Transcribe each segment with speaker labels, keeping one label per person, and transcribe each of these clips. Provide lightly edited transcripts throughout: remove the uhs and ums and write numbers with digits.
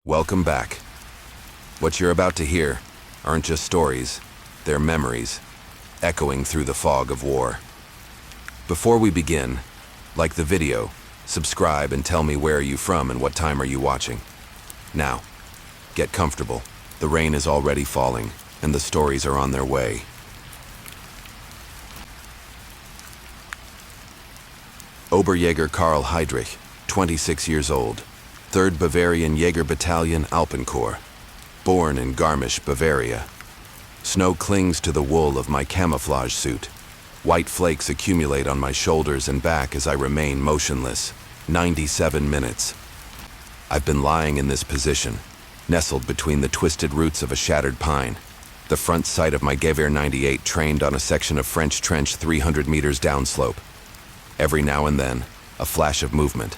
Speaker 1: Welcome back. What you're about to hear aren't just stories, they're memories, echoing through the fog of war. Before we begin, like the video, subscribe and tell me where are you from and what time are you watching. Now, get comfortable. The rain is already falling, and the stories are on their way. Oberjäger Karl Heydrich, 26 years old, 3rd Bavarian Jäger Battalion Alpenkorps, born in Garmisch, Bavaria. Snow clings to the wool of my camouflage suit. White flakes accumulate on my shoulders and back as I remain motionless. 97 minutes. I've been lying in this position, nestled between the twisted roots of a shattered pine. The front sight of my Gewehr 98 trained on a section of French trench 300 meters downslope. Every now and then, a flash of movement.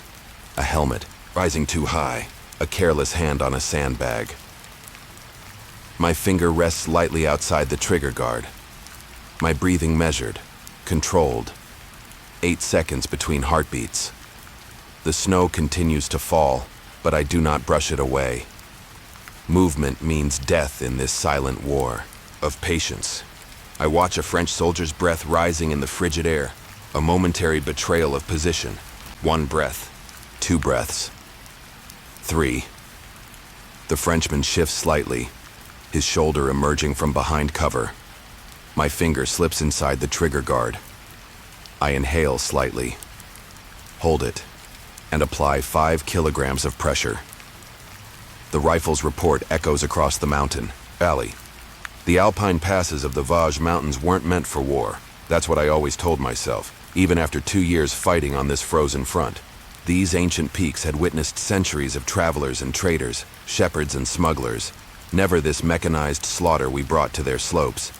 Speaker 1: A helmet, rising too high, a careless hand on a sandbag. My finger rests lightly outside the trigger guard. My breathing measured, controlled. 8 seconds between heartbeats. The snow continues to fall, but I do not brush it away. Movement means death in this silent war of patience. I watch a French soldier's breath rising in the frigid air, a momentary betrayal of position. 1 breath, 2 breaths, 3. The Frenchman shifts slightly, his shoulder emerging from behind cover. My finger slips inside the trigger guard. I inhale slightly, hold it, and apply 5 kilograms of pressure. The rifle's report echoes across the mountain valley. The alpine passes of the Vosges Mountains weren't meant for war. That's what I always told myself, even after 2 years fighting on this frozen front. These ancient peaks had witnessed centuries of travelers and traders, shepherds and smugglers. Never this mechanized slaughter we brought to their slopes.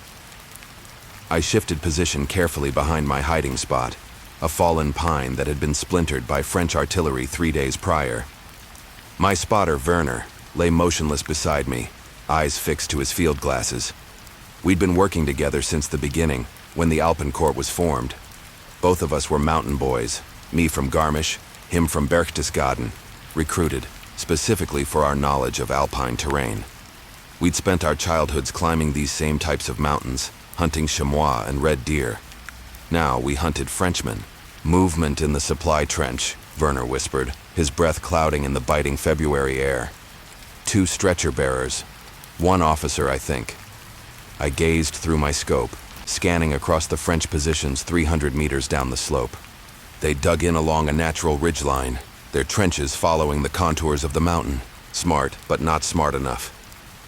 Speaker 1: I shifted position carefully behind my hiding spot, a fallen pine that had been splintered by French artillery 3 days prior. My spotter, Werner, lay motionless beside me, eyes fixed to his field glasses. We'd been working together since the beginning, when the Alpenkorps was formed. Both of us were mountain boys, me from Garmisch, him from Berchtesgaden, recruited specifically for our knowledge of alpine terrain. We'd spent our childhoods climbing these same types of mountains, hunting chamois and red deer. Now we hunted Frenchmen. Movement in the supply trench, Werner whispered, his breath clouding in the biting February air. 2 stretcher bearers. 1 officer, I think. I gazed through my scope, scanning across the French positions 300 meters down the slope. They dug in along a natural ridgeline, their trenches following the contours of the mountain. Smart, but not smart enough.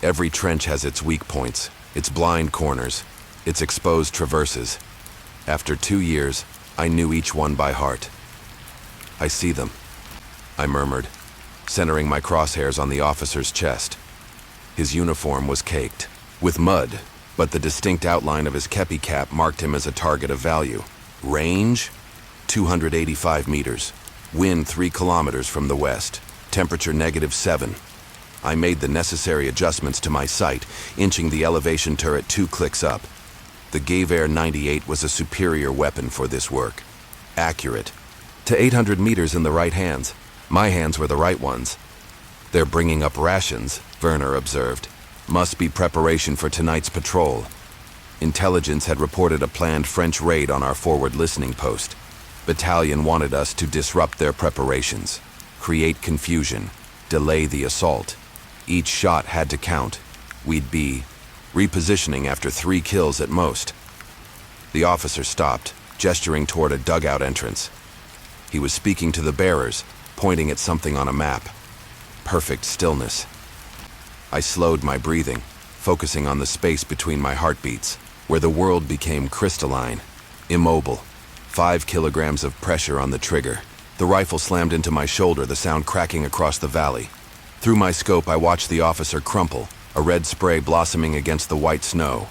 Speaker 1: Every trench has its weak points, its blind corners, its exposed traverses. After 2 years, I knew each one by heart. I see them, I murmured, centering my crosshairs on the officer's chest. His uniform was caked with mud, but the distinct outline of his kepi cap marked him as a target of value. Range? 285 meters. Wind 3 kilometers from the west. Temperature -7. I made the necessary adjustments to my sight, inching the elevation turret 2 clicks up. The Gewehr 98 was a superior weapon for this work. Accurate. To 800 meters in the right hands. My hands were the right ones. They're bringing up rations, Werner observed. Must be preparation for tonight's patrol. Intelligence had reported a planned French raid on our forward listening post. Battalion wanted us to disrupt their preparations, create confusion, delay the assault. Each shot had to count. We'd be repositioning after 3 kills at most. The officer stopped, gesturing toward a dugout entrance. He was speaking to the bearers, pointing at something on a map. Perfect stillness. I slowed my breathing, focusing on the space between my heartbeats, where the world became crystalline, immobile. 5 kilograms of pressure on the trigger. The rifle slammed into my shoulder, the sound cracking across the valley. Through my scope, I watched the officer crumple, a red spray blossoming against the white snow.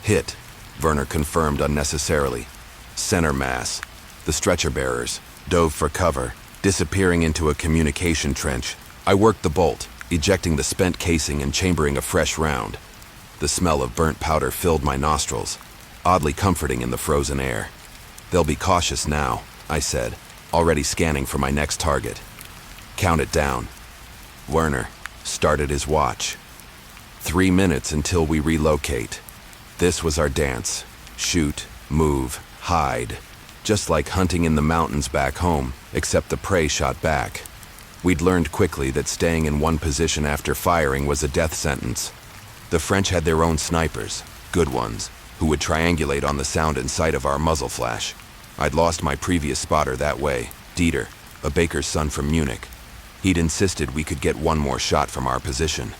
Speaker 1: Hit, Werner confirmed unnecessarily. Center mass. The stretcher bearers dove for cover, disappearing into a communication trench. I worked the bolt, ejecting the spent casing and chambering a fresh round. The smell of burnt powder filled my nostrils, oddly comforting in the frozen air. They'll be cautious now, I said, already scanning for my next target. Count it down. Werner, started his watch. 3 minutes until we relocate. This was our dance. Shoot, move, hide. Just like hunting in the mountains back home, except the prey shot back. We'd learned quickly that staying in one position after firing was a death sentence. The French had their own snipers, good ones, who would triangulate on the sound and sight of our muzzle flash. I'd lost my previous spotter that way, Dieter, a baker's son from Munich. He'd insisted we could get one more shot from our position.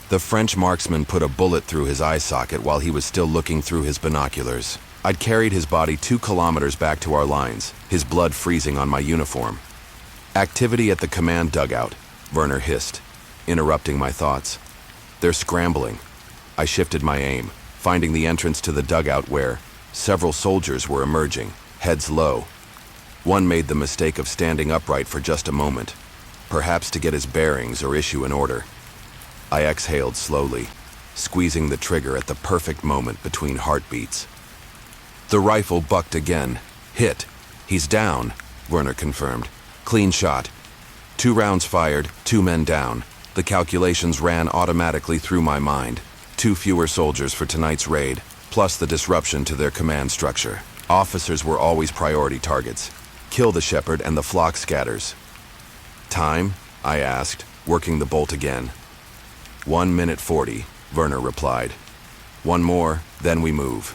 Speaker 1: The French marksman put a bullet through his eye socket while he was still looking through his binoculars. I'd carried his body 2 kilometers back to our lines, his blood freezing on my uniform. Activity at the command dugout, Werner hissed, interrupting my thoughts. They're scrambling. I shifted my aim, finding the entrance to the dugout where several soldiers were emerging, heads low. One made the mistake of standing upright for just a moment, perhaps to get his bearings or issue an order. I exhaled slowly, squeezing the trigger at the perfect moment between heartbeats. The rifle bucked again. Hit. He's down, Werner confirmed. Clean shot. 2 rounds fired, 2 men down. The calculations ran automatically through my mind. 2 fewer soldiers for tonight's raid, plus the disruption to their command structure. Officers were always priority targets. Kill the shepherd and the flock scatters. Time? I asked, working the bolt again. 1 minute 40, Werner replied. 1 more, then we move.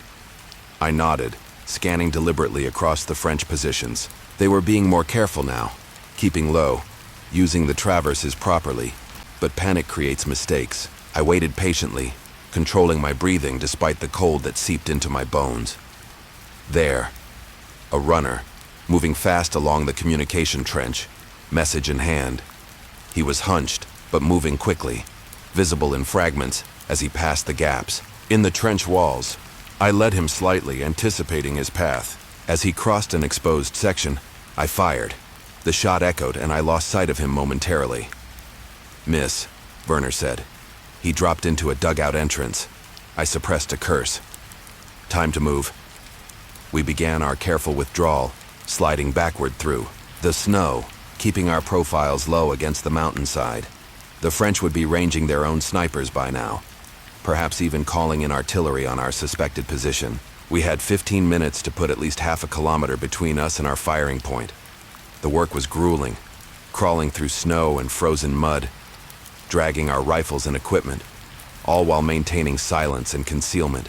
Speaker 1: I nodded, scanning deliberately across the French positions. They were being more careful now, keeping low, using the traverses properly. But panic creates mistakes. I waited patiently, controlling my breathing despite the cold that seeped into my bones. There, a runner, moving fast along the communication trench, message in hand. He was hunched, but moving quickly, visible in fragments as he passed the gaps. In the trench walls, I led him slightly, anticipating his path. As he crossed an exposed section, I fired. The shot echoed and I lost sight of him momentarily. Miss, Werner said. He dropped into a dugout entrance. I suppressed a curse. Time to move. We began our careful withdrawal, sliding backward through the snow, keeping our profiles low against the mountainside. The French would be ranging their own snipers by now, perhaps even calling in artillery on our suspected position. We had 15 minutes to put at least half a kilometer between us and our firing point. The work was grueling, crawling through snow and frozen mud, dragging our rifles and equipment, all while maintaining silence and concealment.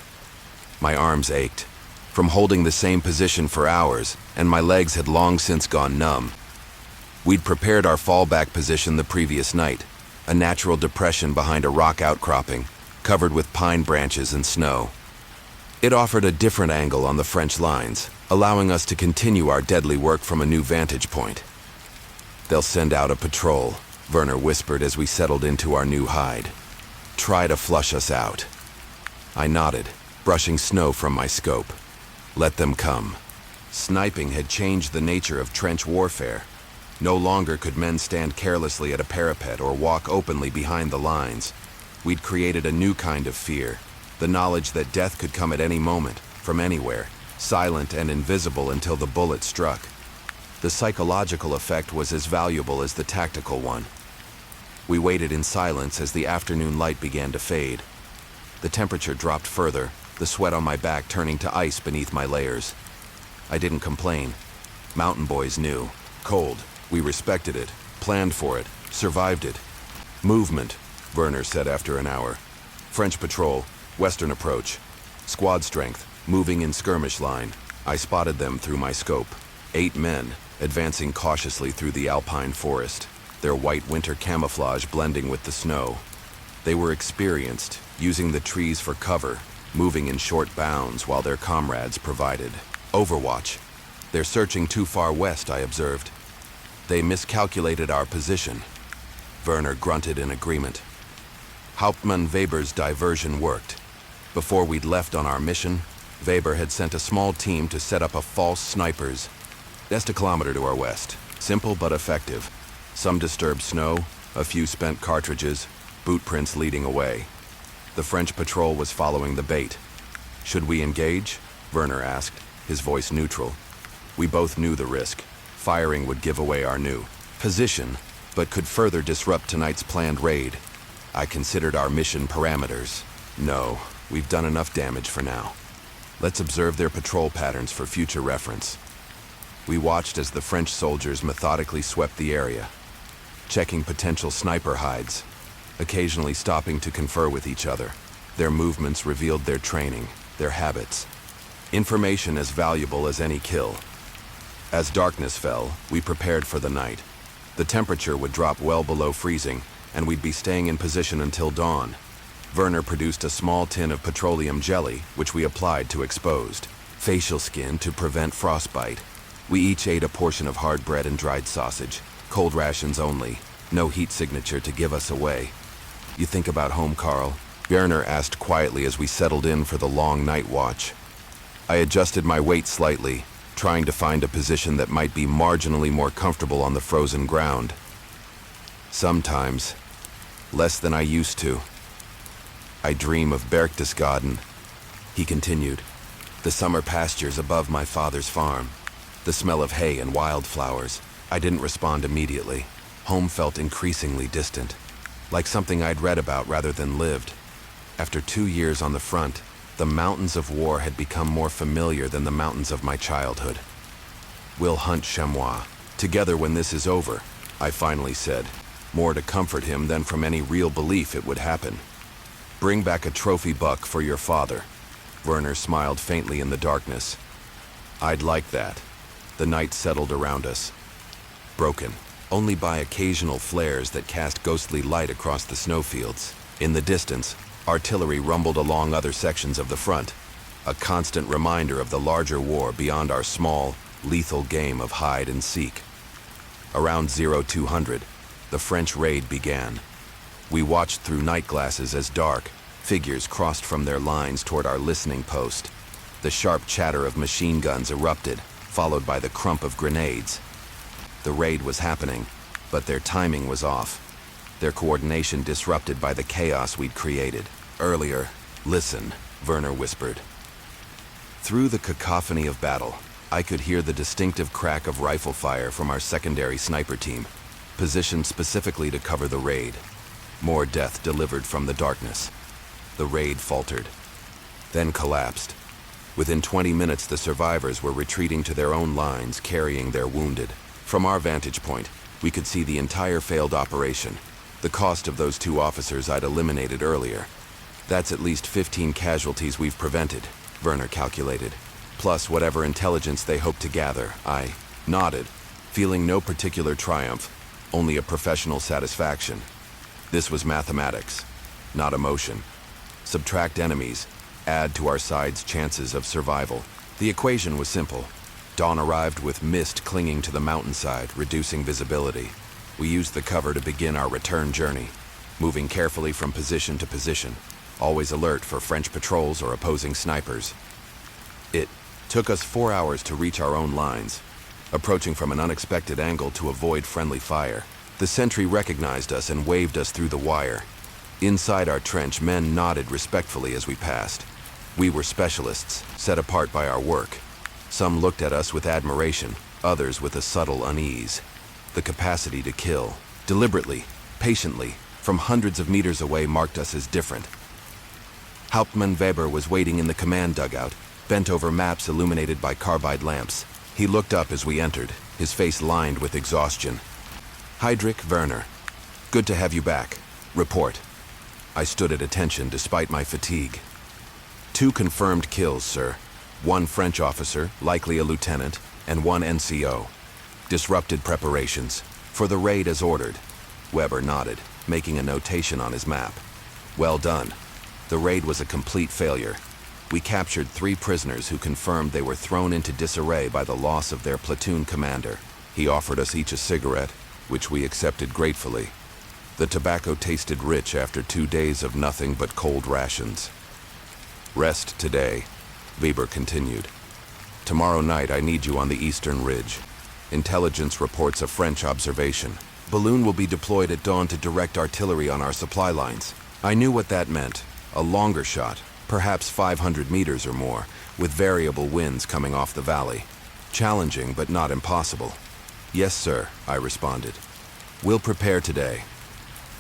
Speaker 1: My arms ached from holding the same position for hours, and my legs had long since gone numb. We'd prepared our fallback position the previous night, a natural depression behind a rock outcropping, covered with pine branches and snow. It offered a different angle on the French lines, allowing us to continue our deadly work from a new vantage point. They'll send out a patrol, Werner whispered as we settled into our new hide. Try to flush us out. I nodded, brushing snow from my scope. Let them come. Sniping had changed the nature of trench warfare. No longer could men stand carelessly at a parapet or walk openly behind the lines. We'd created a new kind of fear, the knowledge that death could come at any moment, from anywhere, silent and invisible until the bullet struck. The psychological effect was as valuable as the tactical one. We waited in silence as the afternoon light began to fade. The temperature dropped further, the sweat on my back turning to ice beneath my layers. I didn't complain. Mountain boys knew. Cold. We respected it, planned for it, survived it. Movement, Werner said after an hour. French patrol, western approach. Squad strength, moving in skirmish line. I spotted them through my scope. 8 men, advancing cautiously through the alpine forest, their white winter camouflage blending with the snow. They were experienced, using the trees for cover, moving in short bounds while their comrades provided overwatch. They're searching too far west, I observed. They miscalculated our position. Werner grunted in agreement. Hauptmann Weber's diversion worked. Before we'd left on our mission, Weber had sent a small team to set up a false snipers. Just a kilometer to our west. Simple but effective. Some disturbed snow, a few spent cartridges, boot prints leading away. The French patrol was following the bait. Should we engage? Werner asked, his voice neutral. We both knew the risk. Firing would give away our new position, but could further disrupt tonight's planned raid. I considered our mission parameters. No, we've done enough damage for now. Let's observe their patrol patterns for future reference. We watched as the French soldiers methodically swept the area, checking potential sniper hides, occasionally stopping to confer with each other. Their movements revealed their training, their habits. Information as valuable as any kill. As darkness fell, we prepared for the night. The temperature would drop well below freezing, and we'd be staying in position until dawn. Werner produced a small tin of petroleum jelly, which we applied to exposed facial skin to prevent frostbite. We each ate a portion of hard bread and dried sausage, cold rations only, no heat signature to give us away. You think about home, Carl? Werner asked quietly as we settled in for the long night watch. I adjusted my weight slightly, trying to find a position that might be marginally more comfortable on the frozen ground. Sometimes, less than I used to. I dream of Berchtesgaden, he continued. The summer pastures above my father's farm. The smell of hay and wildflowers. I didn't respond immediately. Home felt increasingly distant, like something I'd read about rather than lived. After 2 years on the front, the mountains of war had become more familiar than the mountains of my childhood. We'll hunt chamois together when this is over, I finally said, more to comfort him than from any real belief it would happen. Bring back a trophy buck for your father. Werner smiled faintly in the darkness. I'd like that. The night settled around us, broken only by occasional flares that cast ghostly light across the snowfields. In the distance, artillery rumbled along other sections of the front, a constant reminder of the larger war beyond our small, lethal game of hide and seek. Around 0200, the French raid began. We watched through night glasses as dark figures crossed from their lines toward our listening post. The sharp chatter of machine guns erupted, followed by the crump of grenades. The raid was happening, but their timing was off. Their coordination disrupted by the chaos we'd created. Earlier, listen, Werner whispered. Through the cacophony of battle, I could hear the distinctive crack of rifle fire from our secondary sniper team, positioned specifically to cover the raid. More death delivered from the darkness. The raid faltered, then collapsed. Within 20 minutes, the survivors were retreating to their own lines, carrying their wounded. From our vantage point, we could see the entire failed operation. The cost of those 2 officers I'd eliminated earlier. That's at least 15 casualties we've prevented, Werner calculated, plus whatever intelligence they hoped to gather. I nodded, feeling no particular triumph, only a professional satisfaction. This was mathematics, not emotion. Subtract enemies, add to our side's chances of survival. The equation was simple. Dawn arrived with mist clinging to the mountainside, reducing visibility. We used the cover to begin our return journey, moving carefully from position to position, always alert for French patrols or opposing snipers. It took us 4 hours to reach our own lines, approaching from an unexpected angle to avoid friendly fire. The sentry recognized us and waved us through the wire. Inside our trench, men nodded respectfully as we passed. We were specialists, set apart by our work. Some looked at us with admiration, others with a subtle unease. The capacity to kill, deliberately, patiently, from hundreds of meters away marked us as different. Hauptmann Weber was waiting in the command dugout, bent over maps illuminated by carbide lamps. He looked up as we entered, his face lined with exhaustion. Heydrich Werner, good to have you back. Report. I stood at attention despite my fatigue. 2 confirmed kills, sir. 1 French officer, likely a lieutenant, and 1 NCO. Disrupted preparations. For the raid as ordered. Weber nodded, making a notation on his map. Well done. The raid was a complete failure. We captured 3 prisoners who confirmed they were thrown into disarray by the loss of their platoon commander. He offered us each a cigarette, which we accepted gratefully. The tobacco tasted rich after 2 days of nothing but cold rations. Rest today, Weber continued. Tomorrow night I need you on the eastern ridge. Intelligence reports a French observation. Balloon will be deployed at dawn to direct artillery on our supply lines. I knew what that meant. A longer shot, perhaps 500 meters or more, with variable winds coming off the valley. Challenging, but not impossible. Yes, sir, I responded. We'll prepare today.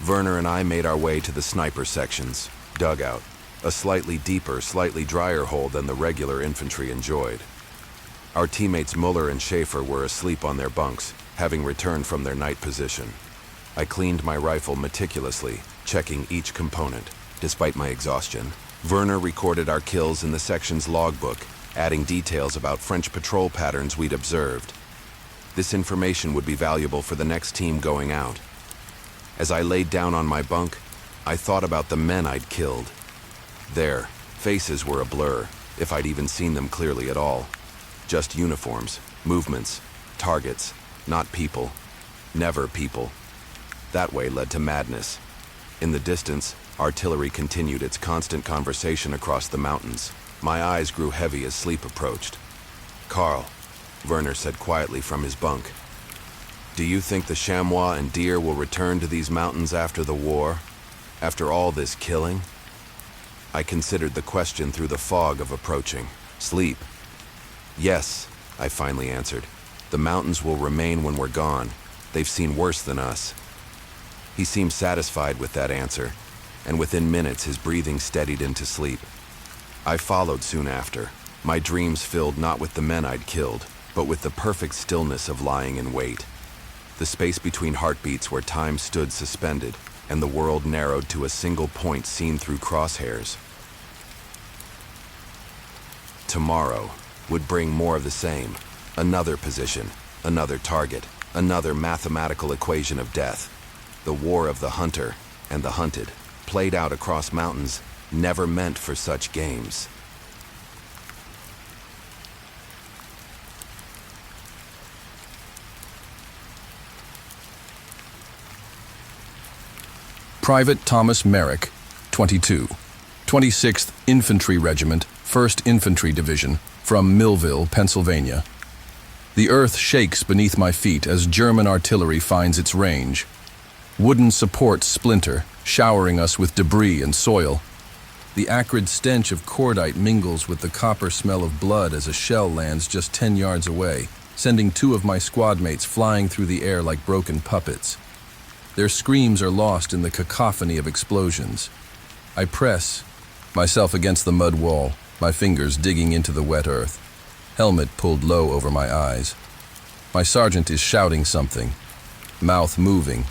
Speaker 1: Werner and I made our way to the sniper section's dugout, a slightly deeper, slightly drier hole than the regular infantry enjoyed. Our teammates Muller and Schaefer were asleep on their bunks, having returned from their night position. I cleaned my rifle meticulously, checking each component. Despite my exhaustion, Werner recorded our kills in the section's logbook, adding details about French patrol patterns we'd observed. This information would be valuable for the next team going out. As I laid down on my bunk, I thought about the men I'd killed. Their faces were a blur, if I'd even seen them clearly at all. Just uniforms, movements, targets, not people. Never people. That way led to madness. In the distance, artillery continued its constant conversation across the mountains. My eyes grew heavy as sleep approached. "Carl," Werner said quietly from his bunk, "do you think the chamois and deer will return to these mountains after the war? After all this killing?" I considered the question through the fog of approaching sleep. "Yes," I finally answered. "The mountains will remain when we're gone. They've seen worse than us." He seemed satisfied with that answer, and within minutes his breathing steadied into sleep. I followed soon after, my dreams filled not with the men I'd killed, but with the perfect stillness of lying in wait. The space between heartbeats where time stood suspended, and the world narrowed to a single point seen through crosshairs. Tomorrow would bring more of the same. Another position, another target, another mathematical equation of death. The war of the hunter and the hunted, played out across mountains, never meant for such games.
Speaker 2: Private Thomas Merrick, 22, 26th Infantry Regiment, 1st Infantry Division, from Millville, Pennsylvania. The earth shakes beneath my feet as German artillery finds its range. Wooden supports splinter, showering us with debris and soil. The acrid stench of cordite mingles with the copper smell of blood as a shell lands just 10 yards away, sending 2 of my squad mates flying through the air like broken puppets. Their screams are lost in the cacophony of explosions. I press myself against the mud wall, my fingers digging into the wet earth, helmet pulled low over my eyes. My sergeant is shouting something, mouth moving,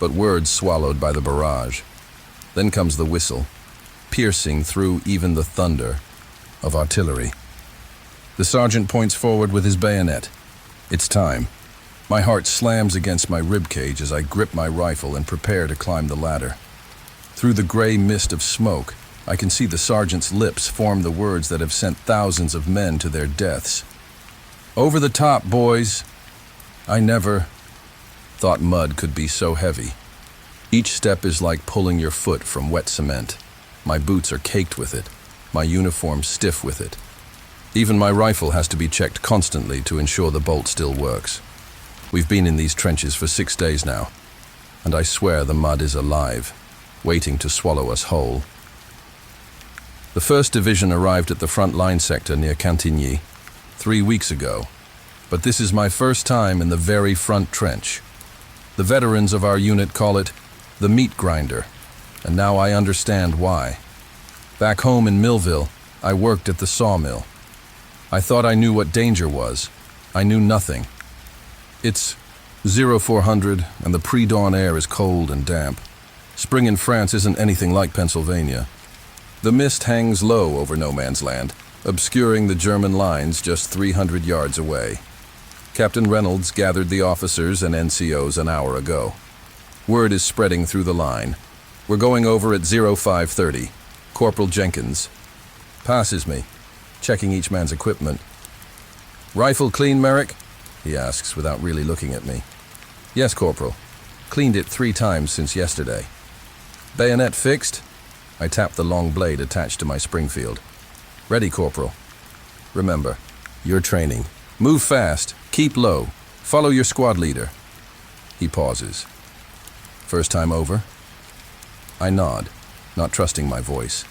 Speaker 2: but words swallowed by the barrage. Then comes the whistle, piercing through even the thunder of artillery. The sergeant points forward with his bayonet. It's time. My heart slams against my ribcage as I grip my rifle and prepare to climb the ladder. Through the gray mist of smoke, I can see the sergeant's lips form the words that have sent thousands of men to their deaths. "Over the top, boys." I never thought mud could be so heavy. Each step is like pulling your foot from wet cement. My boots are caked with it, my uniform stiff with it. Even my rifle has to be checked constantly to ensure the bolt still works. We've been in these trenches for 6 days now, and I swear the mud is alive, waiting to swallow us whole. The 1st Division arrived at the front line sector near Cantigny 3 weeks ago, but this is my first time in the very front trench. The veterans of our unit call it the meat grinder, and now I understand why. Back home in Millville, I worked at the sawmill. I thought I knew what danger was. I knew nothing. It's 0400 and the pre-dawn air is cold and damp. Spring in France isn't anything like Pennsylvania. The mist hangs low over no man's land, obscuring the German lines just 300 yards away. Captain Reynolds gathered the officers and NCOs an hour ago. Word is spreading through the line. We're going over at 0530. Corporal Jenkins passes me, checking each man's equipment. "Rifle clean, Merrick?" he asks without really looking at me. "Yes, Corporal. Cleaned it 3 times since yesterday." "Bayonet fixed?" I tap the long blade attached to my Springfield. "Ready, Corporal." "Remember, you're training. Move fast, keep low, follow your squad leader." He pauses. "First time over?" I nod, not trusting my voice.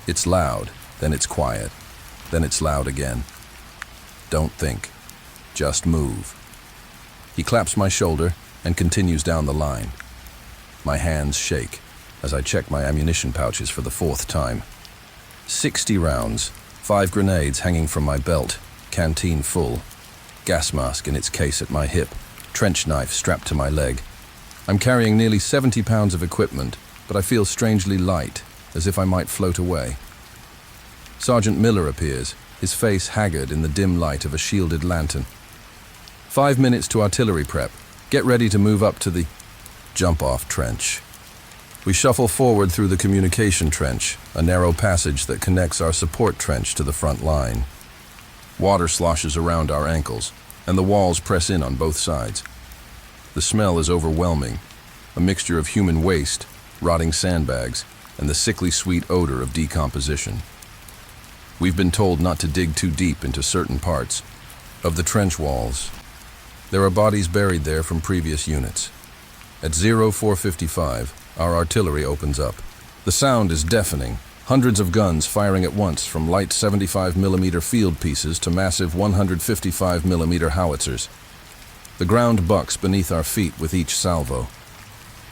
Speaker 2: It's loud, then it's quiet, then it's loud again. "Don't think, just move." He claps my shoulder and continues down the line. My hands shake as I check my ammunition pouches for the fourth time. 60 rounds, 5 grenades hanging from my belt, canteen full, gas mask in its case at my hip, trench knife strapped to my leg. I'm carrying nearly 70 pounds of equipment, but I feel strangely light, as if I might float away. Sergeant Miller appears, his face haggard in the dim light of a shielded lantern. 5 minutes to artillery prep. Get ready to move up to the jump-off trench. We shuffle forward through the communication trench, a narrow passage that connects our support trench to the front line. Water sloshes around our ankles, and the walls press in on both sides. The smell is overwhelming, a mixture of human waste, rotting sandbags, and the sickly sweet odor of decomposition. We've been told not to dig too deep into certain parts of the trench walls. There are bodies buried there from previous units. At 0455, our artillery opens up. The sound is deafening, hundreds of guns firing at once from light 75mm field pieces to massive 155mm howitzers. The ground bucks beneath our feet with each salvo.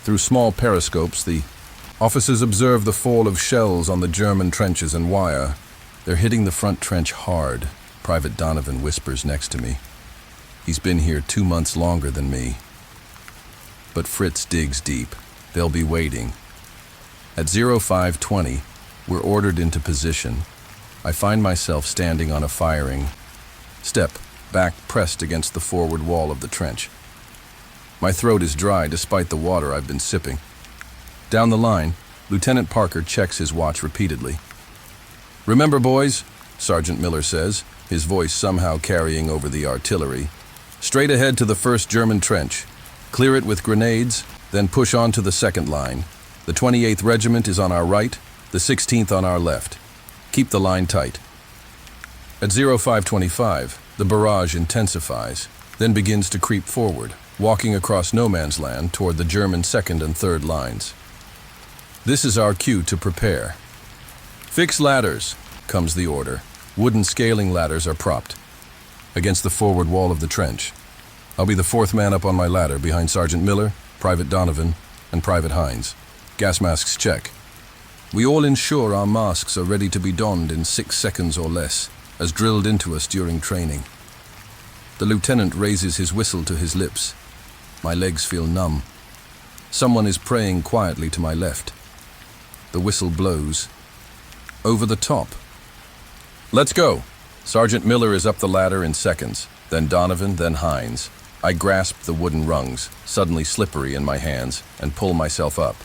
Speaker 2: Through small periscopes, the officers observe the fall of shells on the German trenches and wire. They're hitting the front trench hard, Private Donovan whispers next to me. He's been here 2 months longer than me. But Fritz digs deep. They'll be waiting. At 0520, we're ordered into position. I find myself standing on a firing step, back pressed against the forward wall of the trench. My throat is dry despite the water I've been sipping. Down the line, Lieutenant Parker checks his watch repeatedly. "Remember, boys," Sergeant Miller says, his voice somehow carrying over the artillery. "Straight ahead to the first German trench. Clear it with grenades, then push on to the second line. The 28th Regiment is on our right, the 16th on our left. Keep the line tight." At 0525, the barrage intensifies, then begins to creep forward, walking across no man's land toward the German second and third lines. This is our cue to prepare. "Fix ladders," comes the order. Wooden scaling ladders are propped against the forward wall of the trench. I'll be the fourth man up on my ladder behind Sergeant Miller, Private Donovan, and Private Hines. Gas masks check. We all ensure our masks are ready to be donned in 6 seconds or less, as drilled into us during training. The lieutenant raises his whistle to his lips. My legs feel numb. Someone is praying quietly to my left. The whistle blows. Over the top. "Let's go!" Sergeant Miller is up the ladder in seconds, then Donovan, then Hines. I grasp the wooden rungs, suddenly slippery in my hands, and pull myself up.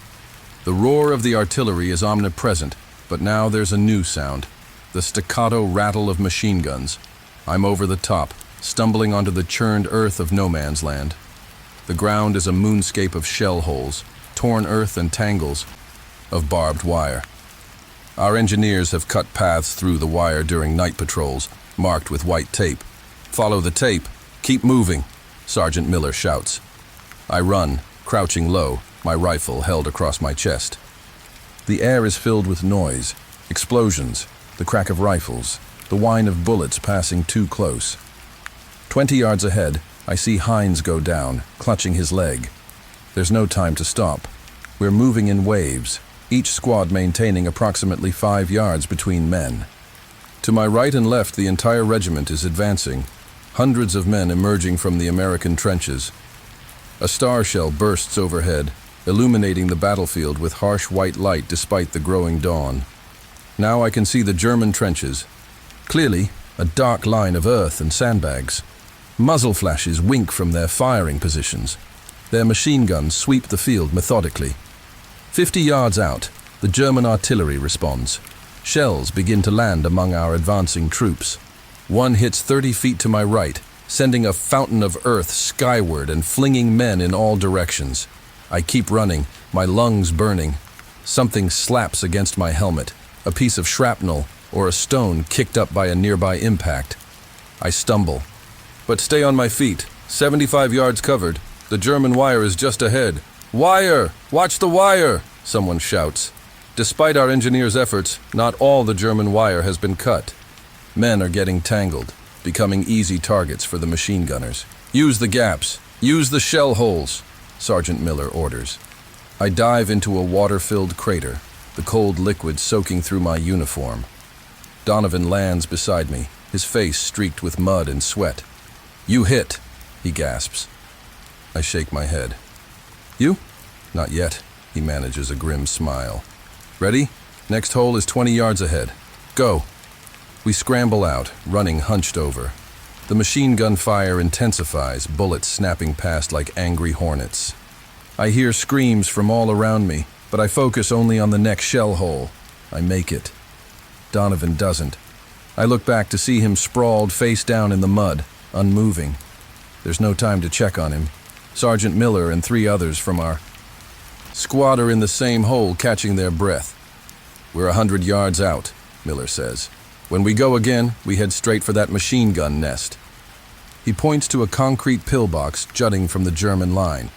Speaker 2: The roar of the artillery is omnipresent, but now there's a new sound, the staccato rattle of machine guns. I'm over the top, stumbling onto the churned earth of no man's land. The ground is a moonscape of shell holes, torn earth and tangles of barbed wire. Our engineers have cut paths through the wire during night patrols, marked with white tape. "Follow the tape. Keep moving," Sergeant Miller shouts. I run, crouching low, my rifle held across my chest. The air is filled with noise, explosions, the crack of rifles, the whine of bullets passing too close. 20 yards ahead, I see Hines go down, clutching his leg. There's no time to stop. We're moving in waves, each squad maintaining approximately 5 yards between men. To my right and left, the entire regiment is advancing, hundreds of men emerging from the American trenches. A star shell bursts overhead, illuminating the battlefield with harsh white light despite the growing dawn. Now I can see the German trenches. Clearly, a dark line of earth and sandbags. Muzzle flashes wink from their firing positions. Their machine guns sweep the field methodically. 50 yards out, the German artillery responds. Shells begin to land among our advancing troops. One hits 30 feet to my right, sending a fountain of earth skyward and flinging men in all directions. I keep running, my lungs burning. Something slaps against my helmet, a piece of shrapnel or a stone kicked up by a nearby impact. I stumble, but stay on my feet. 75 yards covered. The German wire is just ahead. "Wire! Watch the wire!" someone shouts. Despite our engineers' efforts, not all the German wire has been cut. Men are getting tangled, becoming easy targets for the machine gunners. "Use the gaps. Use the shell holes," Sergeant Miller orders. I dive into a water-filled crater, the cold liquid soaking through my uniform. Donovan lands beside me, his face streaked with mud and sweat. "You hit," he gasps. I shake my head. "You?" "Not yet," he manages a grim smile. "Ready? Next hole is 20 yards ahead. Go." We scramble out, running hunched over. The machine gun fire intensifies, bullets snapping past like angry hornets. I hear screams from all around me, but I focus only on the next shell hole. I make it. Donovan doesn't. I look back to see him sprawled face down in the mud, unmoving. There's no time to check on him. Sergeant Miller and 3 others from our squad are in the same hole, catching their breath. "We're 100 yards out," Miller says. "When we go again, we head straight for that machine gun nest." He points to a concrete pillbox jutting from the German line.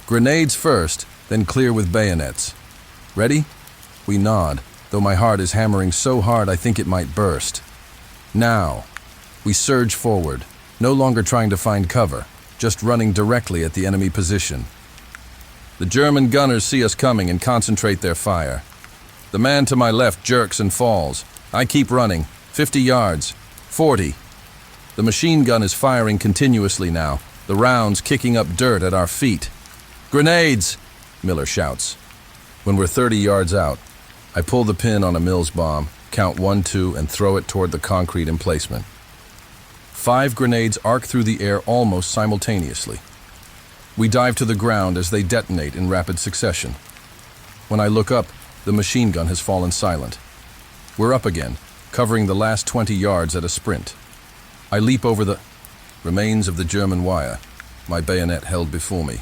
Speaker 2: "Grenades first, then clear with bayonets. Ready?" We nod, though my heart is hammering so hard I think it might burst. Now. We surge forward, no longer trying to find cover, just running directly at the enemy position. The German gunners see us coming and concentrate their fire. The man to my left jerks and falls. I keep running. 50 yards. 40. The machine gun is firing continuously now, the rounds kicking up dirt at our feet. "Grenades!" Miller shouts. When we're 30 yards out, I pull the pin on a Mills bomb, count 1, 2, and throw it toward the concrete emplacement. 5 grenades arc through the air almost simultaneously. We dive to the ground as they detonate in rapid succession. When I look up, the machine gun has fallen silent. We're up again, covering the last 20 yards at a sprint. I leap over the remains of the German wire, my bayonet held before me.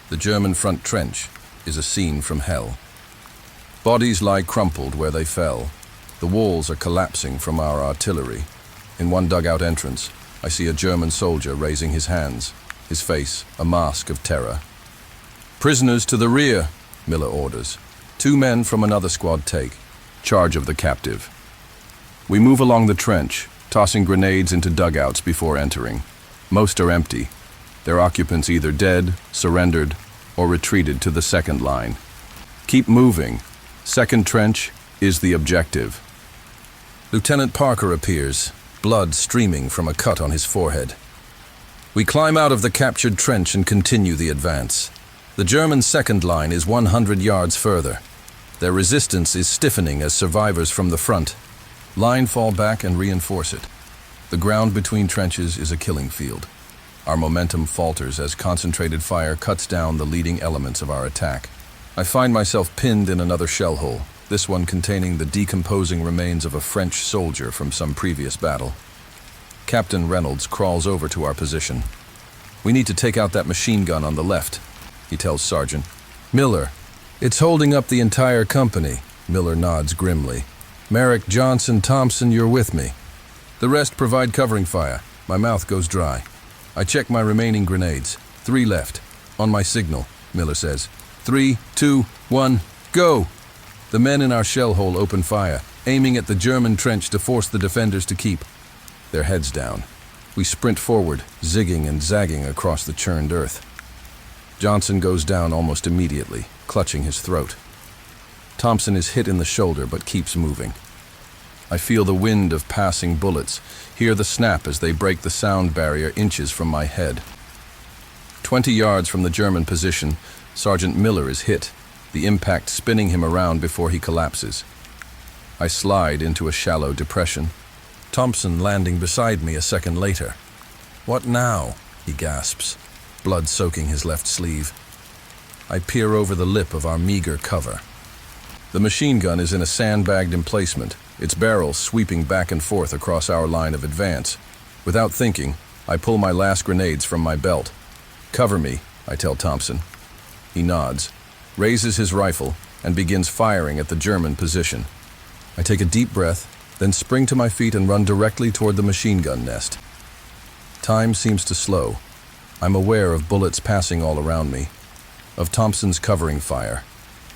Speaker 2: The German front trench is a scene from hell. Bodies lie crumpled where they fell. The walls are collapsing from our artillery. In one dugout entrance, I see a German soldier raising his hands, his face a mask of terror. "Prisoners to the rear," Miller orders. 2 men from another squad take charge of the captive. We move along the trench, tossing grenades into dugouts before entering. Most are empty, their occupants either dead, surrendered, or retreated to the second line. Keep moving. Second trench is the objective. Lieutenant Parker appears, blood streaming from a cut on his forehead. We climb out of the captured trench and continue the advance. The German second line is 100 yards further. Their resistance is stiffening as survivors from the front line fall back and reinforce it. The ground between trenches is a killing field. Our momentum falters as concentrated fire cuts down the leading elements of our attack. I find myself pinned in another shell hole, this one containing the decomposing remains of a French soldier from some previous battle. Captain Reynolds crawls over to our position. "We need to take out that machine gun on the left," he tells Sergeant Miller. "It's holding up the entire company," Miller nods grimly. "Merrick, Johnson, Thompson, you're with me. The rest provide covering fire." My mouth goes dry. I check my remaining grenades. 3 left. On my signal, Miller says. 3, 2, 1, go! The men in our shell hole open fire, aiming at the German trench to force the defenders to keep their heads down. We sprint forward, zigging and zagging across the churned earth. Johnson goes down almost immediately, clutching his throat. Thompson is hit in the shoulder but keeps moving. I feel the wind of passing bullets, hear the snap as they break the sound barrier inches from my head. 20 yards from the German position, Sergeant Miller is hit, the impact spinning him around before he collapses. I slide into a shallow depression. Thompson landing beside me a second later. "What now?" he gasps, blood soaking his left sleeve. I peer over the lip of our meager cover. The machine gun is in a sandbagged emplacement, its barrel sweeping back and forth across our line of advance. Without thinking, I pull my last grenades from my belt. "Cover me," I tell Thompson. He nods, raises his rifle, and begins firing at the German position. I take a deep breath, then spring to my feet and run directly toward the machine gun nest. Time seems to slow. I'm aware of bullets passing all around me, of Thompson's covering fire,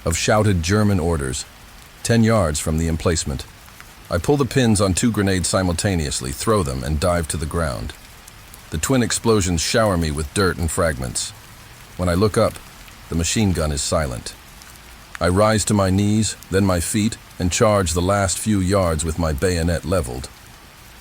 Speaker 2: of shouted German orders, 10 yards from the emplacement. I pull the pins on 2 grenades simultaneously, throw them, and dive to the ground. The twin explosions shower me with dirt and fragments. When I look up, the The machine gun is silent. I rise to my knees, then my feet, and charge the last few yards with my bayonet leveled.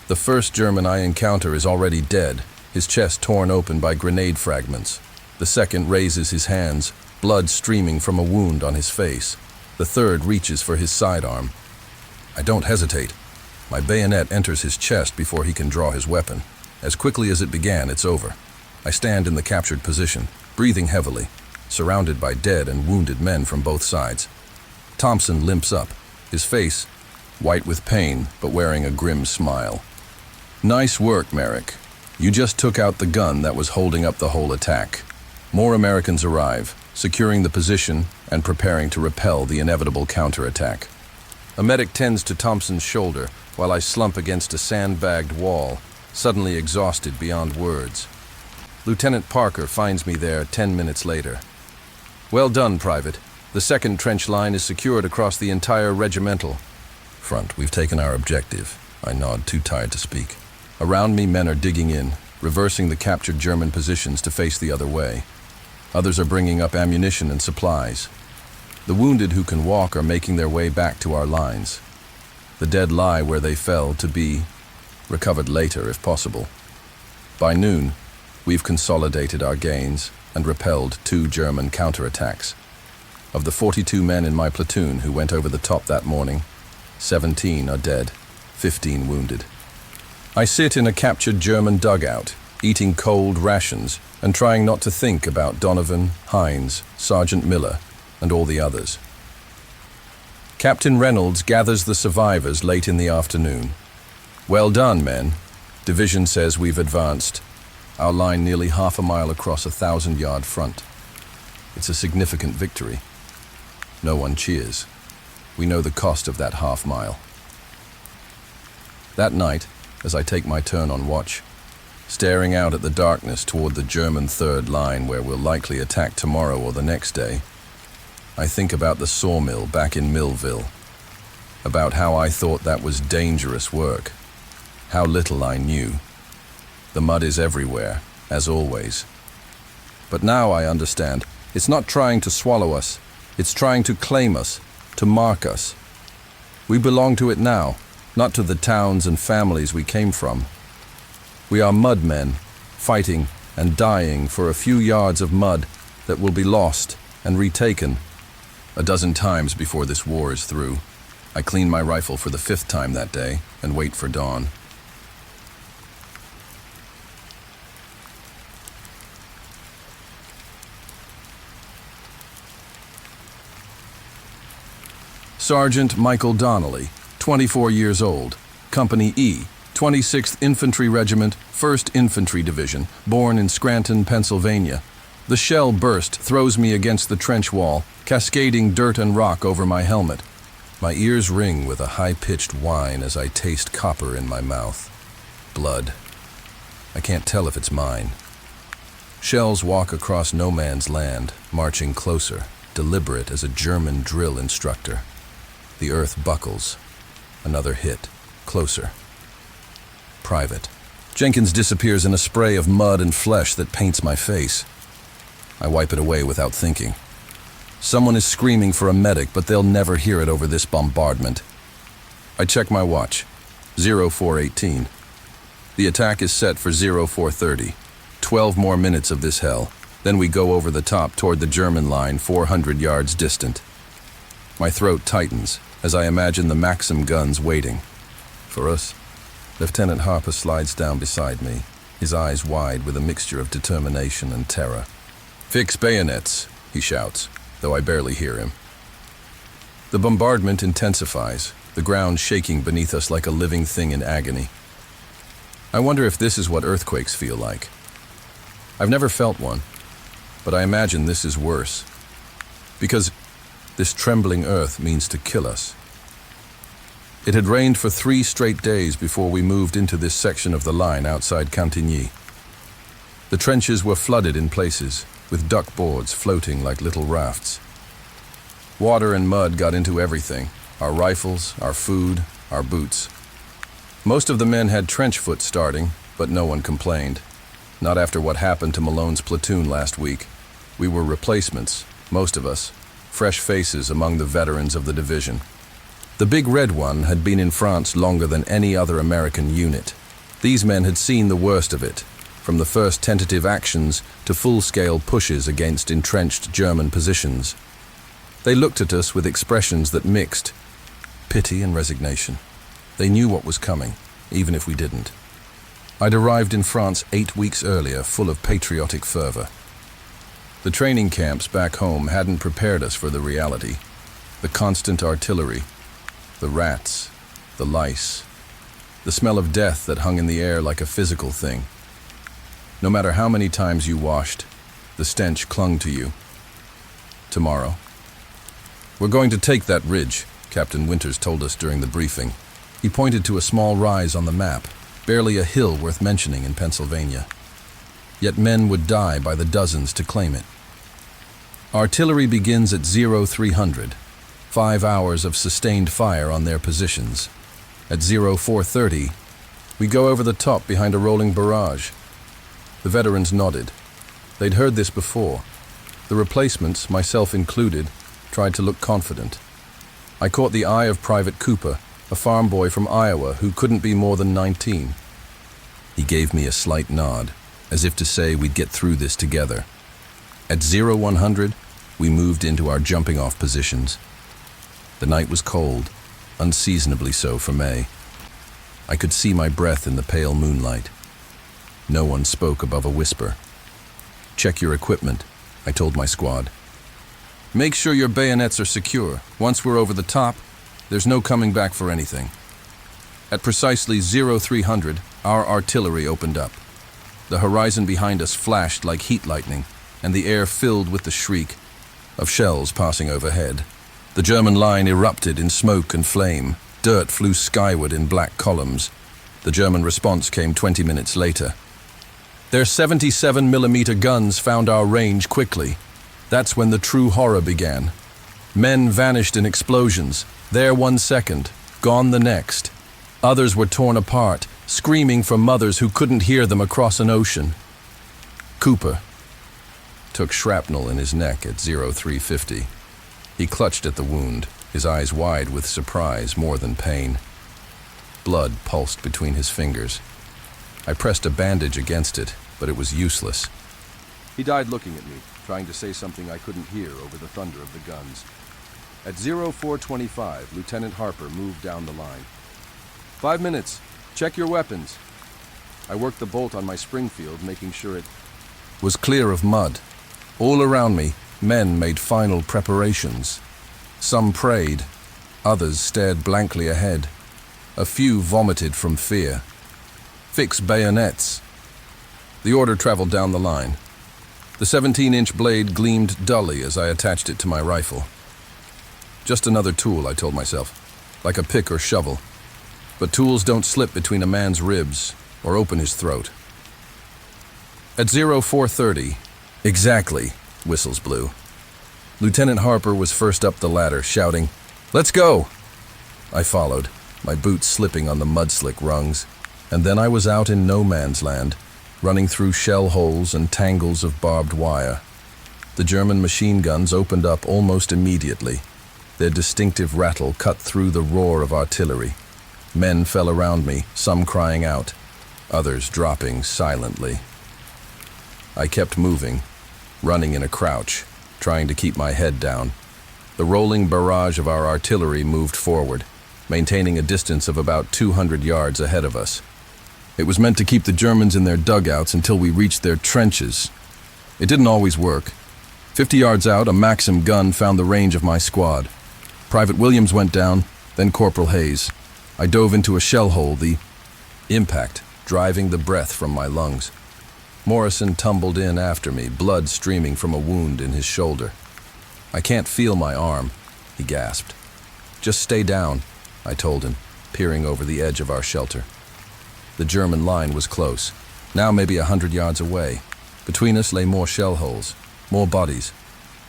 Speaker 2: The first German I encounter is already dead, his chest torn open by grenade fragments. The second raises his hands, blood streaming from a wound on his face. The third reaches for his sidearm. I don't hesitate. My bayonet enters his chest before he can draw his weapon. As quickly as it began, it's over. I stand in the captured position, breathing heavily, surrounded by dead and wounded men from both sides. Thompson limps up, his face white with pain, but wearing a grim smile. Nice work, Merrick. You just took out the gun that was holding up the whole attack. More Americans arrive, securing the position and preparing to repel the inevitable counterattack. A medic tends to Thompson's shoulder while I slump against a sandbagged wall, suddenly exhausted beyond words. Lieutenant Parker finds me there 10 minutes later. Well done, Private. The second trench line is secured across the entire regimental front. We've taken our objective. I nod, too tired to speak. Around me, men are digging in, reversing the captured German positions to face the other way. Others are bringing up ammunition and supplies. The wounded who can walk are making their way back to our lines. The dead lie where they fell to be recovered later if possible. By noon, we've consolidated our gains and repelled 2 German counterattacks. Of the 42 men in my platoon who went over the top that morning, 17 are dead, 15 wounded. I sit in a captured German dugout, eating cold rations and trying not to think about Donovan, Hines, Sergeant Miller, and all the others. Captain Reynolds gathers the survivors late in the afternoon. Well done, men. Division says we've advanced. Our line nearly half a mile across a 1,000-yard front. It's a significant victory. No one cheers. We know the cost of that half mile. That night, as I take my turn on watch, staring out at the darkness toward the German third line where we'll likely attack tomorrow or the next day, I think about the sawmill back in Millville, about how I thought that was dangerous work, how little I knew. The mud is everywhere, as always. But now I understand, it's not trying to swallow us, it's trying to claim us, to mark us. We belong to it now, not to the towns and families we came from. We are mud men, fighting and dying for a few yards of mud that will be lost and retaken. A dozen times before this war is through, I clean my rifle for the 5th time that day and wait for dawn. Sergeant Michael Donnelly, 24 years old, Company E, 26th Infantry Regiment, 1st Infantry Division, born in Scranton, Pennsylvania. The shell burst throws me against the trench wall, cascading dirt and rock over my helmet. My ears ring with a high-pitched whine as I taste copper in my mouth. Blood. I can't tell if it's mine. Shells walk across no man's land, marching closer, deliberate as a German drill instructor. The earth buckles. Another hit. Closer. Private. Jenkins disappears in a spray of mud and flesh that paints my face. I wipe it away without thinking. Someone is screaming for a medic, but they'll never hear it over this bombardment. I check my watch. 0418. The attack is set for 0430. 12 more minutes of this hell. Then we go over the top toward the German line 400 yards distant. My throat tightens as I imagine the Maxim guns waiting for us. Lieutenant Harper slides down beside me, his eyes wide with a mixture of determination and terror. "Fix bayonets," he shouts, though I barely hear him. The bombardment intensifies, the ground shaking beneath us like a living thing in agony. I wonder if this is what earthquakes feel like. I've never felt one, but I imagine this is worse. Because this trembling earth means to kill us. It had rained for 3 straight days before we moved into this section of the line outside Cantigny. The trenches were flooded in places, with duck boards floating like little rafts. Water and mud got into everything, our rifles, our food, our boots. Most of the men had trench foot starting, but no one complained. Not after what happened to Malone's platoon last week. We were replacements, most of us, fresh faces among the veterans of the division. The big red one had been in France longer than any other American unit. These men had seen the worst of it, from the first tentative actions to full-scale pushes against entrenched German positions. They looked at us with expressions that mixed pity and resignation. They knew what was coming, even if we didn't. I'd arrived in France 8 weeks earlier, full of patriotic fervor. The training camps back home hadn't prepared us for the reality. The constant artillery, the rats, the lice, the smell of death that hung in the air like a physical thing. No matter how many times you washed, the stench clung to you. Tomorrow. "We're going to take that ridge," Captain Winters told us during the briefing. He pointed to a small rise on the map, barely a hill worth mentioning in Pennsylvania. Yet men would die by the dozens to claim it. Artillery begins at 0300, 5 hours of sustained fire on their positions. At 0430, we go over the top behind a rolling barrage. The veterans nodded. They'd heard this before. The replacements, myself included, tried to look confident. I caught the eye of Private Cooper, a farm boy from Iowa who couldn't be more than 19. He gave me a slight nod, as if to say we'd get through this together. At 0100, we moved into our jumping-off positions. The night was cold, unseasonably so for May. I could see my breath in the pale moonlight. No one spoke above a whisper. "Check your equipment," I told my squad. "Make sure your bayonets are secure. Once we're over the top, there's no coming back for anything." At precisely 0300, our artillery opened up. The horizon behind us flashed like heat lightning, and the air filled with the shriek of shells passing overhead. The German line erupted in smoke and flame. Dirt flew skyward in black columns. The German response came 20 minutes later. Their 77mm guns found our range quickly. That's when the true horror began. Men vanished in explosions, there 1 second, gone the next. Others were torn apart, screaming for mothers who couldn't hear them across an ocean. Cooper took shrapnel in his neck at 0350. He clutched at the wound, his eyes wide with surprise more than pain. Blood pulsed between his fingers. I pressed a bandage against it, but it was useless. He died looking at me, trying to say something I couldn't hear over the thunder of the guns. At 0425, Lieutenant Harper moved down the line. 5 minutes. Check your weapons." I worked the bolt on my Springfield, making sure it was clear of mud. All around me, men made final preparations. Some prayed, others stared blankly ahead. A few vomited from fear. "Fix bayonets." The order traveled down the line. The 17-inch blade gleamed dully as I attached it to my rifle. Just another tool, I told myself, like a pick or shovel. But tools don't slip between a man's ribs or open his throat. At 0430, exactly, whistles blew. Lieutenant Harper was first up the ladder, shouting, "Let's go!" I followed, my boots slipping on the mud-slick rungs, and then I was out in no man's land, running through shell holes and tangles of barbed wire. The German machine guns opened up almost immediately. Their distinctive rattle cut through the roar of artillery. Men fell around me, some crying out, others dropping silently. I kept moving, running in a crouch, trying to keep my head down. The rolling barrage of our artillery moved forward, maintaining a distance of about 200 yards ahead of us. It was meant to keep the Germans in their dugouts until we reached their trenches. It didn't always work. 50 yards out, a Maxim gun found the range of my squad. Private Williams went down, then Corporal Hayes. I dove into a shell hole, the impact driving the breath from my lungs. Morrison tumbled in after me, blood streaming from a wound in his shoulder. "I can't feel my arm," he gasped. "Just stay down," I told him, peering over the edge of our shelter. The German line was close, now maybe 100 yards away. Between us lay more shell holes, more bodies,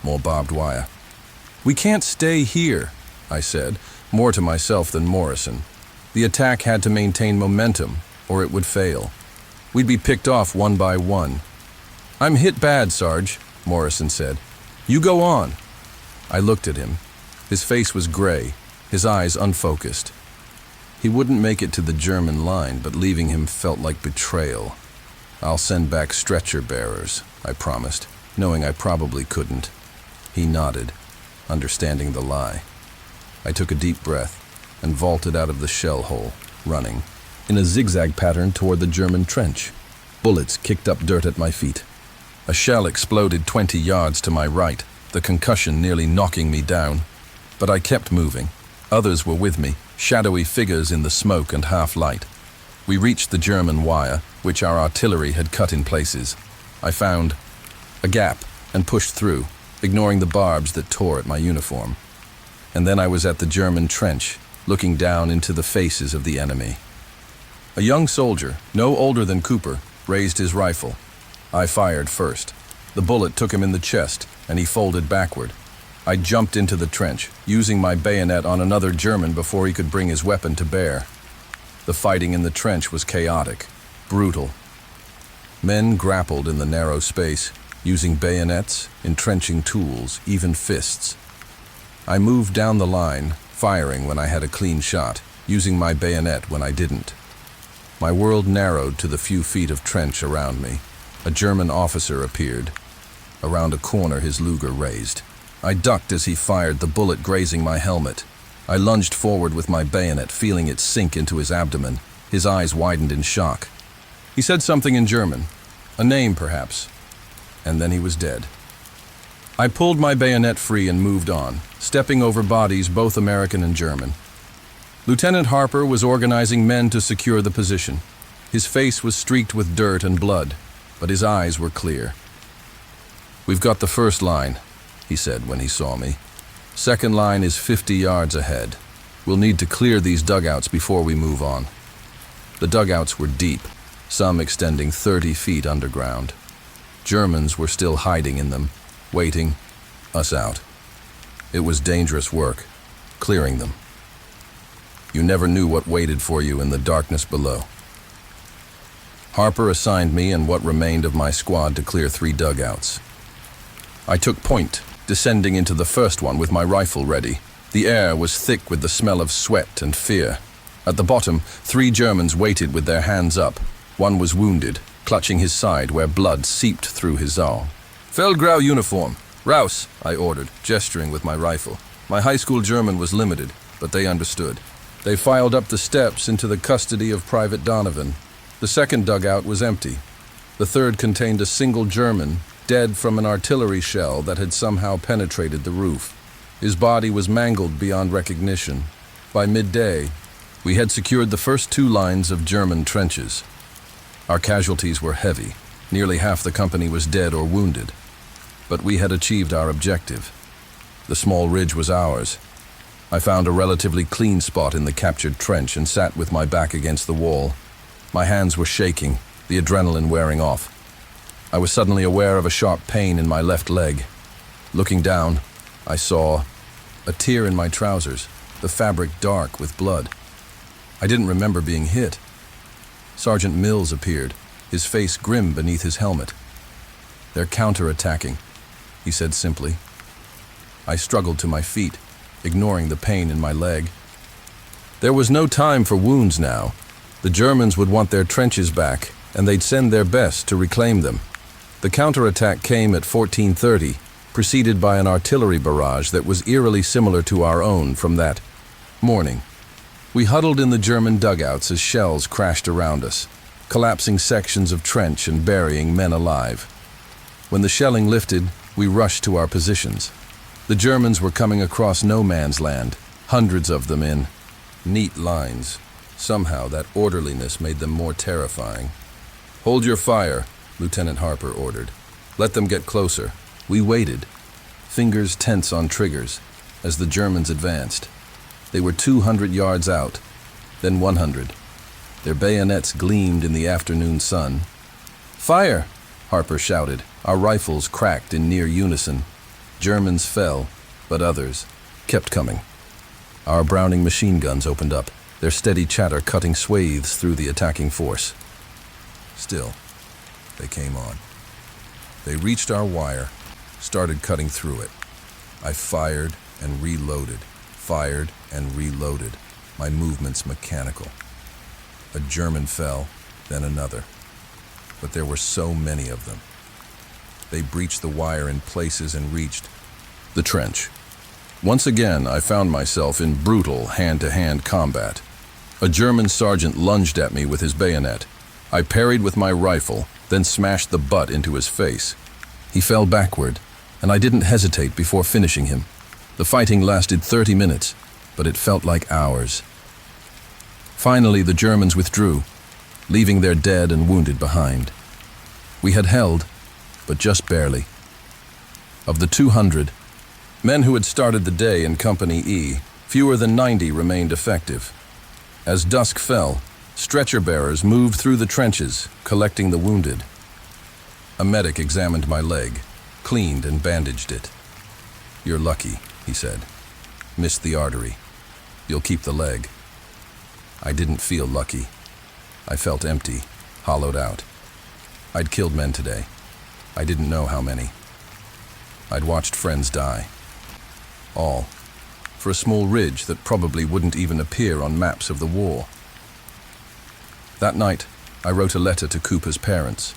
Speaker 2: more barbed wire. "We can't stay here," I said, more to myself than Morrison. The attack had to maintain momentum, or it would fail. We'd be picked off one by one. "I'm hit bad, Sarge," Morrison said. "You go on." I looked at him. His face was gray, his eyes unfocused. He wouldn't make it to the German line, but leaving him felt like betrayal. "I'll send back stretcher bearers," I promised, knowing I probably couldn't. He nodded, understanding the lie. I took a deep breath and vaulted out of the shell hole, running, in a zigzag pattern toward the German trench. Bullets kicked up dirt at my feet. A shell exploded 20 yards to my right, the concussion nearly knocking me down. But I kept moving. Others were with me, shadowy figures in the smoke and half-light. We reached the German wire, which our artillery had cut in places. I found a gap and pushed through, ignoring the barbs that tore at my uniform. And then I was at the German trench, looking down into the faces of the enemy. A young soldier, no older than Cooper, raised his rifle. I fired first. The bullet took him in the chest, and he folded backward. I jumped into the trench, using my bayonet on another German before he could bring his weapon to bear. The fighting in the trench was chaotic, brutal. Men grappled in the narrow space, using bayonets, entrenching tools, even fists. I moved down the line, firing when I had a clean shot, using my bayonet when I didn't. My world narrowed to the few feet of trench around me. A German officer appeared. Around a corner, his Luger raised. I ducked as he fired, the bullet grazing my helmet. I lunged forward with my bayonet, feeling it sink into his abdomen. His eyes widened in shock. He said something in German, a name perhaps, and then he was dead. I pulled my bayonet free and moved on, stepping over bodies, both American and German. Lieutenant Harper was organizing men to secure the position. His face was streaked with dirt and blood, but his eyes were clear. "We've got the first line," he said when he saw me. "Second line is 50 yards ahead. We'll need to clear these dugouts before we move on." The dugouts were deep, some extending 30 feet underground. Germans were still hiding in them, waiting us out. It was dangerous work, clearing them. You never knew what waited for you in the darkness below. Harper assigned me and what remained of my squad to clear 3 dugouts. I took point, descending into the first one with my rifle ready. The air was thick with the smell of sweat and fear. At the bottom, 3 Germans waited with their hands up. One was wounded, clutching his side where blood seeped through his arm. "Feldgrau uniform. Raus," I ordered, gesturing with my rifle. My high school German was limited, but they understood. They filed up the steps into the custody of Private Donovan. The second dugout was empty. The third contained a single German, dead from an artillery shell that had somehow penetrated the roof. His body was mangled beyond recognition. By midday, we had secured the first 2 lines of German trenches. Our casualties were heavy. Nearly half the company was dead or wounded. But we had achieved our objective. The small ridge was ours. I found a relatively clean spot in the captured trench and sat with my back against the wall. My hands were shaking, the adrenaline wearing off. I was suddenly aware of a sharp pain in my left leg. Looking down, I saw a tear in my trousers, the fabric dark with blood. I didn't remember being hit. Sergeant Mills appeared, his face grim beneath his helmet. "They're counterattacking," he said simply. I struggled to my feet, ignoring the pain in my leg. There was no time for wounds now. The Germans would want their trenches back, and they'd send their best to reclaim them. The counterattack came at 14:30, preceded by an artillery barrage that was eerily similar to our own from that morning. We huddled in the German dugouts as shells crashed around us, collapsing sections of trench and burying men alive. When the shelling lifted, we rushed to our positions. The Germans were coming across no man's land, hundreds of them in neat lines. Somehow that orderliness made them more terrifying. "Hold your fire," Lieutenant Harper ordered. "Let them get closer." We waited, fingers tense on triggers, as the Germans advanced. They were 200 yards out, then 100. Their bayonets gleamed in the afternoon sun. "Fire!" Harper shouted. Our rifles cracked in near unison. Germans fell, but others kept coming. Our Browning machine guns opened up, their steady chatter cutting swathes through the attacking force. Still, they came on. They reached our wire, started cutting through it. I fired and reloaded, fired and reloaded, my movements mechanical. A German fell, then another. But there were so many of them. They breached the wire in places and reached the trench. Once again, I found myself in brutal hand-to-hand combat. A German sergeant lunged at me with his bayonet. I parried with my rifle, then smashed the butt into his face. He fell backward, and I didn't hesitate before finishing him. The fighting lasted 30 minutes, but it felt like hours. Finally, the Germans withdrew, leaving their dead and wounded behind. We had held, but just barely. Of the 200 men who had started the day in Company E, fewer than 90 remained effective. As dusk fell, stretcher bearers moved through the trenches, collecting the wounded. A medic examined my leg, cleaned and bandaged it. "You're lucky," he said. "Missed the artery. You'll keep the leg." I didn't feel lucky. I felt empty, hollowed out. I'd killed men today. I didn't know how many. I'd watched friends die. All for a small ridge that probably wouldn't even appear on maps of the war. That night, I wrote a letter to Cooper's parents.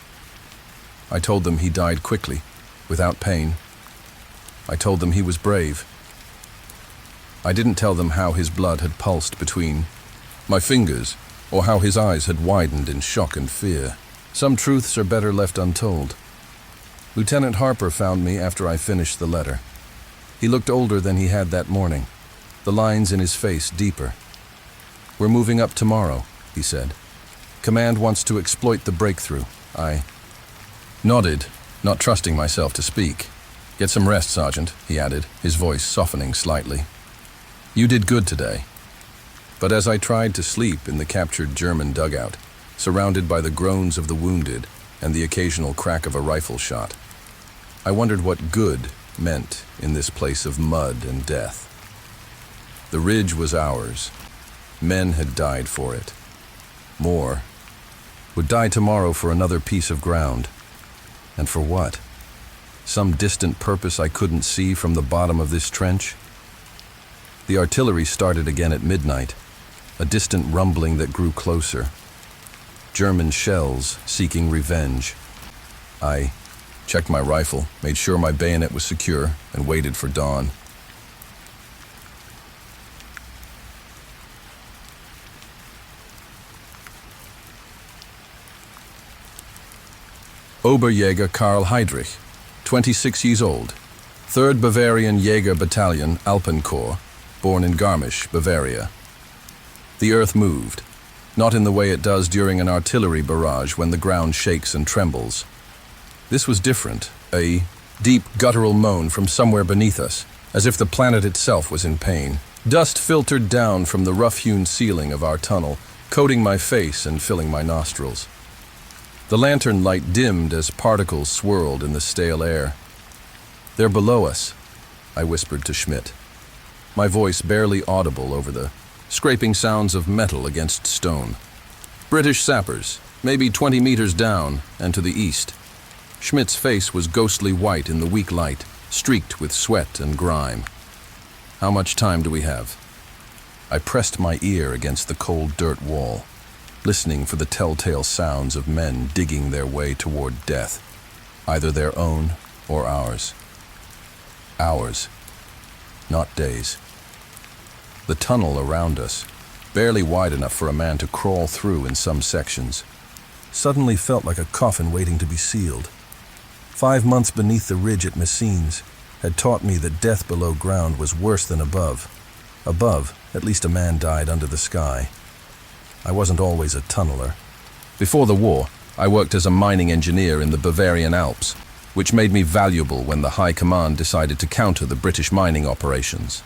Speaker 2: I told them he died quickly, without pain. I told them he was brave. I didn't tell them how his blood had pulsed between my fingers, or how his eyes had widened in shock and fear. Some truths are better left untold. Lieutenant Harper found me after I finished the letter. He looked older than he had that morning, the lines in his face deeper. "We're moving up tomorrow," he said. "Command wants to exploit the breakthrough." I nodded, not trusting myself to speak. "Get some rest, Sergeant," he added, his voice softening slightly. "You did good today." But as I tried to sleep in the captured German dugout, surrounded by the groans of the wounded and the occasional crack of a rifle shot, I wondered what good meant in this place of mud and death. The ridge was ours. Men had died for it. More would die tomorrow for another piece of ground. And for what? Some distant purpose I couldn't see from the bottom of this trench? The artillery started again at midnight, a distant rumbling that grew closer. German shells seeking revenge. I checked my rifle, made sure my bayonet was secure, and waited for dawn. Oberjäger Karl Heydrich, 26 years old, 3rd Bavarian Jäger Battalion, Alpenkorps, born in Garmisch, Bavaria. The earth moved, not in the way it does during an artillery barrage when the ground shakes and trembles. This was different, a deep guttural moan from somewhere beneath us, as if the planet itself was in pain. Dust filtered down from the rough-hewn ceiling of our tunnel, coating my face and filling my nostrils. The lantern light dimmed as particles swirled in the stale air. "They're below us," I whispered to Schmidt, my voice barely audible over the scraping sounds of metal against stone. "British sappers, maybe 20 meters down and to the east." Schmidt's face was ghostly white in the weak light, streaked with sweat and grime. "How much time do we have?" I pressed my ear against the cold dirt wall, listening for the telltale sounds of men digging their way toward death, either their own or ours. Hours, not days. The tunnel around us, barely wide enough for a man to crawl through in some sections, suddenly felt like a coffin waiting to be sealed. 5 months beneath the ridge at Messines had taught me that death below ground was worse than above. Above, at least a man died under the sky. I wasn't always a tunneler. Before the war, I worked as a mining engineer in the Bavarian Alps, which made me valuable when the High Command decided to counter the British mining operations.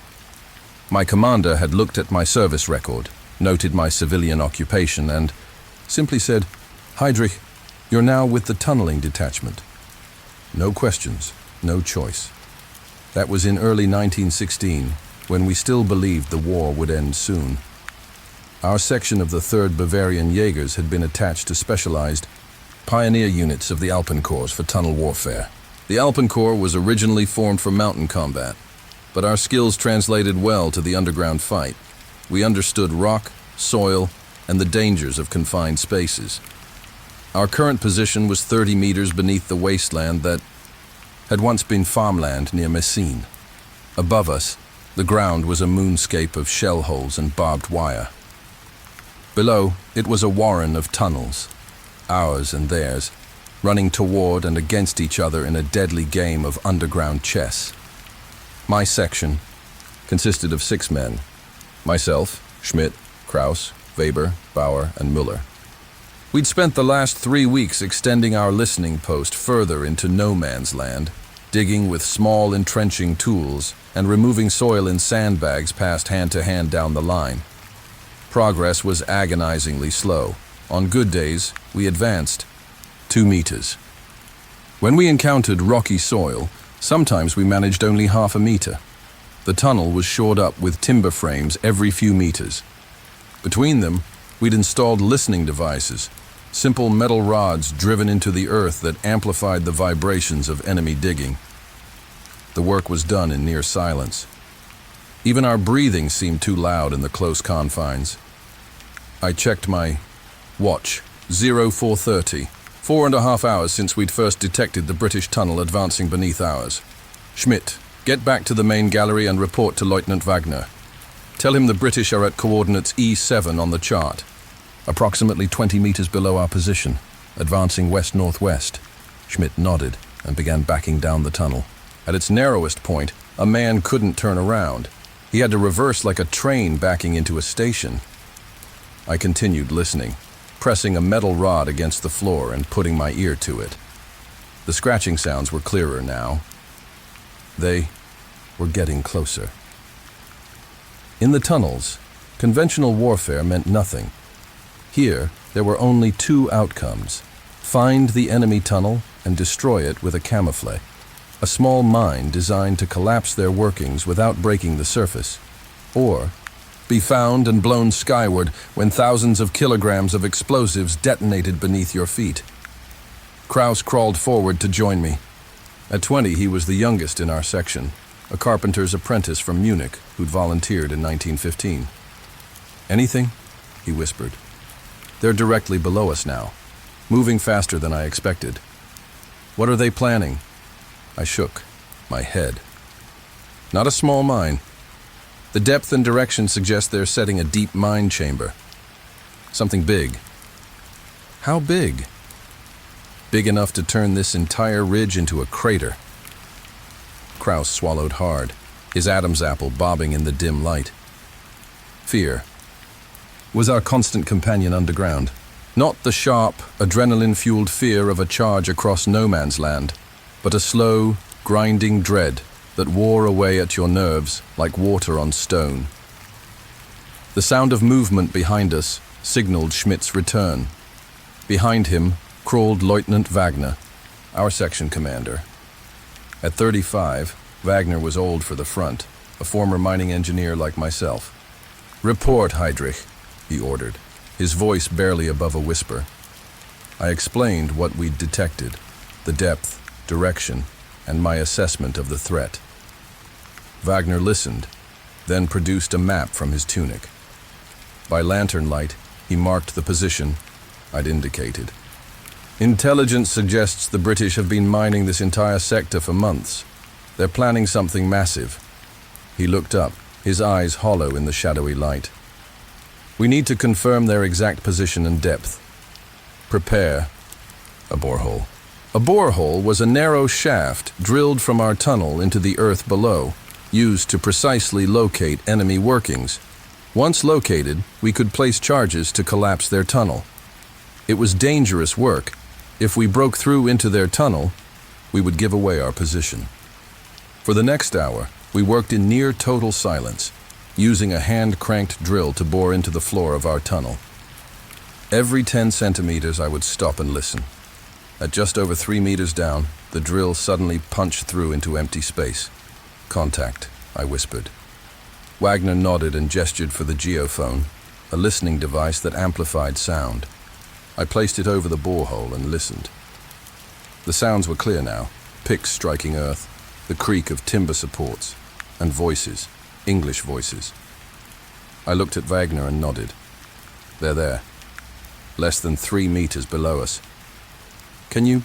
Speaker 2: My commander had looked at my service record, noted my civilian occupation, and simply said, "Heydrich, you're now with the tunneling detachment." No questions, no choice. That was in early 1916, when we still believed the war would end soon. Our section of the 3rd Bavarian Jägers had been attached to specialized pioneer units of the Alpenkorps for tunnel warfare. The Alpencorps was originally formed for mountain combat, but our skills translated well to the underground fight. We understood rock, soil, and the dangers of confined spaces. Our current position was 30 meters beneath the wasteland that had once been farmland near Messines. Above us, the ground was a moonscape of shell holes and barbed wire. Below, it was a warren of tunnels, ours and theirs, running toward and against each other in a deadly game of underground chess. My section consisted of 6 men: myself, Schmidt, Kraus, Weber, Bauer, and Müller. We'd spent the last 3 weeks extending our listening post further into no man's land, digging with small entrenching tools and removing soil in sandbags passed hand to hand down the line. Progress was agonizingly slow. On good days, we advanced 2 meters. When we encountered rocky soil, sometimes we managed only half a meter. The tunnel was shored up with timber frames every few meters. Between them, we'd installed listening devices, simple metal rods driven into the earth that amplified the vibrations of enemy digging. The work was done in near silence. Even our breathing seemed too loud in the close confines. I checked my watch, 0430, 4.5 hours since we'd first detected the British tunnel advancing beneath ours. Schmidt, get back to the main gallery and report to Lieutenant Wagner. Tell him the British are at coordinates E7 on the chart, approximately 20 meters below our position, advancing west-northwest. Schmidt nodded and began backing down the tunnel. At its narrowest point, a man couldn't turn around. He had to reverse like a train backing into a station. I continued listening, pressing a metal rod against the floor and putting my ear to it. The scratching sounds were clearer now. They were getting closer. In the tunnels, conventional warfare meant nothing. Here, there were only 2 outcomes: find the enemy tunnel and destroy it with a camouflage, a small mine designed to collapse their workings without breaking the surface, or be found and blown skyward when thousands of kilograms of explosives detonated beneath your feet. Kraus crawled forward to join me. At 20, he was the youngest in our section, a carpenter's apprentice from Munich who'd volunteered in 1915. "Anything?" he whispered. "They're directly below us now, moving faster than I expected." "What are they planning?" I shook my head. "Not a small mine. The depth and direction suggest they're setting a deep mine chamber. Something big." "How big?" "Big enough to turn this entire ridge into a crater." Kraus swallowed hard, his Adam's apple bobbing in the dim light. Fear was our constant companion underground. Not the sharp, adrenaline-fueled fear of a charge across no man's land, but a slow, grinding dread that wore away at your nerves like water on stone. The sound of movement behind us signaled Schmidt's return. Behind him crawled Lieutenant Wagner, our section commander. At 35, Wagner was old for the front, a former mining engineer like myself. "Report, Heydrich," he ordered, his voice barely above a whisper. I explained what we'd detected, the depth, direction, and my assessment of the threat. Wagner listened, then produced a map from his tunic. By lantern light, he marked the position I'd indicated. "Intelligence suggests the British have been mining this entire sector for months. They're planning something massive." He looked up, his eyes hollow in the shadowy light. "We need to confirm their exact position and depth. Prepare a borehole." A borehole was a narrow shaft drilled from our tunnel into the earth below, used to precisely locate enemy workings. Once located, we could place charges to collapse their tunnel. It was dangerous work. If we broke through into their tunnel, we would give away our position. For the next hour, we worked in near total silence, using a hand-cranked drill to bore into the floor of our tunnel. Every 10 centimeters, I would stop and listen. At just over 3 meters down, the drill suddenly punched through into empty space. "Contact," I whispered. Wagner nodded and gestured for the geophone, a listening device that amplified sound. I placed it over the borehole and listened. The sounds were clear now, picks striking earth, the creak of timber supports, and voices, English voices. I looked at Wagner and nodded. They're there, less than 3 meters below us. Can you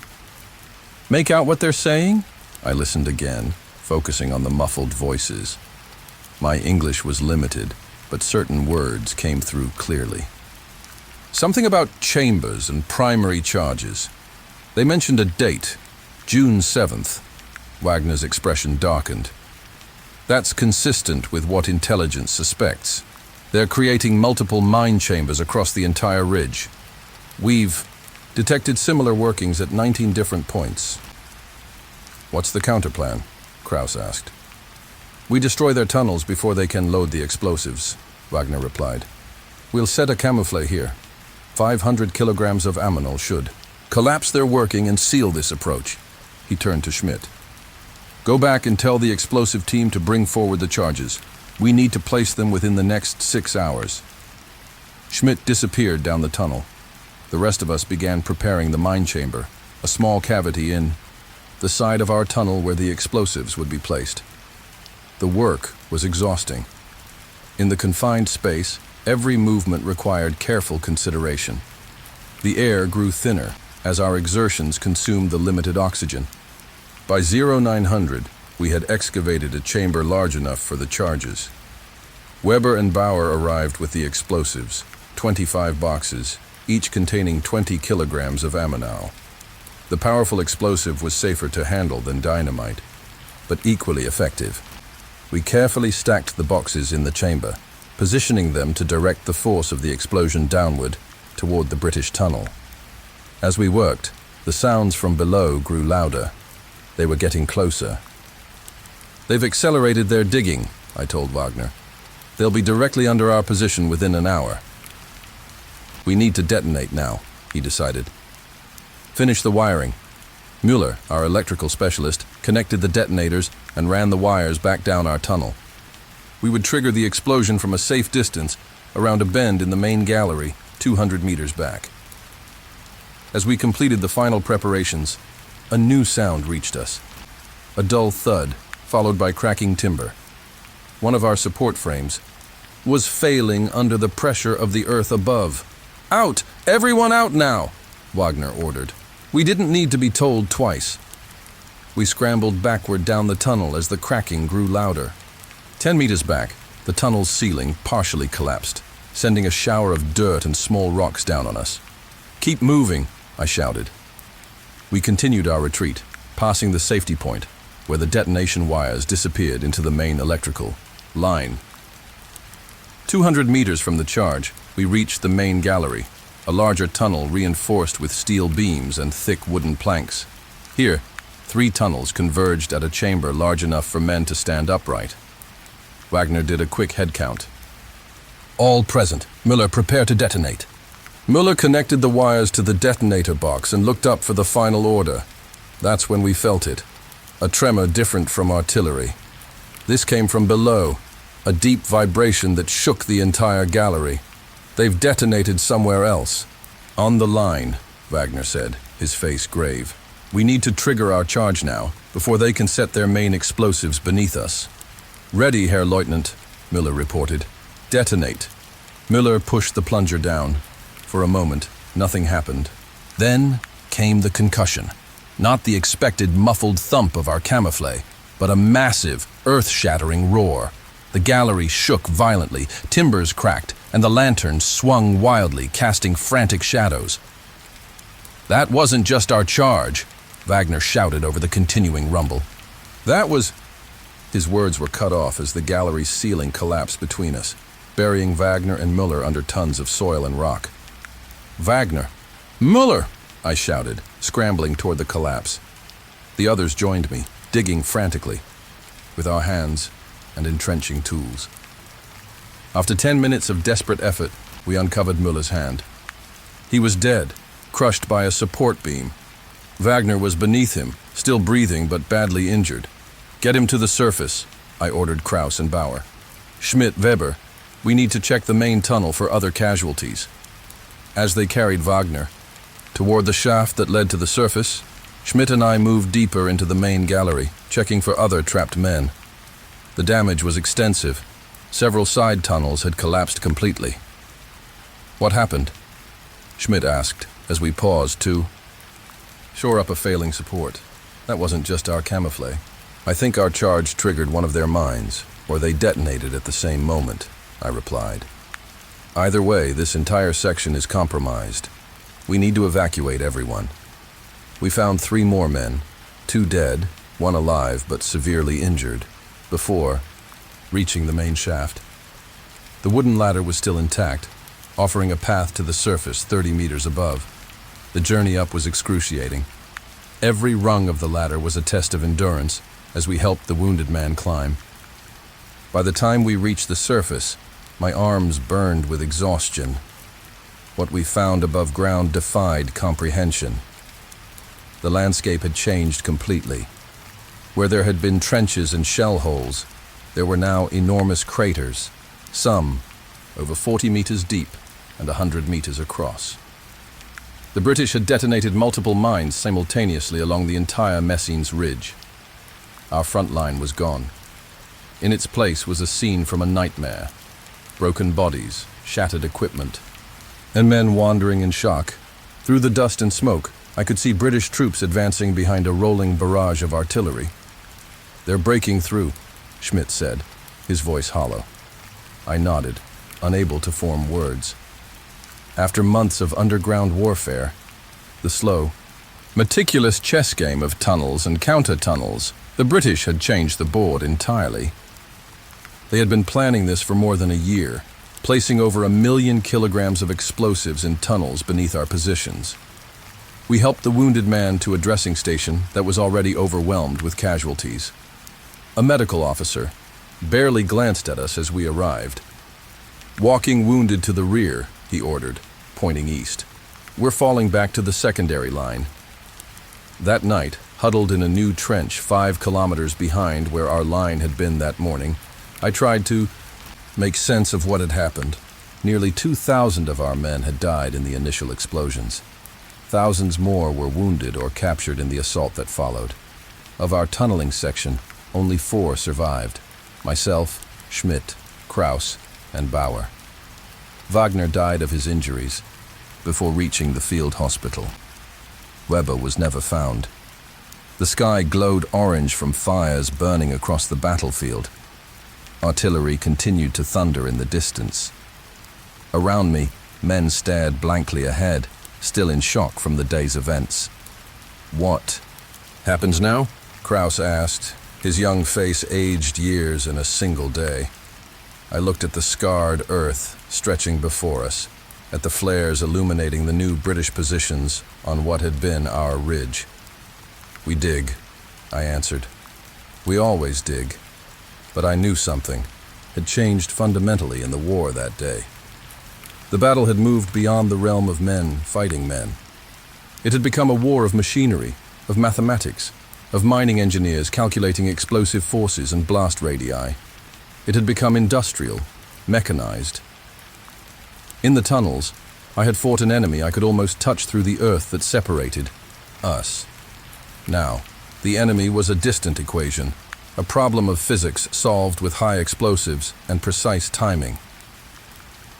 Speaker 2: make out what they're saying? I listened again, focusing on the muffled voices. My English was limited, but certain words came through clearly. Something about chambers and primary charges. They mentioned a date, June 7th. Wagner's expression darkened. That's consistent with what intelligence suspects. They're creating multiple mine chambers across the entire ridge. We've detected similar workings at 19 different points. What's the counterplan? Kraus asked. We destroy their tunnels before they can load the explosives, Wagner replied. We'll set a camouflage here. 500 kilograms of ammonol should collapse their working and seal this approach. He turned to Schmidt. Go back and tell the explosive team to bring forward the charges. We need to place them within the next 6 hours. Schmidt disappeared down the tunnel. The rest of us began preparing the mine chamber, a small cavity in the side of our tunnel where the explosives would be placed. The work was exhausting. In the confined space, every movement required careful consideration. The air grew thinner as our exertions consumed the limited oxygen. By 0900, we had excavated a chamber large enough for the charges. Weber and Bauer arrived with the explosives, 25 boxes, each containing 20 kilograms of ammonol. The powerful explosive was safer to handle than dynamite, but equally effective. We carefully stacked the boxes in the chamber, positioning them to direct the force of the explosion downward toward the British tunnel. As we worked, the sounds from below grew louder. They were getting closer. They've accelerated their digging, I told Wagner. They'll be directly under our position within an hour. We need to detonate now, he decided. Finish the wiring. Müller, our electrical specialist, connected the detonators and ran the wires back down our tunnel. We would trigger the explosion from a safe distance around a bend in the main gallery, 200 meters back. As we completed the final preparations, a new sound reached us. A dull thud, followed by cracking timber. One of our support frames was failing under the pressure of the earth above. Out! Everyone out now! Wagner ordered. We didn't need to be told twice. We scrambled backward down the tunnel as the cracking grew louder. 10 meters back, the tunnel's ceiling partially collapsed, sending a shower of dirt and small rocks down on us. Keep moving, I shouted. We continued our retreat, passing the safety point, where the detonation wires disappeared into the main electrical line. 200 meters from the charge, we reached the main gallery, a larger tunnel reinforced with steel beams and thick wooden planks. Here, 3 tunnels converged at a chamber large enough for men to stand upright. Wagner did a quick head count. All present. Müller, prepare to detonate. Müller connected the wires to the detonator box and looked up for the final order. That's when we felt it. A tremor different from artillery. This came from below, a deep vibration that shook the entire gallery. They've detonated somewhere else. On the line, Wagner said, his face grave. We need to trigger our charge now, before they can set their main explosives beneath us. Ready, Herr Leutnant, Müller reported. Detonate. Müller pushed the plunger down. For a moment, nothing happened. Then came the concussion. Not the expected muffled thump of our camouflage, but a massive, earth-shattering roar. The gallery shook violently, timbers cracked, and the lanterns swung wildly, casting frantic shadows. That wasn't just our charge, Wagner shouted over the continuing rumble. That was... His words were cut off as the gallery's ceiling collapsed between us, burying Wagner and Müller under tons of soil and rock. Wagner! Müller! I shouted, scrambling toward the collapse. The others joined me, digging frantically, with our hands and entrenching tools. After 10 minutes of desperate effort, we uncovered Müller's hand. He was dead, crushed by a support beam. Wagner was beneath him, still breathing but badly injured. Get him to the surface, I ordered Kraus and Bauer. Schmidt, Weber, we need to check the main tunnel for other casualties. As they carried Wagner toward the shaft that led to the surface, Schmidt and I moved deeper into the main gallery, checking for other trapped men. The damage was extensive. Several side tunnels had collapsed completely. "What happened?" Schmidt asked, as we paused to shore up a failing support. "That wasn't just our camouflage. I think our charge triggered one of their mines, or they detonated at the same moment," I replied. "Either way, this entire section is compromised. We need to evacuate everyone." We found 3 more men, 2 dead, 1 alive but severely injured, before reaching the main shaft. The wooden ladder was still intact, offering a path to the surface 30 meters above. The journey up was excruciating. Every rung of the ladder was a test of endurance as we helped the wounded man climb. By the time we reached the surface, my arms burned with exhaustion. What we found above ground defied comprehension. The landscape had changed completely. Where there had been trenches and shell holes, there were now enormous craters, some over 40 meters deep and 100 meters across. The British had detonated multiple mines simultaneously along the entire Messines ridge. Our front line was gone. In its place was a scene from a nightmare: broken bodies, shattered equipment, and men wandering in shock. Through the dust and smoke, I could see British troops advancing behind a rolling barrage of artillery. "They're breaking through," Schmidt said, his voice hollow. I nodded, unable to form words. After months of underground warfare, the slow, meticulous chess game of tunnels and counter-tunnels, the British had changed the board entirely. They had been planning this for more than a year, placing over 1 million kilograms of explosives in tunnels beneath our positions. We helped the wounded man to a dressing station that was already overwhelmed with casualties. A medical officer barely glanced at us as we arrived. "Walking wounded to the rear," he ordered, pointing east. "We're falling back to the secondary line." That night, huddled in a new trench 5 kilometers behind where our line had been that morning, I tried to make sense of what had happened. Nearly 2,000 of our men had died in the initial explosions. Thousands more were wounded or captured in the assault that followed. Of our tunneling section, only 4 survived: myself, Schmidt, Kraus, and Bauer. Wagner died of his injuries before reaching the field hospital. Weber was never found. The sky glowed orange from fires burning across the battlefield. Artillery continued to thunder in the distance. Around me, men stared blankly ahead, still in shock from the day's events. "What happens now?" Kraus asked, his young face aged years in a single day. I looked at the scarred earth stretching before us, at the flares illuminating the new British positions on what had been our ridge. "We dig," I answered. "We always dig." But I knew something had changed fundamentally in the war that day. The battle had moved beyond the realm of men fighting men. It had become a war of machinery, of mathematics, of mining engineers calculating explosive forces and blast radii. It had become industrial, mechanized. In the tunnels, I had fought an enemy I could almost touch through the earth that separated us. Now, the enemy was a distant equation, a problem of physics solved with high explosives and precise timing.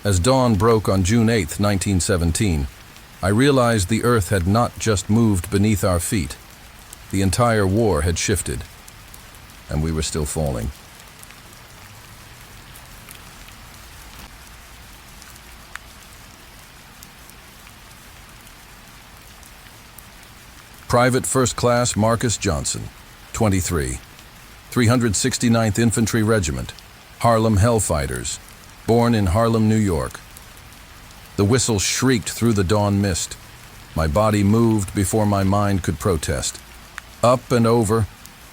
Speaker 2: As dawn broke on June 8, 1917, I realized the earth had not just moved beneath our feet. The entire war had shifted, and we were still falling. Private First Class Marcus Johnson, 23, 369th Infantry Regiment, Harlem Hellfighters, born in Harlem, New York. The whistle shrieked through the dawn mist. My body moved before my mind could protest. Up and over,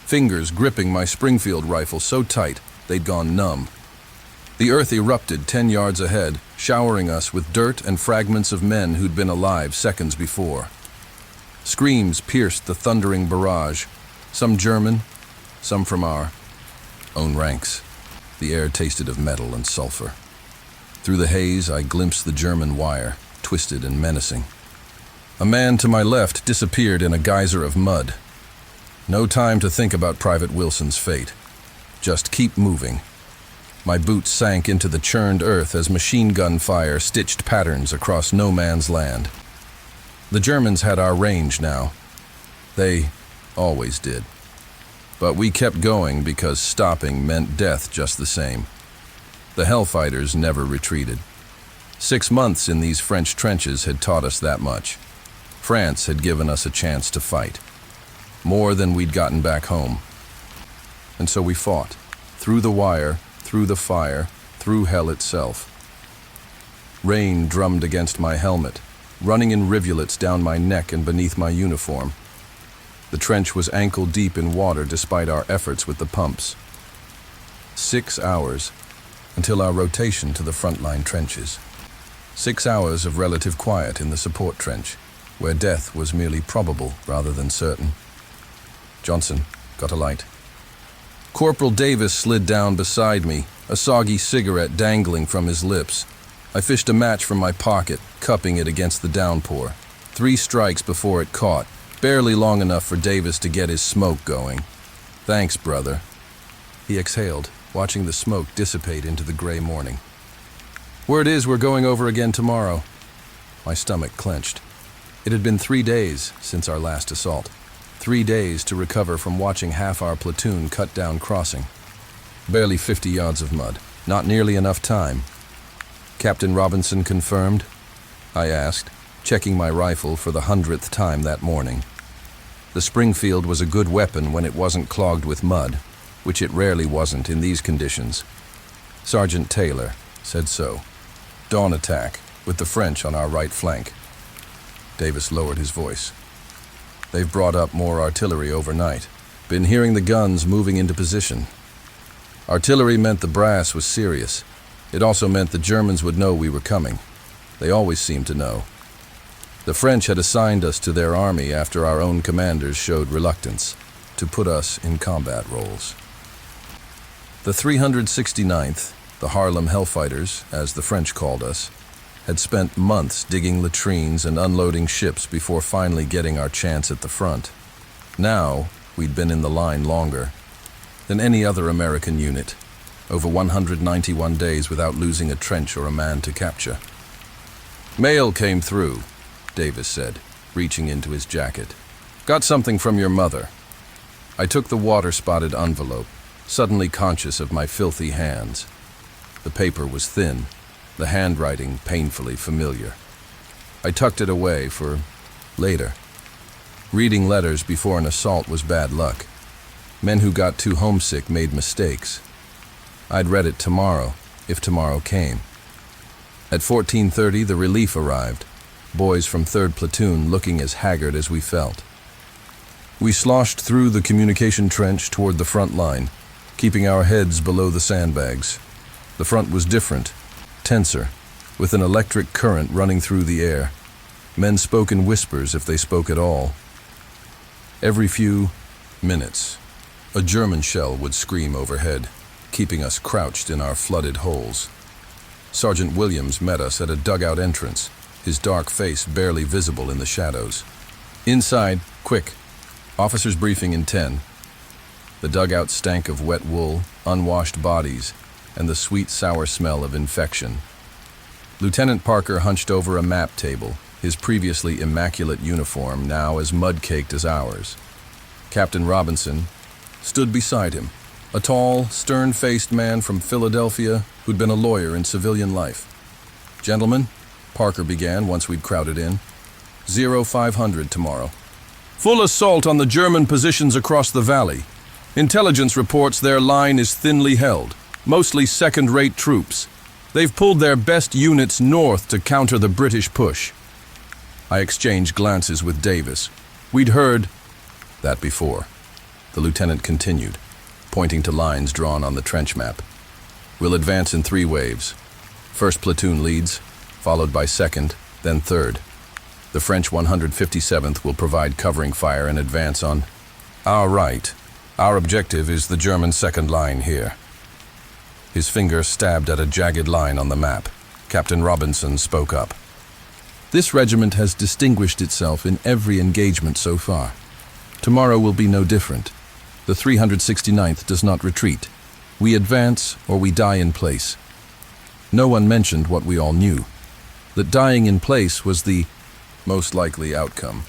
Speaker 2: fingers gripping my Springfield rifle so tight they'd gone numb. The earth erupted 10 yards ahead, showering us with dirt and fragments of men who'd been alive seconds before. Screams pierced the thundering barrage, some German, some from our own ranks. The air tasted of metal and sulfur. Through the haze, I glimpsed the German wire, twisted and menacing. A man to my left disappeared in a geyser of mud. No time to think about Private Wilson's fate. Just keep moving. My boots sank into the churned earth as machine gun fire stitched patterns across no man's land. The Germans had our range now. They always did. But we kept going because stopping meant death just the same. The Hellfighters never retreated. 6 months in these French trenches had taught us that much. France had given us a chance to fight. More than we'd gotten back home. And so we fought. Through the wire, through the fire, through hell itself. Rain drummed against my helmet, running in rivulets down my neck and beneath my uniform. The trench was ankle deep in water despite our efforts with the pumps. 6 hours until our rotation to the frontline trenches. 6 hours of relative quiet in the support trench, where death was merely probable rather than certain. Johnson got a light. Corporal Davis slid down beside me, a soggy cigarette dangling from his lips. I fished a match from my pocket, cupping it against the downpour. 3 strikes before it caught, barely long enough for Davis to get his smoke going. Thanks, brother. He exhaled, watching the smoke dissipate into the gray morning. Word is we're going over again tomorrow. My stomach clenched. It had been 3 days since our last assault. 3 days to recover from watching half our platoon cut down crossing. Barely 50 yards of mud. Not nearly enough time. Captain Robinson confirmed? I asked, checking my rifle for the 100th time that morning. The Springfield was a good weapon when it wasn't clogged with mud, which it rarely wasn't in these conditions. Sergeant Taylor said so. Dawn attack, with the French on our right flank. Davis lowered his voice. They've brought up more artillery overnight. Been hearing the guns moving into position. Artillery meant the brass was serious. It also meant the Germans would know we were coming. They always seemed to know. The French had assigned us to their army after our own commanders showed reluctance to put us in combat roles. The 369th, the Harlem Hellfighters, as the French called us, had spent months digging latrines and unloading ships before finally getting our chance at the front. Now, we'd been in the line longer than any other American unit, over 191 days without losing a trench or a man to capture. Mail came through, Davis said, reaching into his jacket. Got something from your mother. I took the water-spotted envelope, suddenly conscious of my filthy hands. The paper was thin, the handwriting painfully familiar. I tucked it away for later. Reading letters before an assault was bad luck. Men who got too homesick made mistakes. I'd read it tomorrow, if tomorrow came. At 14:30, the relief arrived, boys from 3rd Platoon looking as haggard as we felt. We sloshed through the communication trench toward the front line, keeping our heads below the sandbags. The front was different, tenser, with an electric current running through the air. Men spoke in whispers if they spoke at all. Every few minutes, a German shell would scream overhead, keeping us crouched in our flooded holes. Sergeant Williams met us at a dugout entrance, his dark face barely visible in the shadows. Inside, quick. Officers briefing in 10. The dugout stank of wet wool, unwashed bodies, and the sweet, sour smell of infection. Lieutenant Parker hunched over a map table, his previously immaculate uniform now as mud-caked as ours. Captain Robinson stood beside him, a tall, stern-faced man from Philadelphia who'd been a lawyer in civilian life. Gentlemen, Parker began once we'd crowded in, 0500 tomorrow. Full assault on the German positions across the valley. Intelligence reports their line is thinly held. Mostly second-rate troops. They've pulled their best units north to counter the British push. I exchanged glances with Davis. We'd heard that before. The lieutenant continued, pointing to lines drawn on the trench map. We'll advance in 3 waves. 1st platoon leads, followed by 2nd, then 3rd. The French 157th will provide covering fire and advance on our right. Our objective is the German 2nd line here. His finger stabbed at a jagged line on the map. Captain Robinson spoke up. This regiment has distinguished itself in every engagement so far. Tomorrow will be no different. The 369th does not retreat. We advance or we die in place. No one mentioned what we all knew, that dying in place was the most likely outcome.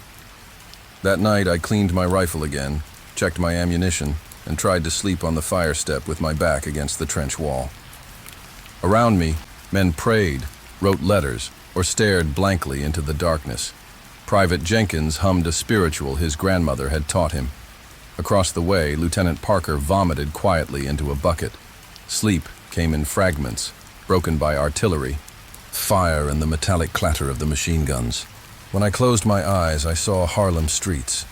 Speaker 2: That night I cleaned my rifle again, checked my ammunition, and tried to sleep on the fire step with my back against the trench wall. Around me, men prayed, wrote letters, or stared blankly into the darkness. Private Jenkins hummed a spiritual his grandmother had taught him. Across the way, Lieutenant Parker vomited quietly into a bucket. Sleep came in fragments, broken by artillery, fire, and the metallic clatter of the machine guns. When I closed my eyes, I saw Harlem streets.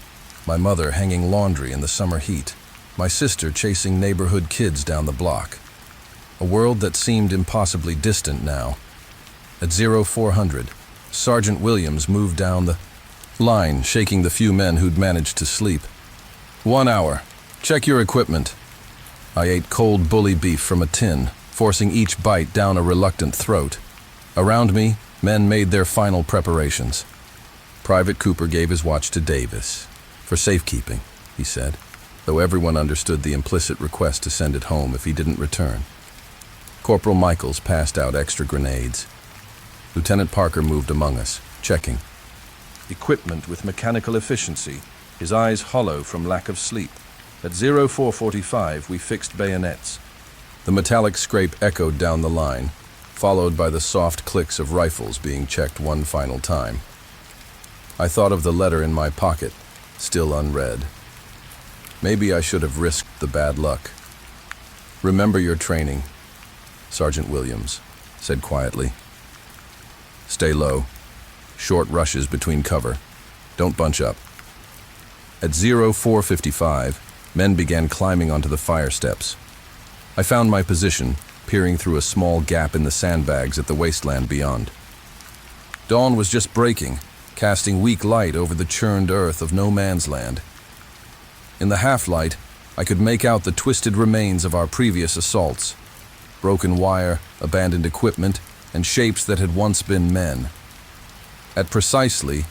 Speaker 2: My mother hanging laundry in the summer heat. My sister chasing neighborhood kids down the block. A world that seemed impossibly distant now. At 0400, Sergeant Williams moved down the line, shaking the few men who'd managed to sleep. 1 hour. Check your equipment. I ate cold bully beef from a tin, forcing each bite down a reluctant throat. Around me, men made their final preparations. Private Cooper gave his watch to Davis. For safekeeping, he said, though everyone understood the implicit request to send it home if he didn't return. Corporal Michaels passed out extra grenades. Lieutenant Parker moved among us, checking. Equipment with mechanical efficiency, his eyes hollow from lack of sleep. At 0445, we fixed bayonets. The metallic scrape echoed down the line, followed by the soft clicks of rifles being checked one final time. I thought of the letter in my pocket, still unread. Maybe I should have risked the bad luck. Remember your training, Sergeant Williams said quietly. Stay low. Short rushes between cover. Don't bunch up. At 0455, men began climbing onto the fire steps. I found my position, peering through a small gap in the sandbags at the wasteland beyond. Dawn was just breaking, casting weak light over the churned earth of no man's land. In the half-light, I could make out the twisted remains of our previous assaults. Broken wire, abandoned equipment, and shapes that had once been men. At precisely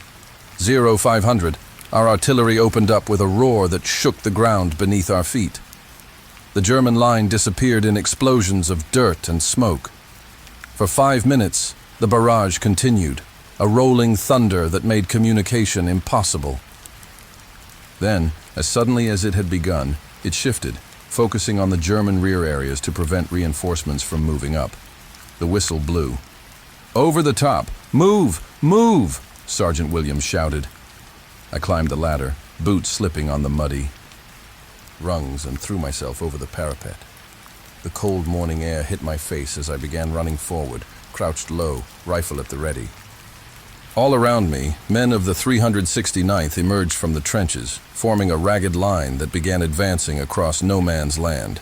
Speaker 2: 0500, our artillery opened up with a roar that shook the ground beneath our feet. The German line disappeared in explosions of dirt and smoke. For 5 minutes, the barrage continued, a rolling thunder that made communication impossible. Then, as suddenly as it had begun, it shifted, focusing on the German rear areas to prevent reinforcements from moving up. The whistle blew. "Over the top! Move! Move!" Sergeant Williams shouted. I climbed the ladder, boots slipping on the muddy rungs, and threw myself over the parapet. The cold morning air hit my face as I began running forward, crouched low, rifle at the ready. All around me, men of the 369th emerged from the trenches, forming a ragged line that began advancing across no man's land.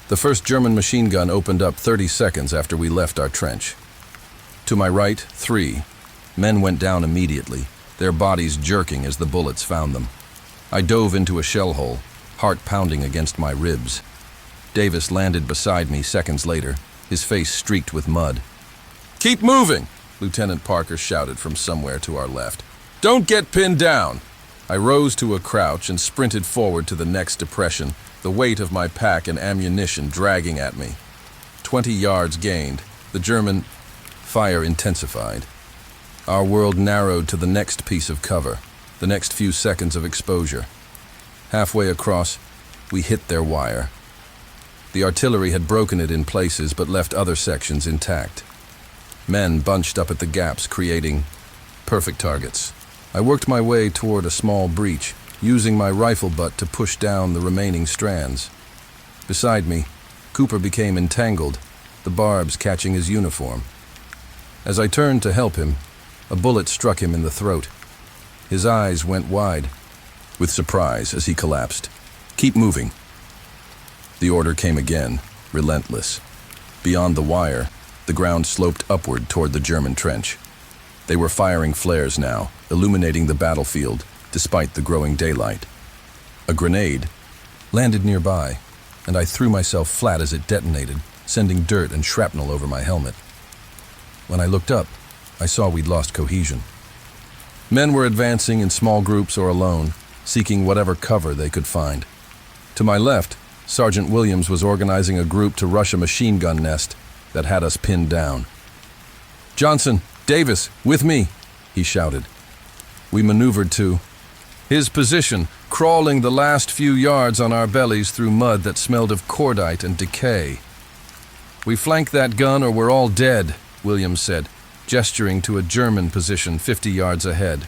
Speaker 2: The first German machine gun opened up 30 seconds after we left our trench. To my right, 3. Men went down immediately, their bodies jerking as the bullets found them. I dove into a shell hole, heart pounding against my ribs. Davis landed beside me seconds later, his face streaked with mud. "Keep moving!" Lieutenant Parker shouted from somewhere to our left. "Don't get pinned down!" I rose to a crouch and sprinted forward to the next depression, the weight of my pack and ammunition dragging at me. 20 yards gained. The German fire intensified. Our world narrowed to the next piece of cover, the next few seconds of exposure. Halfway across, we hit their wire. The artillery had broken it in places but left other sections intact. Men bunched up at the gaps, creating perfect targets. I worked my way toward a small breach, using my rifle butt to push down the remaining strands. Beside me, Cooper became entangled, the barbs catching his uniform. As I turned to help him, a bullet struck him in the throat. His eyes went wide, with surprise as he collapsed. "Keep moving." The order came again, relentless. Beyond the wire, the ground sloped upward toward the German trench. They were firing flares now, illuminating the battlefield, despite the growing daylight. A grenade landed nearby, and I threw myself flat as it detonated, sending dirt and shrapnel over my helmet. When I looked up, I saw we'd lost cohesion. Men were advancing in small groups or alone, seeking whatever cover they could find. To my left, Sergeant Williams was organizing a group to rush a machine gun nest that had us pinned down. "Johnson, Davis, with me," he shouted. We maneuvered to his position, crawling the last few yards on our bellies through mud that smelled of cordite and decay. "We flank that gun or we're all dead," Williams said, gesturing to a German position 50 yards ahead.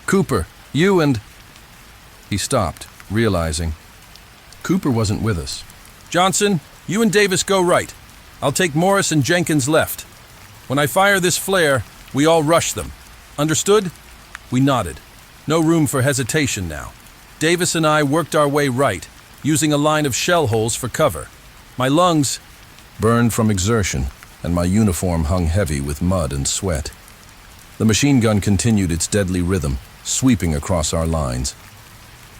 Speaker 2: "Cooper, you and—" He stopped, realizing Cooper wasn't with us. "Johnson, you and Davis go right. I'll take Morris and Jenkins left. When I fire this flare, we all rush them. Understood?" We nodded. No room for hesitation now. Davis and I worked our way right, using a line of shell holes for cover. My lungs burned from exertion, and my uniform hung heavy with mud and sweat. The machine gun continued its deadly rhythm, sweeping across our lines.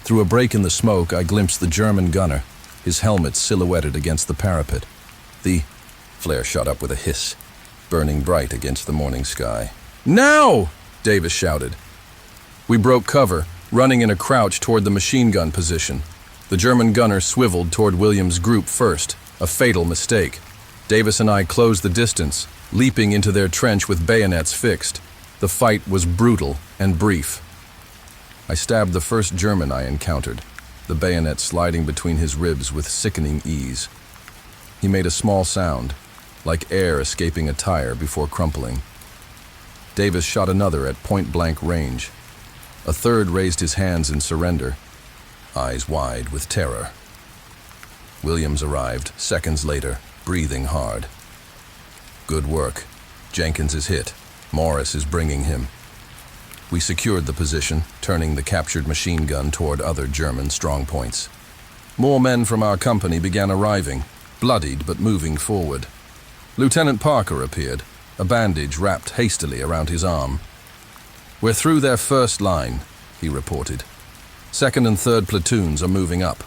Speaker 2: Through a break in the smoke, I glimpsed the German gunner, his helmet silhouetted against the parapet. The flare shot up with a hiss, burning bright against the morning sky. "Now!" Davis shouted. We broke cover, running in a crouch toward the machine gun position. The German gunner swiveled toward Williams' group first, a fatal mistake. Davis and I closed the distance, leaping into their trench with bayonets fixed. The fight was brutal and brief. I stabbed the first German I encountered, the bayonet sliding between his ribs with sickening ease. He made a small sound, like air escaping a tire before crumpling. Davis shot another at point-blank range. A third raised his hands in surrender, eyes wide with terror. Williams arrived seconds later, breathing hard. "Good work. Jenkins is hit. Morris is bringing him." We secured the position, turning the captured machine gun toward other German strongpoints. More men from our company began arriving, bloodied but moving forward. Lieutenant Parker appeared, a bandage wrapped hastily around his arm. "We're through their first line," he reported. "Second and third platoons are moving up.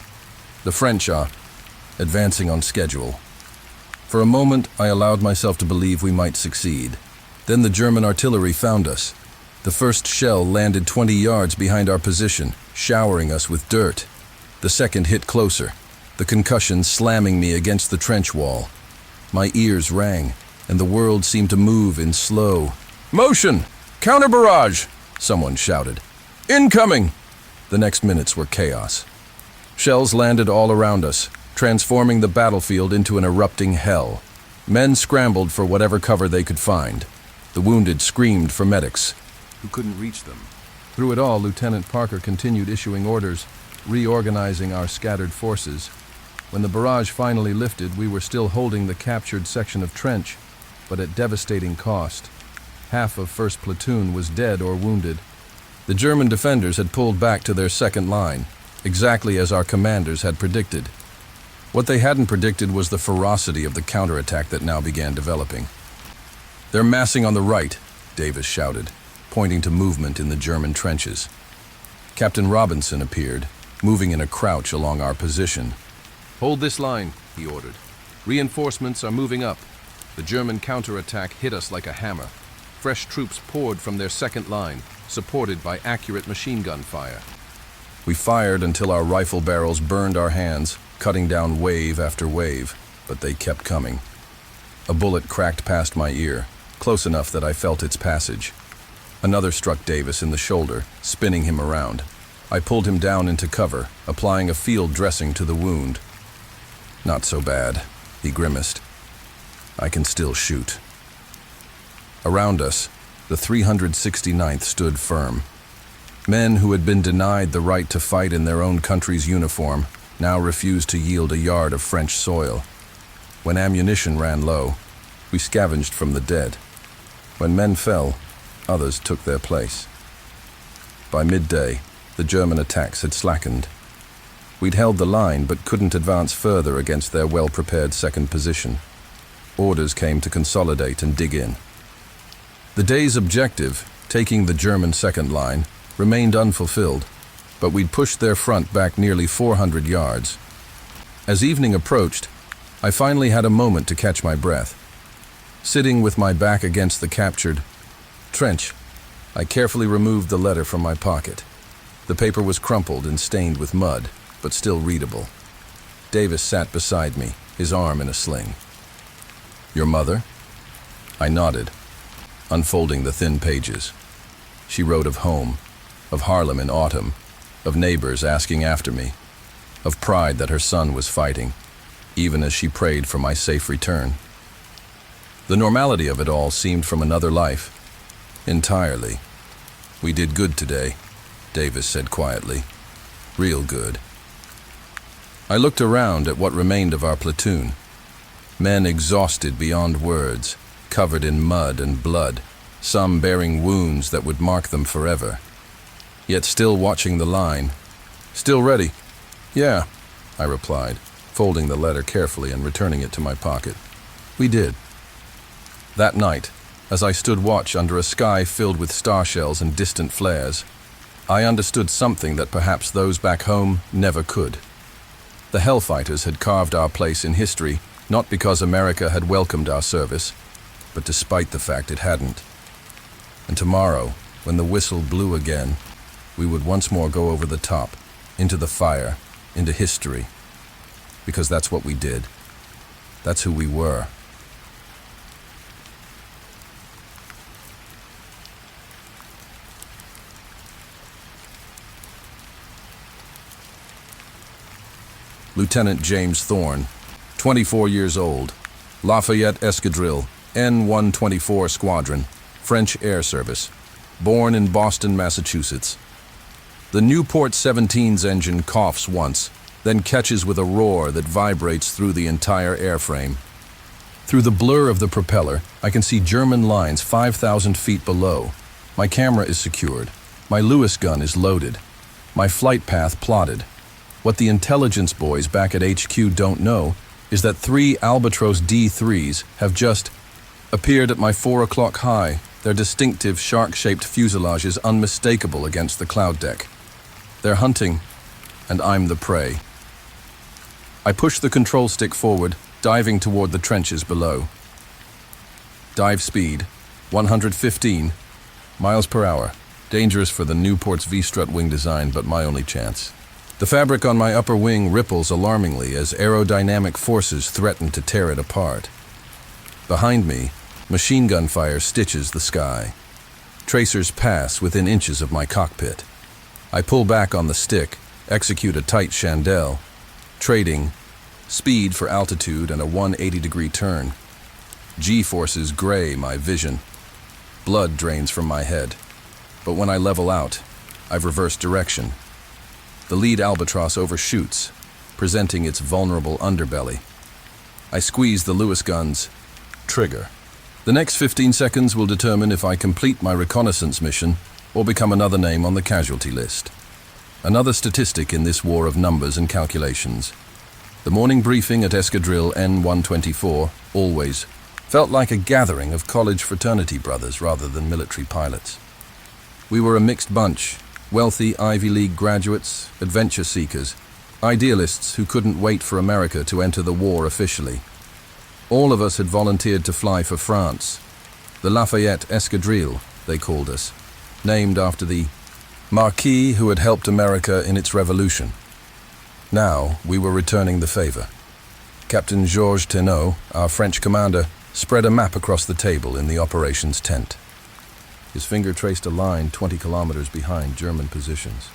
Speaker 2: The French are advancing on schedule." For a moment, I allowed myself to believe we might succeed. Then the German artillery found us. The first shell landed 20 yards behind our position, showering us with dirt. The second hit closer, the concussion slamming me against the trench wall. My ears rang, and the world seemed to move in slow motion. "Counter barrage!" someone shouted. "Incoming!" The next minutes were chaos. Shells landed all around us, transforming the battlefield into an erupting hell. Men scrambled for whatever cover they could find. The wounded screamed for medics, who couldn't reach them. Through it all, Lieutenant Parker continued issuing orders, reorganizing our scattered forces. When the barrage finally lifted, we were still holding the captured section of trench, but at devastating cost. Half of 1st Platoon was dead or wounded. The German defenders had pulled back to their second line, exactly as our commanders had predicted. What they hadn't predicted was the ferocity of the counterattack that now began developing. "They're massing on the right," Davis shouted, pointing to movement in the German trenches. Captain Robinson appeared, moving in a crouch along our position. "Hold this line," he ordered. "Reinforcements are moving up." The German counterattack hit us like a hammer. Fresh troops poured from their second line, supported by accurate machine gun fire. We fired until our rifle barrels burned our hands, cutting down wave after wave, but they kept coming. A bullet cracked past my ear, close enough that I felt its passage. Another struck Davis in the shoulder, spinning him around. I pulled him down into cover, applying a field dressing to the wound. "Not so bad," he grimaced. "I can still shoot." Around us, the 369th stood firm. Men who had been denied the right to fight in their own country's uniform now refused to yield a yard of French soil. When ammunition ran low, we scavenged from the dead. When men fell, others took their place. By midday, the German attacks had slackened. We'd held the line but couldn't advance further against their well-prepared second position. Orders came to consolidate and dig in. The day's objective, taking the German second line, remained unfulfilled, but we'd pushed their front back nearly 400 yards. As evening approached, I finally had a moment to catch my breath. Sitting with my back against the captured, Trench. I carefully removed the letter from my pocket. The paper was crumpled and stained with mud, but still readable. Davis sat beside me, his arm in a sling. Your mother? I nodded, unfolding the thin pages. She wrote of home, of Harlem in autumn, of neighbors asking after me, of pride that her son was fighting, even as she prayed for my safe return. The normality of it all seemed from another life. Entirely. We did good today, Davis said quietly. Real good. I looked around at what remained of our platoon. Men exhausted beyond words, covered in mud and blood, some bearing wounds that would mark them forever. Yet still watching the line. Still ready? Yeah, I replied, folding the letter carefully and returning it to my pocket. We did. That night, as I stood watch under a sky filled with star shells and distant flares, I understood something that perhaps those back home never could. The Hellfighters had carved our place in history, not because America had welcomed our service, but despite the fact it hadn't. And tomorrow, when the whistle blew again, we would once more go over the top, into the fire, into history. Because that's what we did. That's who we were. Lieutenant James Thorne, 24 years old, Lafayette Escadrille, N-124 Squadron, French Air Service, born in Boston, Massachusetts. The Newport 17's engine coughs once, then catches with a roar that vibrates through the entire airframe. Through the blur of the propeller, I can see German lines 5,000 feet below. My camera is secured. My Lewis gun is loaded. My flight path plotted. What the intelligence boys back at HQ don't know is that 3 Albatros D3s have just appeared at my 4 o'clock high. Their distinctive shark-shaped fuselage is unmistakable against the cloud deck. They're hunting, and I'm the prey. I push the control stick forward, diving toward the trenches below. Dive speed, 115 miles per hour. Dangerous for the Newport's V-strut wing design, but my only chance. The fabric on my upper wing ripples alarmingly as aerodynamic forces threaten to tear it apart. Behind me, machine gun fire stitches the sky. Tracers pass within inches of my cockpit. I pull back on the stick, execute a tight chandelle, trading speed for altitude and a 180-degree turn. G-forces gray my vision. Blood drains from my head. But when I level out, I've reversed direction. The lead albatross overshoots, presenting its vulnerable underbelly. I squeeze the Lewis gun's trigger. The next 15 seconds will determine if I complete my reconnaissance mission or become another name on the casualty list. Another statistic in this war of numbers and calculations. The morning briefing at Escadrille N-124 always felt like a gathering of college fraternity brothers rather than military pilots. We were a mixed bunch. Wealthy Ivy League graduates, adventure seekers, idealists who couldn't wait for America to enter the war officially. All of us had volunteered to fly for France. The Lafayette Escadrille, they called us, named after the Marquis who had helped America in its revolution. Now we were returning the favor. Captain Georges Tenot, our French commander, spread a map across the table in the operations tent. His finger traced a line 20 kilometers behind German positions.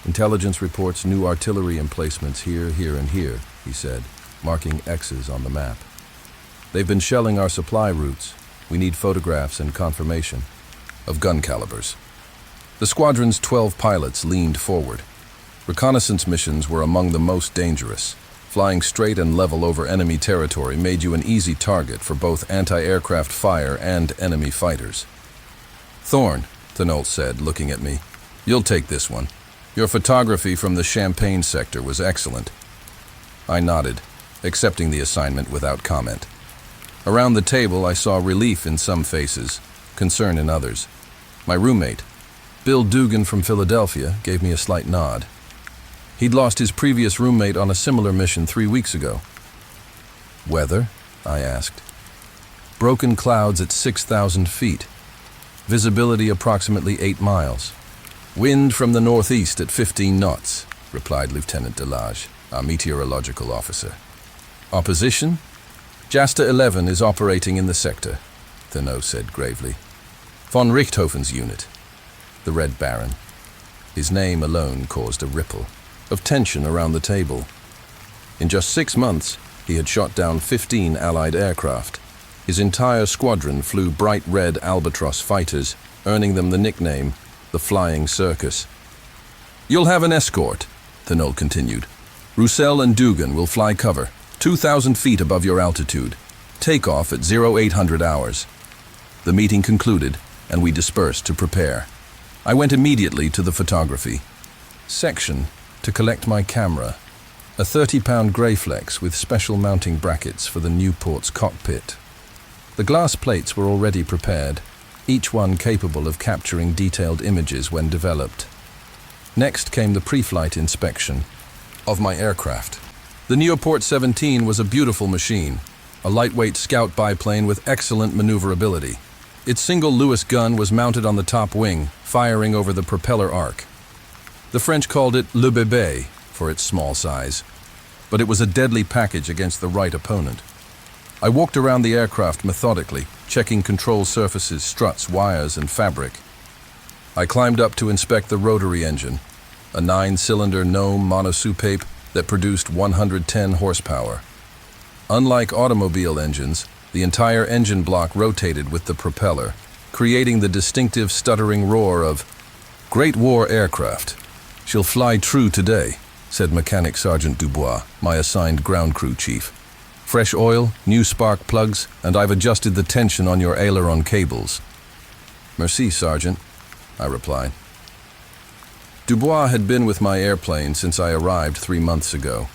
Speaker 2: Intelligence reports new artillery emplacements here, here, and here, he said, marking X's on the map. They've been shelling our supply routes. We need photographs and confirmation of gun calibers. The squadron's 12 pilots leaned forward. Reconnaissance missions were among the most dangerous. Flying straight and level over enemy territory made you an easy target for both anti-aircraft fire and enemy fighters. Thorne, Tenot said, looking at me, you'll take this one. Your photography from the Champagne sector was excellent. I nodded, accepting the assignment without comment. Around the table, I saw relief in some faces, concern in others. My roommate, Bill Dugan from Philadelphia, gave me a slight nod. He'd lost his previous roommate on a similar mission 3 weeks ago. Weather? I asked. Broken clouds at 6,000 feet. Visibility approximately 8 miles. Wind from the northeast at 15 knots, replied Lieutenant Delage, our meteorological officer. Opposition? Jasta 11 is operating in the sector, Thénault said gravely. Von Richthofen's unit, the Red Baron. His name alone caused a ripple of tension around the table. In just 6 months, he had shot down 15 Allied aircraft. His entire squadron flew bright red Albatross fighters, earning them the nickname, the Flying Circus. You'll have an escort, Thénault continued. Roussel and Dugan will fly cover, 2,000 feet above your altitude. Takeoff at 0800 hours. The meeting concluded, and we dispersed to prepare. I went immediately to the photography section to collect my camera, a 30-pound Greyflex with special mounting brackets for the Nieuport's cockpit. The glass plates were already prepared, each one capable of capturing detailed images when developed. Next came the pre-flight inspection of my aircraft. The Nieuport 17 was a beautiful machine, a lightweight scout biplane with excellent maneuverability. Its single Lewis gun was mounted on the top wing, firing over the propeller arc. The French called it Le Bébé for its small size, but it was a deadly package against the right opponent. I walked around the aircraft methodically, checking control surfaces, struts, wires, and fabric. I climbed up to inspect the rotary engine, a 9-cylinder Gnome monosoupape that produced 110 horsepower. Unlike automobile engines, the entire engine block rotated with the propeller, creating the distinctive stuttering roar of Great War aircraft. She'll fly true today, said Mechanic Sergeant Dubois, my assigned ground crew chief. Fresh oil, new spark plugs, and I've adjusted the tension on your aileron cables. Merci, Sergeant, I replied. Dubois had been with my airplane since I arrived 3 months ago.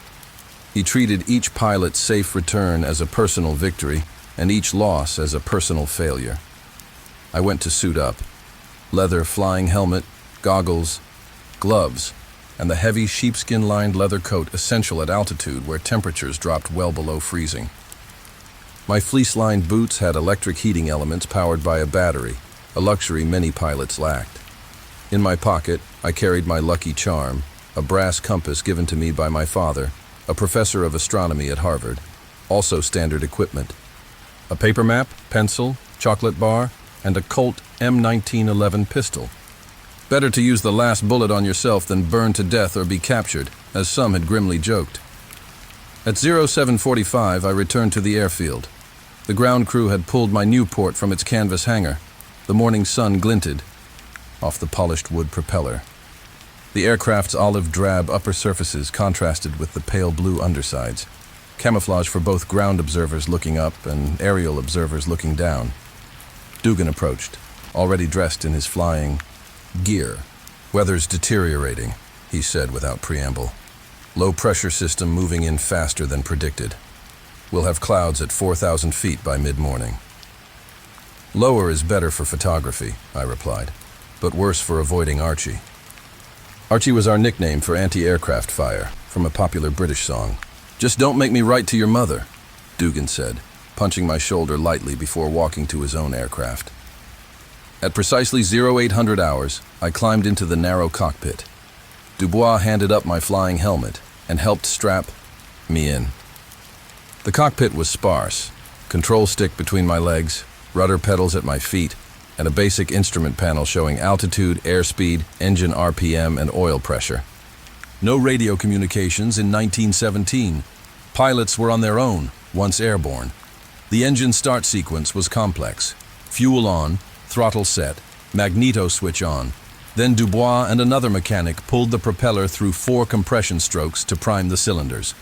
Speaker 2: He treated each pilot's safe return as a personal victory and each loss as a personal failure. I went to suit up. Leather flying helmet, goggles, gloves, and the heavy sheepskin-lined leather coat essential at altitude where temperatures dropped well below freezing. My fleece-lined boots had electric heating elements powered by a battery, a luxury many pilots lacked. In my pocket, I carried my lucky charm, a brass compass given to me by my father, a professor of astronomy at Harvard, also standard equipment. A paper map, pencil, chocolate bar, and a Colt M1911 pistol. Better to use the last bullet on yourself than burn to death or be captured, as some had grimly joked. At 0745, I returned to the airfield. The ground crew had pulled my Nieuport from its canvas hangar. The morning sun glinted off the polished wood propeller. The aircraft's olive-drab upper surfaces contrasted with the pale blue undersides, camouflage for both ground observers looking up and aerial observers looking down. Dugan approached, already dressed in his flying gear. Weather's deteriorating, he said without preamble. Low-pressure system moving in faster than predicted. We'll have clouds at 4,000 feet by mid-morning. Lower is better for photography, I replied, but worse for avoiding Archie. Archie was our nickname for anti-aircraft fire, from a popular British song. Just don't make me write to your mother, Dugan said, punching my shoulder lightly before walking to his own aircraft. At precisely 0800 hours, I climbed into the narrow cockpit. Dubois handed up my flying helmet and helped strap me in. The cockpit was sparse, control stick between my legs, rudder pedals at my feet, and a basic instrument panel showing altitude, airspeed, engine RPM, and oil pressure. No radio communications in 1917. Pilots were on their own, once airborne. The engine start sequence was complex. Fuel on, throttle set, magneto switch on. Then Dubois and another mechanic pulled the propeller through 4 compression strokes to prime the cylinders.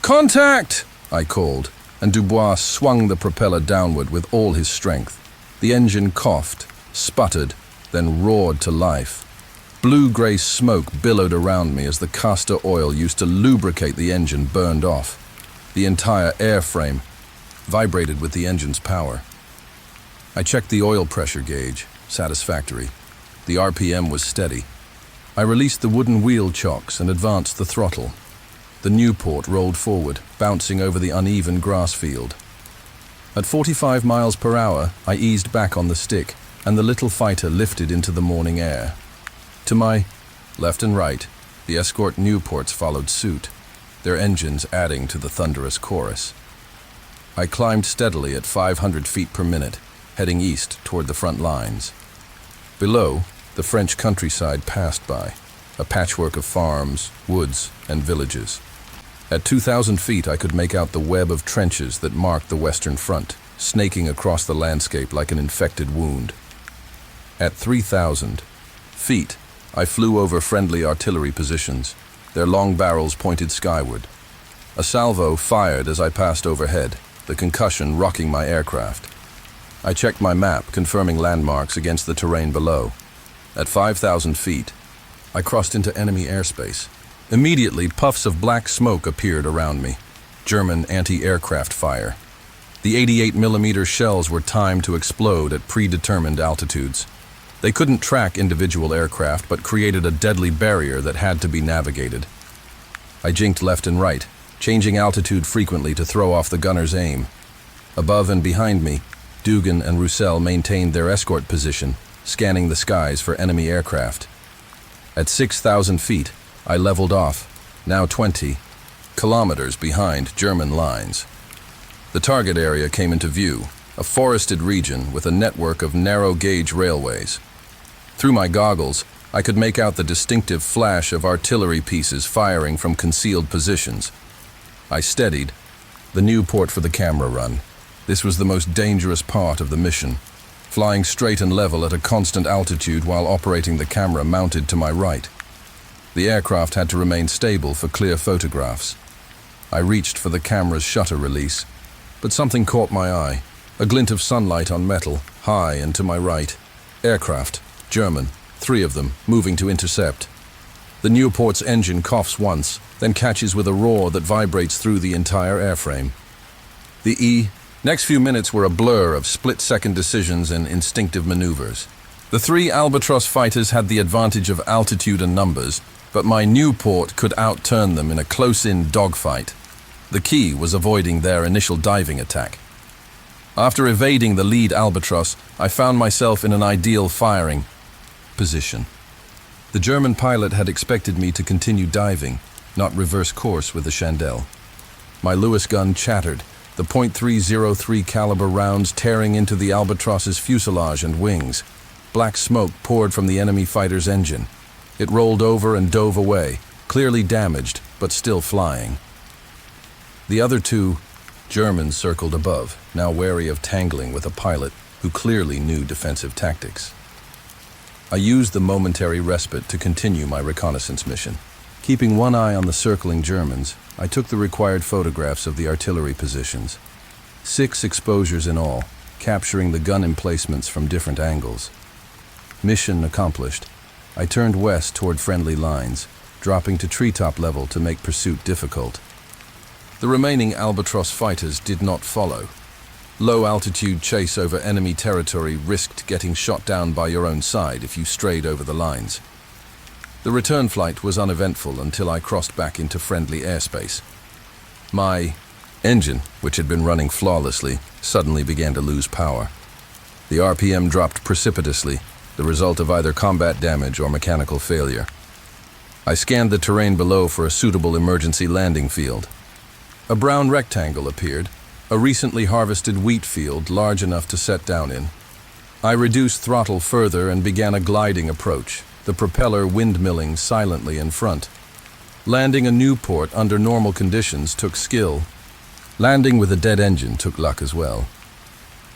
Speaker 2: "Contact!" I called, and Dubois swung the propeller downward with all his strength. The engine coughed, sputtered, then roared to life. Blue-gray smoke billowed around me as the castor oil used to lubricate the engine burned off. The entire airframe vibrated with the engine's power. I checked the oil pressure gauge, satisfactory. The RPM was steady. I released the wooden wheel chocks and advanced the throttle. The Nieuport rolled forward, bouncing over the uneven grass field. At 45 miles per hour, I eased back on the stick, and the little fighter lifted into the morning air. To my left and right, the escort Nieuports followed suit, their engines adding to the thunderous chorus. I climbed steadily at 500 feet per minute, heading east toward the front lines. Below, the French countryside passed by, a patchwork of farms, woods, and villages. At 2,000 feet, I could make out the web of trenches that marked the Western Front, snaking across the landscape like an infected wound. At 3,000 feet, I flew over friendly artillery positions, their long barrels pointed skyward. A salvo fired as I passed overhead, the concussion rocking my aircraft. I checked my map, confirming landmarks against the terrain below. At 5,000 feet, I crossed into enemy airspace. Immediately, puffs of black smoke appeared around me. German anti-aircraft fire. The 88mm shells were timed to explode at predetermined altitudes. They couldn't track individual aircraft, but created a deadly barrier that had to be navigated. I jinked left and right, changing altitude frequently to throw off the gunner's aim. Above and behind me, Dugan and Roussel maintained their escort position, scanning the skies for enemy aircraft. At 6,000 feet, I leveled off, now 20 kilometers behind German lines. The target area came into view, a forested region with a network of narrow-gauge railways. Through my goggles, I could make out the distinctive flash of artillery pieces firing from concealed positions. I steadied, the Nieuport for the camera run. This was the most dangerous part of the mission, flying straight and level at a constant altitude while operating the camera mounted to my right. The aircraft had to remain stable for clear photographs. I reached for the camera's shutter release, but something caught my eye. A glint of sunlight on metal, high and to my right. Aircraft, German, 3 of them, moving to intercept. The Nieuport's engine coughs once, then catches with a roar that vibrates through the entire airframe. The next few minutes were a blur of split-second decisions and instinctive maneuvers. The 3 Albatross fighters had the advantage of altitude and numbers, but my Nieuport could outturn them in a close-in dogfight. The key was avoiding their initial diving attack. After evading the lead Albatross, I found myself in an ideal firing position. The German pilot had expected me to continue diving, not reverse course with the Chandelle. My Lewis gun chattered, the .303 caliber rounds tearing into the Albatross's fuselage and wings. Black smoke poured from the enemy fighter's engine. It rolled over and dove away, clearly damaged, but still flying. The other 2 Germans circled above, now wary of tangling with a pilot who clearly knew defensive tactics. I used the momentary respite to continue my reconnaissance mission. Keeping one eye on the circling Germans, I took the required photographs of the artillery positions. 6 exposures in all, capturing the gun emplacements from different angles. Mission accomplished. I turned west toward friendly lines, dropping to treetop level to make pursuit difficult. The remaining Albatross fighters did not follow. Low-altitude chase over enemy territory risked getting shot down by your own side if you strayed over the lines. The return flight was uneventful until I crossed back into friendly airspace. My engine, which had been running flawlessly, suddenly began to lose power. The RPM dropped precipitously, the result of either combat damage or mechanical failure. I scanned the terrain below for a suitable emergency landing field. A brown rectangle appeared, a recently harvested wheat field large enough to set down in. I reduced throttle further and began a gliding approach, the propeller windmilling silently in front. Landing a Nieuport under normal conditions took skill. Landing with a dead engine took luck as well.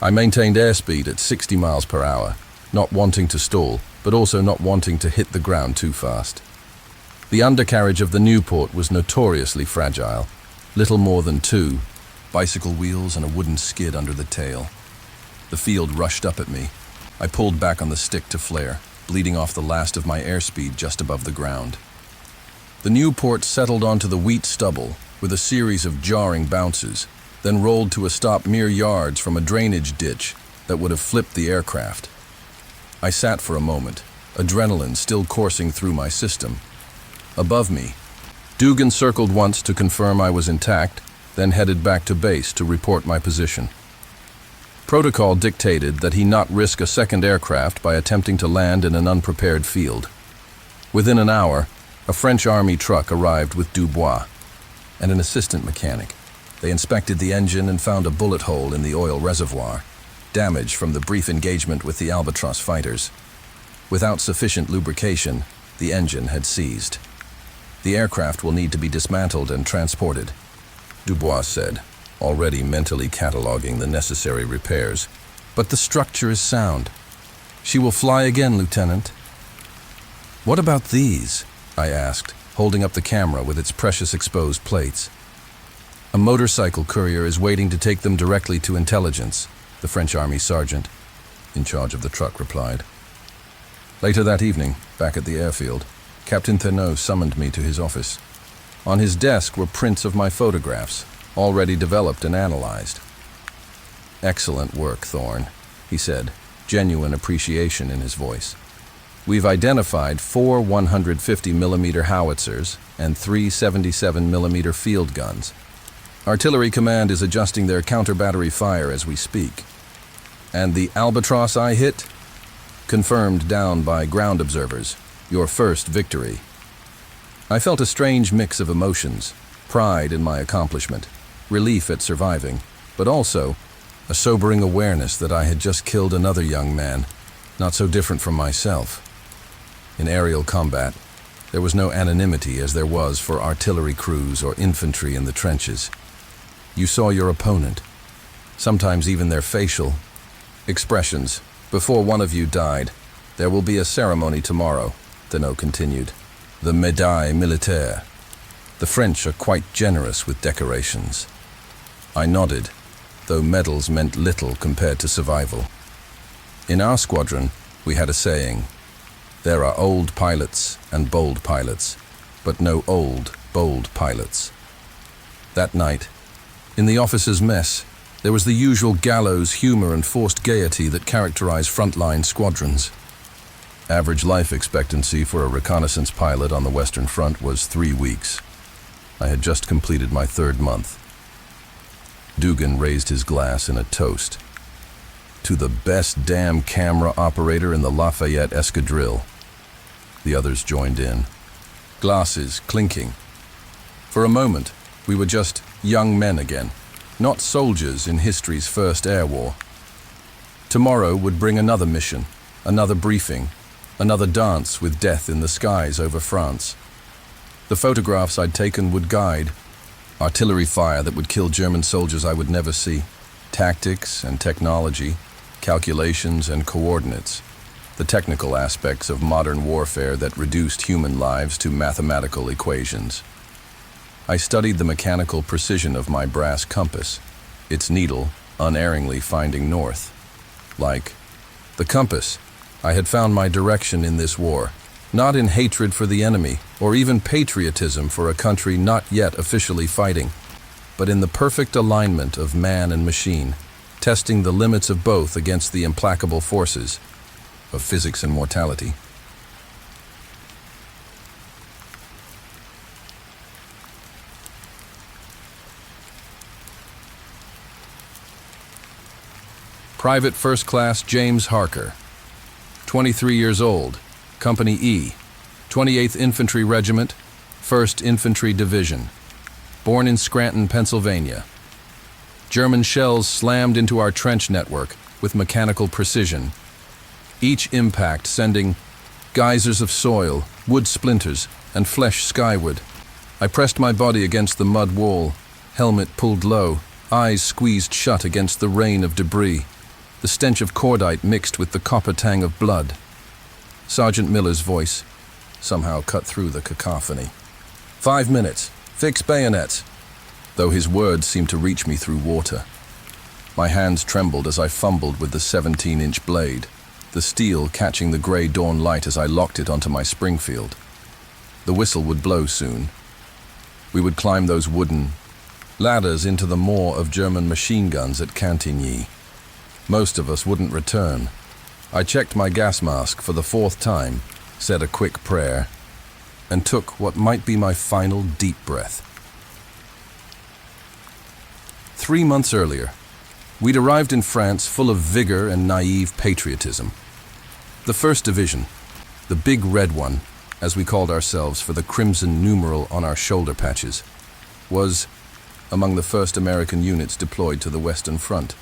Speaker 2: I maintained airspeed at 60 miles per hour, not wanting to stall, but also not wanting to hit the ground too fast. The undercarriage of the Nieuport was notoriously fragile, little more than 2 bicycle wheels and a wooden skid under the tail. The field rushed up at me. I pulled back on the stick to flare, bleeding off the last of my airspeed just above the ground. The Nieuport settled onto the wheat stubble with a series of jarring bounces, then rolled to a stop mere yards from a drainage ditch that would have flipped the aircraft. I sat for a moment, adrenaline still coursing through my system. Above me, Dugan circled once to confirm I was intact, then headed back to base to report my position. Protocol dictated that he not risk a second aircraft by attempting to land in an unprepared field. Within an hour, a French army truck arrived with Dubois and an assistant mechanic. They inspected the engine and found a bullet hole in the oil reservoir, damage from the brief engagement with the Albatross fighters. Without sufficient lubrication, the engine had seized. The aircraft will need to be dismantled and transported, Dubois said, already mentally cataloging the necessary repairs. But the structure is sound. She will fly again, Lieutenant. What about these? I asked, holding up the camera with its precious exposed plates. A motorcycle courier is waiting to take them directly to intelligence, the French Army sergeant in charge of the truck replied. Later that evening, back at the airfield, Captain Thénault summoned me to his office. On his desk were prints of my photographs, already developed and analyzed. Excellent work, Thorne, he said, genuine appreciation in his voice. We've identified 4 150mm howitzers and 3 77mm field guns. Artillery Command is adjusting their counter-battery fire as we speak. And the Albatross I hit? Confirmed down by ground observers. Your first victory. I felt a strange mix of emotions, pride in my accomplishment, relief at surviving, but also a sobering awareness that I had just killed another young man, not so different from myself. In aerial combat, there was no anonymity as there was for artillery crews or infantry in the trenches. You saw your opponent, sometimes even their facial expressions. Before one of you died, there will be a ceremony tomorrow, Thénault continued. The Médaille Militaire. The French are quite generous with decorations. I nodded, though medals meant little compared to survival. In our squadron, we had a saying, there are old pilots and bold pilots, but no old, bold pilots. That night, in the officers' mess, there was the usual gallows humor and forced gaiety that characterize frontline squadrons. Average life expectancy for a reconnaissance pilot on the Western Front was 3 weeks. I had just completed my 3rd month. Dugan raised his glass in a toast. To the best damn camera operator in the Lafayette Escadrille. The others joined in, glasses clinking. For a moment, we were just young men again, not soldiers in history's first air war. Tomorrow would bring another mission, another briefing, another dance with death in the skies over France. The photographs I'd taken would guide. Artillery fire that would kill German soldiers I would never see. Tactics and technology, calculations and coordinates. The technical aspects of modern warfare that reduced human lives to mathematical equations. I studied the mechanical precision of my brass compass, its needle unerringly finding north. Like the compass, I had found my direction in this war, not in hatred for the enemy or even patriotism for a country not yet officially fighting, but in the perfect alignment of man and machine, testing the limits of both against the implacable forces of physics and mortality. Private First Class James Harker, 23 years old, Company E, 28th Infantry Regiment, 1st Infantry Division. Born in Scranton, Pennsylvania. German shells slammed into our trench network with mechanical precision, each impact sending geysers of soil, wood splinters, and flesh skyward. I pressed my body against the mud wall, helmet pulled low, eyes squeezed shut against the rain of debris. The stench of cordite mixed with the copper tang of blood. Sergeant Miller's voice somehow cut through the cacophony. 5 minutes. Fix bayonets. Though his words seemed to reach me through water. My hands trembled as I fumbled with the 17-inch blade, the steel catching the gray dawn light as I locked it onto my Springfield. The whistle would blow soon. We would climb those wooden ladders into the maw of German machine guns at Cantigny. Most of us wouldn't return. I checked my gas mask for the 4th time, said a quick prayer, and took what might be my final deep breath. 3 months earlier, We'd arrived in France full of vigor and naive patriotism. The 1st Division, the big red one, as we called ourselves for the crimson numeral on our shoulder patches, was among the first American units deployed to the Western Front.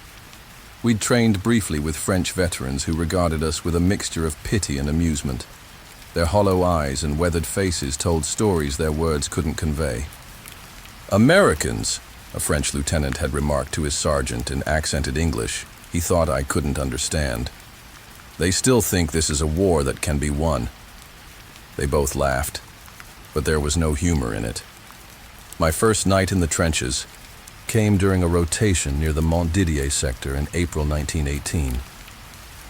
Speaker 2: We'd trained briefly with French veterans who regarded us with a mixture of pity and amusement. Their hollow eyes and weathered faces told stories their words couldn't convey. "Americans," a French lieutenant had remarked to his sergeant in accented English he thought I couldn't understand. "They still think this is a war that can be won." They both laughed, but there was no humor in it. My first night in the trenches came during a rotation near the Montdidier sector in April 1918.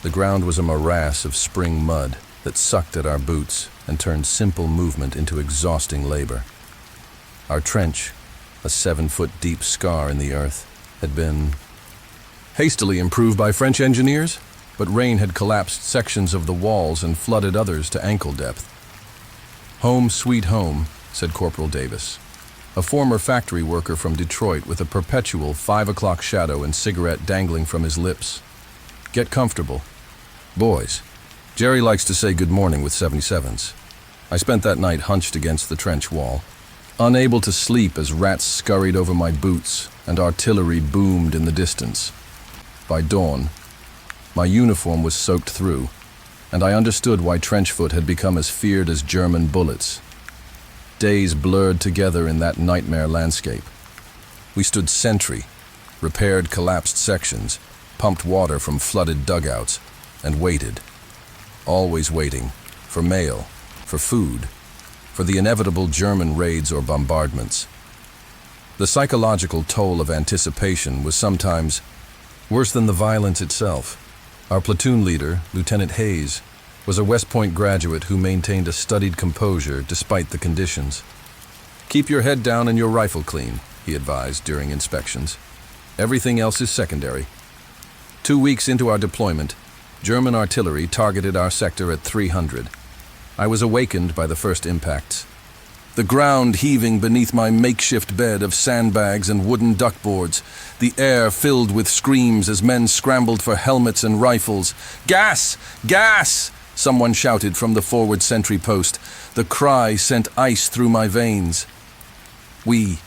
Speaker 2: The ground was a morass of spring mud that sucked at our boots and turned simple movement into exhausting labor. Our trench, a 7-foot deep scar in the earth, had been hastily improved by French engineers, but rain had collapsed sections of the walls and flooded others to ankle depth. "Home sweet home," said Corporal Davis, a former factory worker from Detroit with a perpetual 5 o'clock shadow and cigarette dangling from his lips. "Get comfortable. Boys, Jerry likes to say good morning with 77s. I spent that night hunched against the trench wall, unable to sleep as rats scurried over my boots and artillery boomed in the distance. By dawn, my uniform was soaked through, and I understood why trenchfoot had become as feared as German bullets. Days blurred together in that nightmare landscape. We stood sentry, repaired collapsed sections, pumped water from flooded dugouts, and waited. Always waiting, for mail, for food, for the inevitable German raids or bombardments. The psychological toll of anticipation was sometimes worse than the violence itself. Our platoon leader, Lieutenant Hayes, was a West Point graduate who maintained a studied composure despite the conditions. "Keep your head down and your rifle clean," he advised during inspections. "Everything else is secondary." 2 weeks into our deployment, German artillery targeted our sector at 300. I was awakened by the first impacts. The ground heaving beneath my makeshift bed of sandbags and wooden duckboards, the air filled with screams as men scrambled for helmets and rifles. "Gas! Gas!" someone shouted from the forward sentry post. The cry sent ice through my veins. We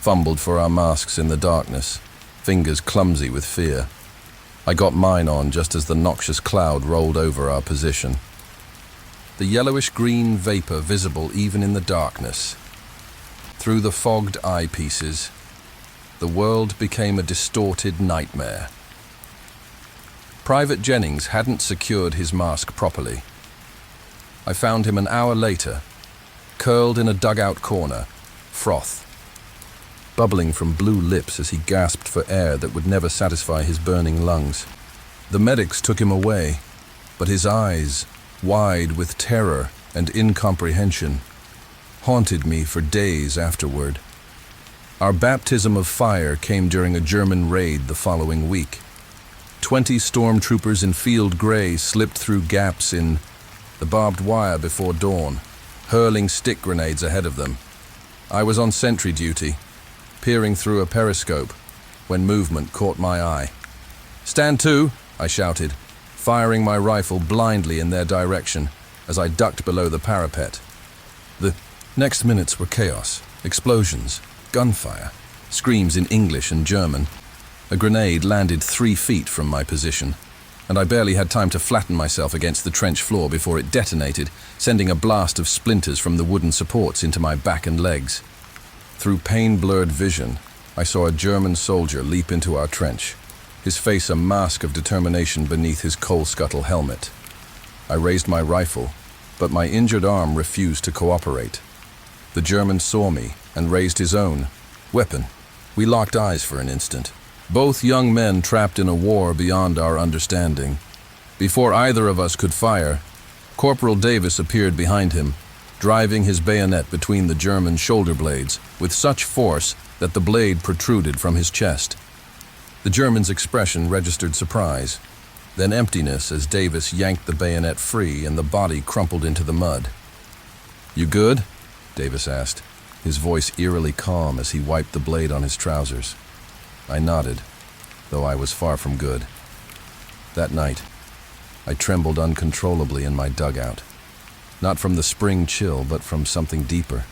Speaker 2: fumbled for our masks in the darkness, fingers clumsy with fear. I got mine on just as the noxious cloud rolled over our position. The yellowish-green vapor visible even in the darkness. Through the fogged eyepieces, the world became a distorted nightmare. Private Jennings hadn't secured his mask properly. I found him an hour later, curled in a dugout corner, froth, bubbling from blue lips as he gasped for air that would never satisfy his burning lungs. The medics took him away, but his eyes, wide with terror and incomprehension, haunted me for days afterward. Our baptism of fire came during a German raid the following week. 20 stormtroopers in field gray slipped through gaps in the barbed wire before dawn, hurling stick grenades ahead of them. I was on sentry duty, peering through a periscope, when movement caught my eye. "Stand to," I shouted, firing my rifle blindly in their direction as I ducked below the parapet. The next minutes were chaos, explosions, gunfire, screams in English and German. A grenade landed 3 feet from my position, and I barely had time to flatten myself against the trench floor before it detonated, sending a blast of splinters from the wooden supports into my back and legs. Through pain-blurred vision, I saw a German soldier leap into our trench, his face a mask of determination beneath his coal-scuttle helmet. I raised my rifle, but my injured arm refused to cooperate. The German saw me and raised his own weapon. We locked eyes for an instant, both young men trapped in a war beyond our understanding. Before either of us could fire, Corporal Davis appeared behind him, driving his bayonet between the German shoulder blades with such force that the blade protruded from his chest. The German's expression registered surprise, then emptiness as Davis yanked the bayonet free and the body crumpled into the mud. "You good?" Davis asked, his voice eerily calm as he wiped the blade on his trousers. I nodded. though I was far from good. That night, I trembled uncontrollably in my dugout, not from the spring chill, but from something deeper,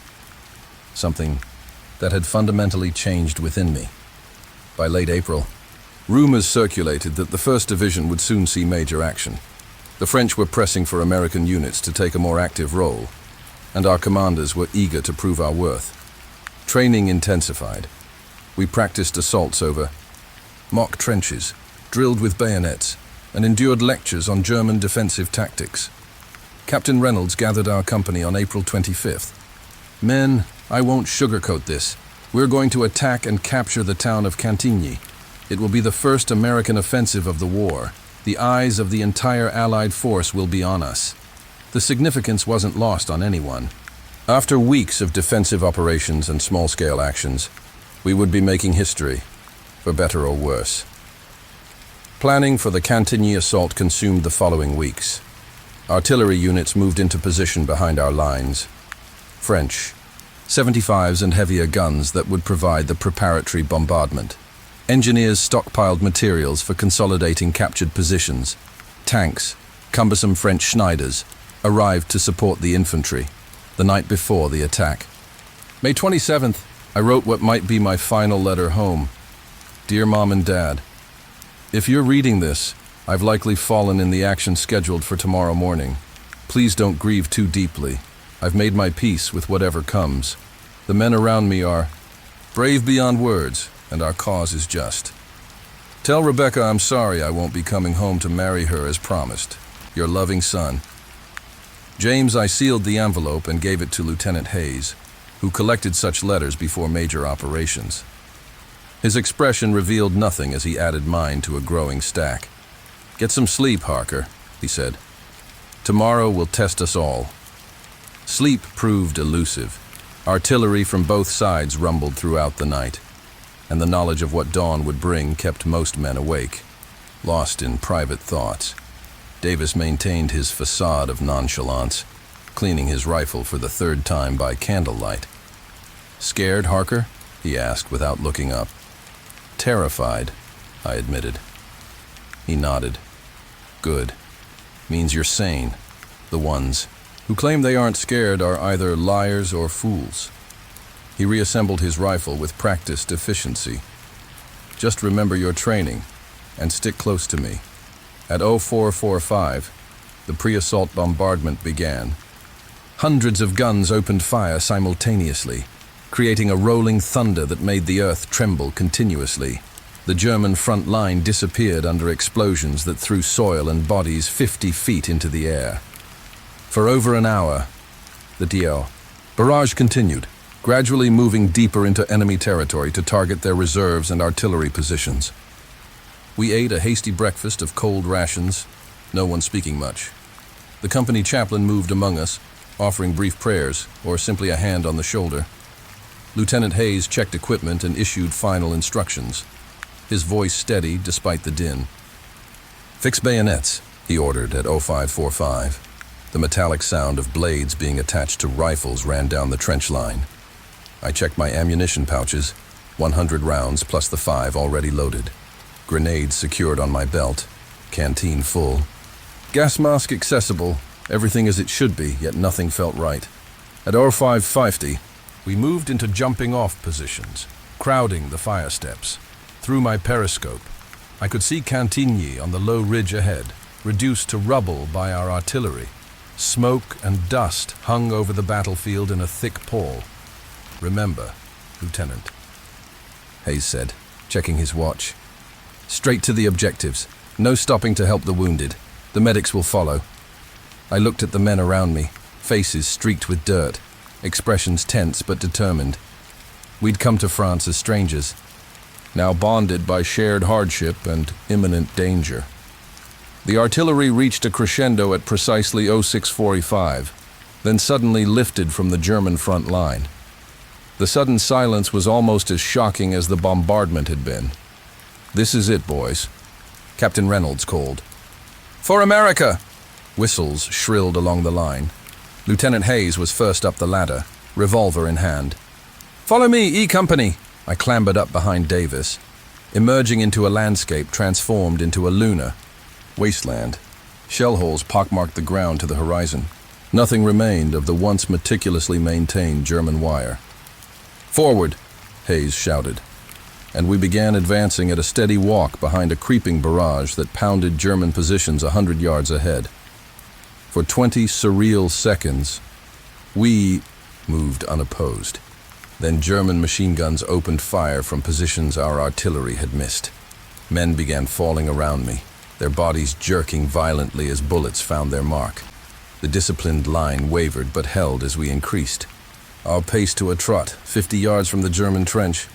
Speaker 2: something that had fundamentally changed within me. By late April, rumors circulated that the 1st Division would soon see major action. The French were pressing for American units to take a more active role, and our commanders were eager to prove our worth. Training intensified. We practiced assaults over mock trenches, drilled with bayonets, and endured lectures on German defensive tactics. Captain Reynolds gathered our company on April 25th. Men, I won't sugarcoat this. We're going to attack and capture the town of Cantigny. It will be the first American offensive of the war. The eyes of the entire Allied force will be on us. The significance wasn't lost on anyone. After weeks of defensive operations and small-scale actions, we would be making history, for better or worse. Planning for the Cantigny assault consumed the following weeks. Artillery units moved into position behind our lines. French, 75s and heavier guns that would provide the preparatory bombardment. Engineers stockpiled materials for consolidating captured positions. Tanks, cumbersome French Schneiders, arrived to support the infantry the night before the attack. May 27th, I wrote what might be my final letter home. Dear Mom and Dad, if you're reading this, I've likely fallen in the action scheduled for tomorrow morning. Please don't grieve too deeply. I've made my peace with whatever comes. The men around me are brave beyond words, and our cause is just. Tell Rebecca I'm sorry I won't be coming home to marry her as promised. Your loving son. James, I sealed the envelope and gave it to Lieutenant Hayes, who collected such letters before major operations. His expression revealed nothing as he added mine to a growing stack. Get some sleep, Harker, he said. Tomorrow will test us all. Sleep proved elusive. Artillery from both sides rumbled throughout the night, and the knowledge of what dawn would bring kept most men awake, lost in private thoughts. Davis maintained his facade of nonchalance, cleaning his rifle for the 3rd time by candlelight. Scared, Harker? He asked without looking up. Terrified, I admitted. He nodded. Good. Means you're sane. The ones who claim they aren't scared are either liars or fools. He reassembled his rifle with practiced efficiency. Just remember your training and stick close to me. At 0445, the pre-assault bombardment began. Hundreds of guns opened fire simultaneously, creating a rolling thunder that made the earth tremble continuously. The German front line disappeared under explosions that threw soil and bodies 50 feet into the air. For over an hour, the barrage continued, gradually moving deeper into enemy territory to target their reserves and artillery positions. We ate a hasty breakfast of cold rations, no one speaking much. The company chaplain moved among us, offering brief prayers or simply a hand on the shoulder. Lieutenant Hayes checked equipment and issued final instructions, his voice steady despite the din. Fix bayonets, he ordered at 0545. The metallic sound of blades being attached to rifles ran down the trench line. I checked my ammunition pouches, 100 rounds plus the 5 already loaded. Grenades secured on my belt, canteen full. Gas mask accessible, everything as it should be, yet nothing felt right. At 0550, we moved into jumping-off positions, crowding the fire steps. Through my periscope, I could see Cantigny on the low ridge ahead, reduced to rubble by our artillery. Smoke and dust hung over the battlefield in a thick pall. Remember, Lieutenant, Hayes said, checking his watch. Straight to the objectives. No stopping to help the wounded. The medics will follow. I looked at the men around me, faces streaked with dirt, expressions tense but determined. We'd come to France as strangers, now bonded by shared hardship and imminent danger. The artillery reached a crescendo at precisely 0645, then suddenly lifted from the German front line. The sudden silence was almost as shocking as the bombardment had been. This is it, boys, Captain Reynolds called. For America! Whistles shrilled along the line. Lieutenant Hayes was first up the ladder, revolver in hand. Follow me, E Company! I clambered up behind Davis. emerging into a landscape transformed into a lunar wasteland. Shell holes pockmarked the ground to the horizon. Nothing remained of the once meticulously maintained German wire. "Forward!" Hayes shouted, and we began advancing at a steady walk behind a creeping barrage that pounded German positions 100 yards ahead. For 20 surreal seconds, we moved unopposed. Then German machine guns opened fire from positions our artillery had missed. Men began falling around me, their bodies jerking violently as bullets found their mark. The disciplined line wavered but held as we increased. Our pace to a trot, 50 yards from the German trench.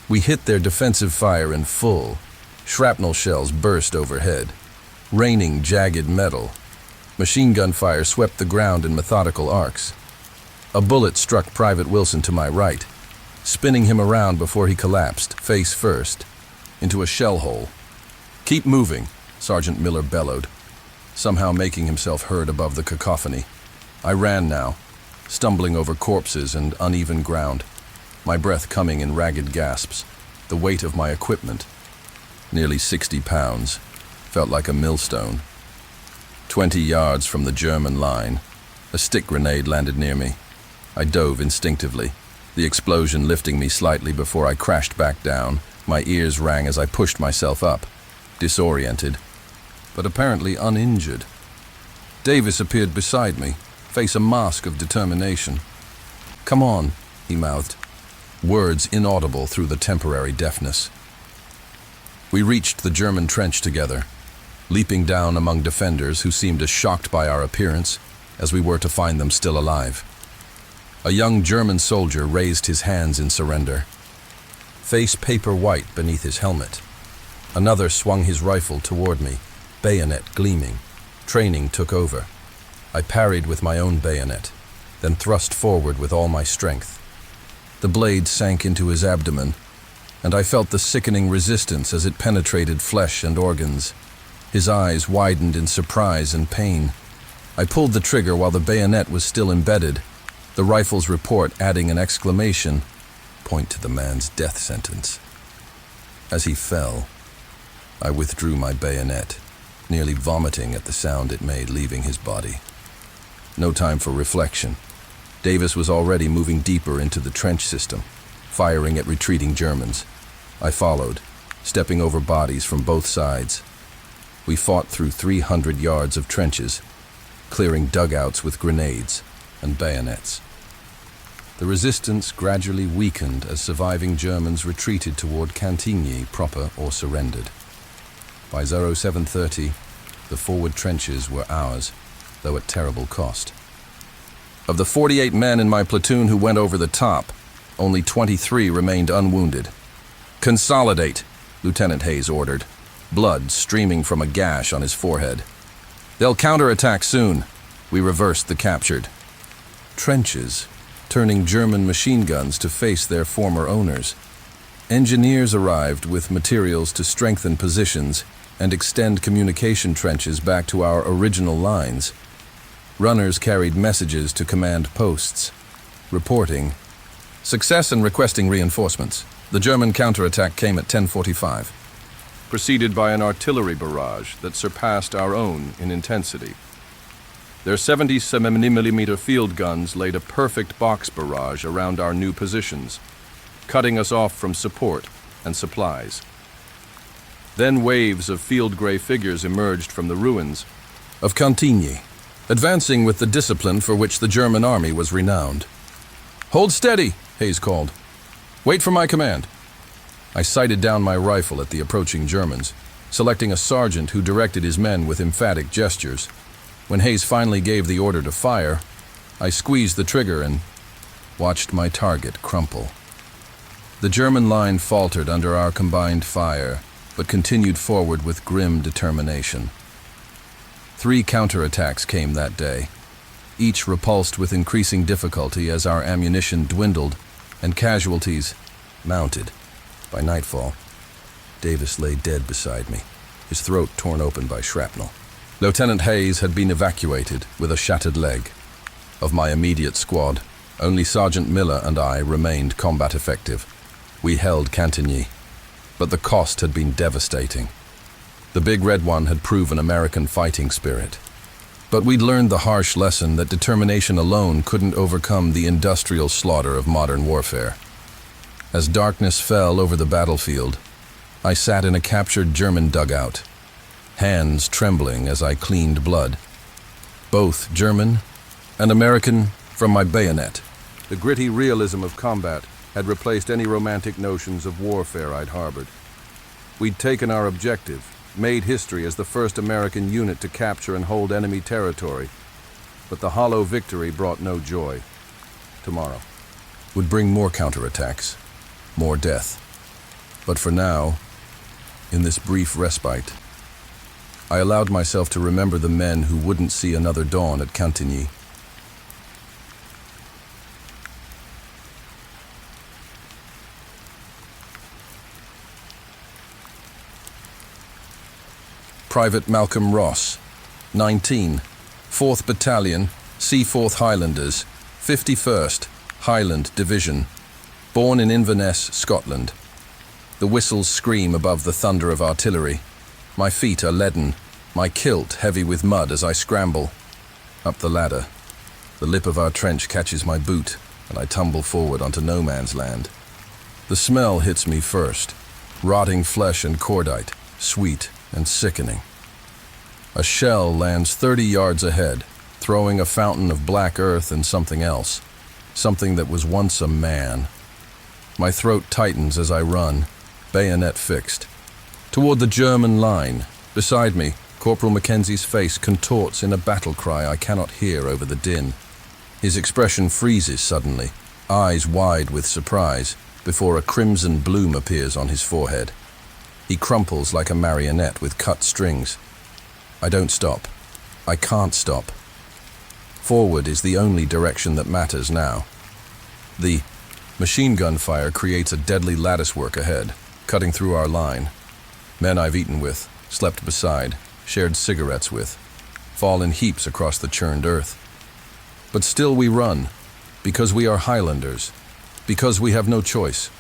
Speaker 2: We hit their defensive fire in full. Shrapnel shells burst overhead, raining jagged metal. Machine gun fire swept the ground in methodical arcs. A bullet struck Private Wilson to my right, spinning him around before he collapsed, face first, into a shell hole. "Keep moving," Sergeant Miller bellowed, somehow making himself heard above the cacophony. I ran now, stumbling over corpses and uneven ground, my breath coming in ragged gasps. The weight of my equipment, nearly 60 pounds, felt like a millstone. 20 yards from the German line, a stick grenade landed near me. I dove instinctively, the explosion lifting me slightly before I crashed back down. My ears rang as I pushed myself up, disoriented, but apparently uninjured. Davis appeared beside me, face a mask of determination. "Come on," he mouthed, words inaudible through the temporary deafness. We reached the German trench together, leaping down among defenders who seemed as shocked by our appearance as we were to find them still alive. A young German soldier raised his hands in surrender, face paper white beneath his helmet. Another swung his rifle toward me, bayonet gleaming. Training took over. I parried with my own bayonet, then thrust forward with all my strength. The blade sank into his abdomen, and I felt the sickening resistance as it penetrated flesh and organs. His eyes widened in surprise and pain. I pulled the trigger while the bayonet was still embedded, the rifle's report adding an exclamation, point to the man's death sentence. As he fell, I withdrew my bayonet, nearly vomiting at the sound it made leaving his body. No time for reflection. Davis was already moving deeper into the trench system, firing at retreating Germans. I followed, stepping over bodies from both sides. We fought through 300 yards of trenches, clearing dugouts with grenades and bayonets. The resistance gradually weakened as surviving Germans retreated toward Cantigny proper or surrendered. By 0730, the forward trenches were ours, though at terrible cost. Of the 48 men in my platoon who went over the top, only 23 remained unwounded. "Consolidate," Lieutenant Hayes ordered, blood streaming from a gash on his forehead. "They'll counterattack soon." We reversed the captured trenches, turning German machine guns to face their former owners. Engineers arrived with materials to strengthen positions and extend communication trenches back to our original lines. Runners carried messages to command posts, reporting success and requesting reinforcements. The German counterattack came at 10:45, preceded by an artillery barrage that surpassed our own in intensity. Their 77mm field guns laid a perfect box barrage around our new positions, cutting us off from support and supplies. Then waves of field gray figures emerged from the ruins of Cantigny, advancing with the discipline for which the German army was renowned. "Hold steady," Hayes called. "Wait for my command." I sighted down my rifle at the approaching Germans, selecting a sergeant who directed his men with emphatic gestures. When Hayes finally gave the order to fire, I squeezed the trigger and watched my target crumple. The German line faltered under our combined fire, but continued forward with grim determination. 3 counterattacks came that day, each repulsed with increasing difficulty as our ammunition dwindled and casualties mounted. By nightfall, Davis lay dead beside me, his throat torn open by shrapnel. Lieutenant Hayes had been evacuated with a shattered leg. Of my immediate squad, only Sergeant Miller and I remained combat effective. We held Cantigny, but the cost had been devastating. The Big Red One had proven American fighting spirit. But we'd learned the harsh lesson that determination alone couldn't overcome the industrial slaughter of modern warfare. As darkness fell over the battlefield, I sat in a captured German dugout, hands trembling as I cleaned blood. Both German and American from my bayonet. The gritty realism of combat had replaced any romantic notions of warfare I'd harbored. We'd taken our objective, made history as the first American unit to capture and hold enemy territory, but the hollow victory brought no joy. Tomorrow would bring more counterattacks, more death. But for now, in this brief respite, I allowed myself to remember the men who wouldn't see another dawn at Cantigny. Private Malcolm Ross, 19, 4th Battalion, Seaforth Highlanders, 51st Highland Division, born in Inverness, Scotland. The whistles scream above the thunder of artillery. My feet are leaden, my kilt heavy with mud as I scramble up the ladder. The lip of our trench catches my boot, and I tumble forward onto no man's land. The smell hits me first, rotting flesh and cordite, sweet and sickening. A shell lands 30 yards ahead, throwing a fountain of black earth and something else, something that was once a man. My throat tightens as I run, bayonet fixed. Toward the German line, beside me, Corporal Mackenzie's face contorts in a battle cry I cannot hear over the din. His expression freezes suddenly, eyes wide with surprise, before a crimson bloom appears on his forehead. He crumples like a marionette with cut strings. I don't stop. I can't stop. Forward is the only direction that matters now. The machine gun fire creates a deadly latticework ahead, cutting through our line. Men I've eaten with, slept beside, shared cigarettes with, fall in heaps across the churned earth. But still we run, because we are Highlanders, because we have no choice.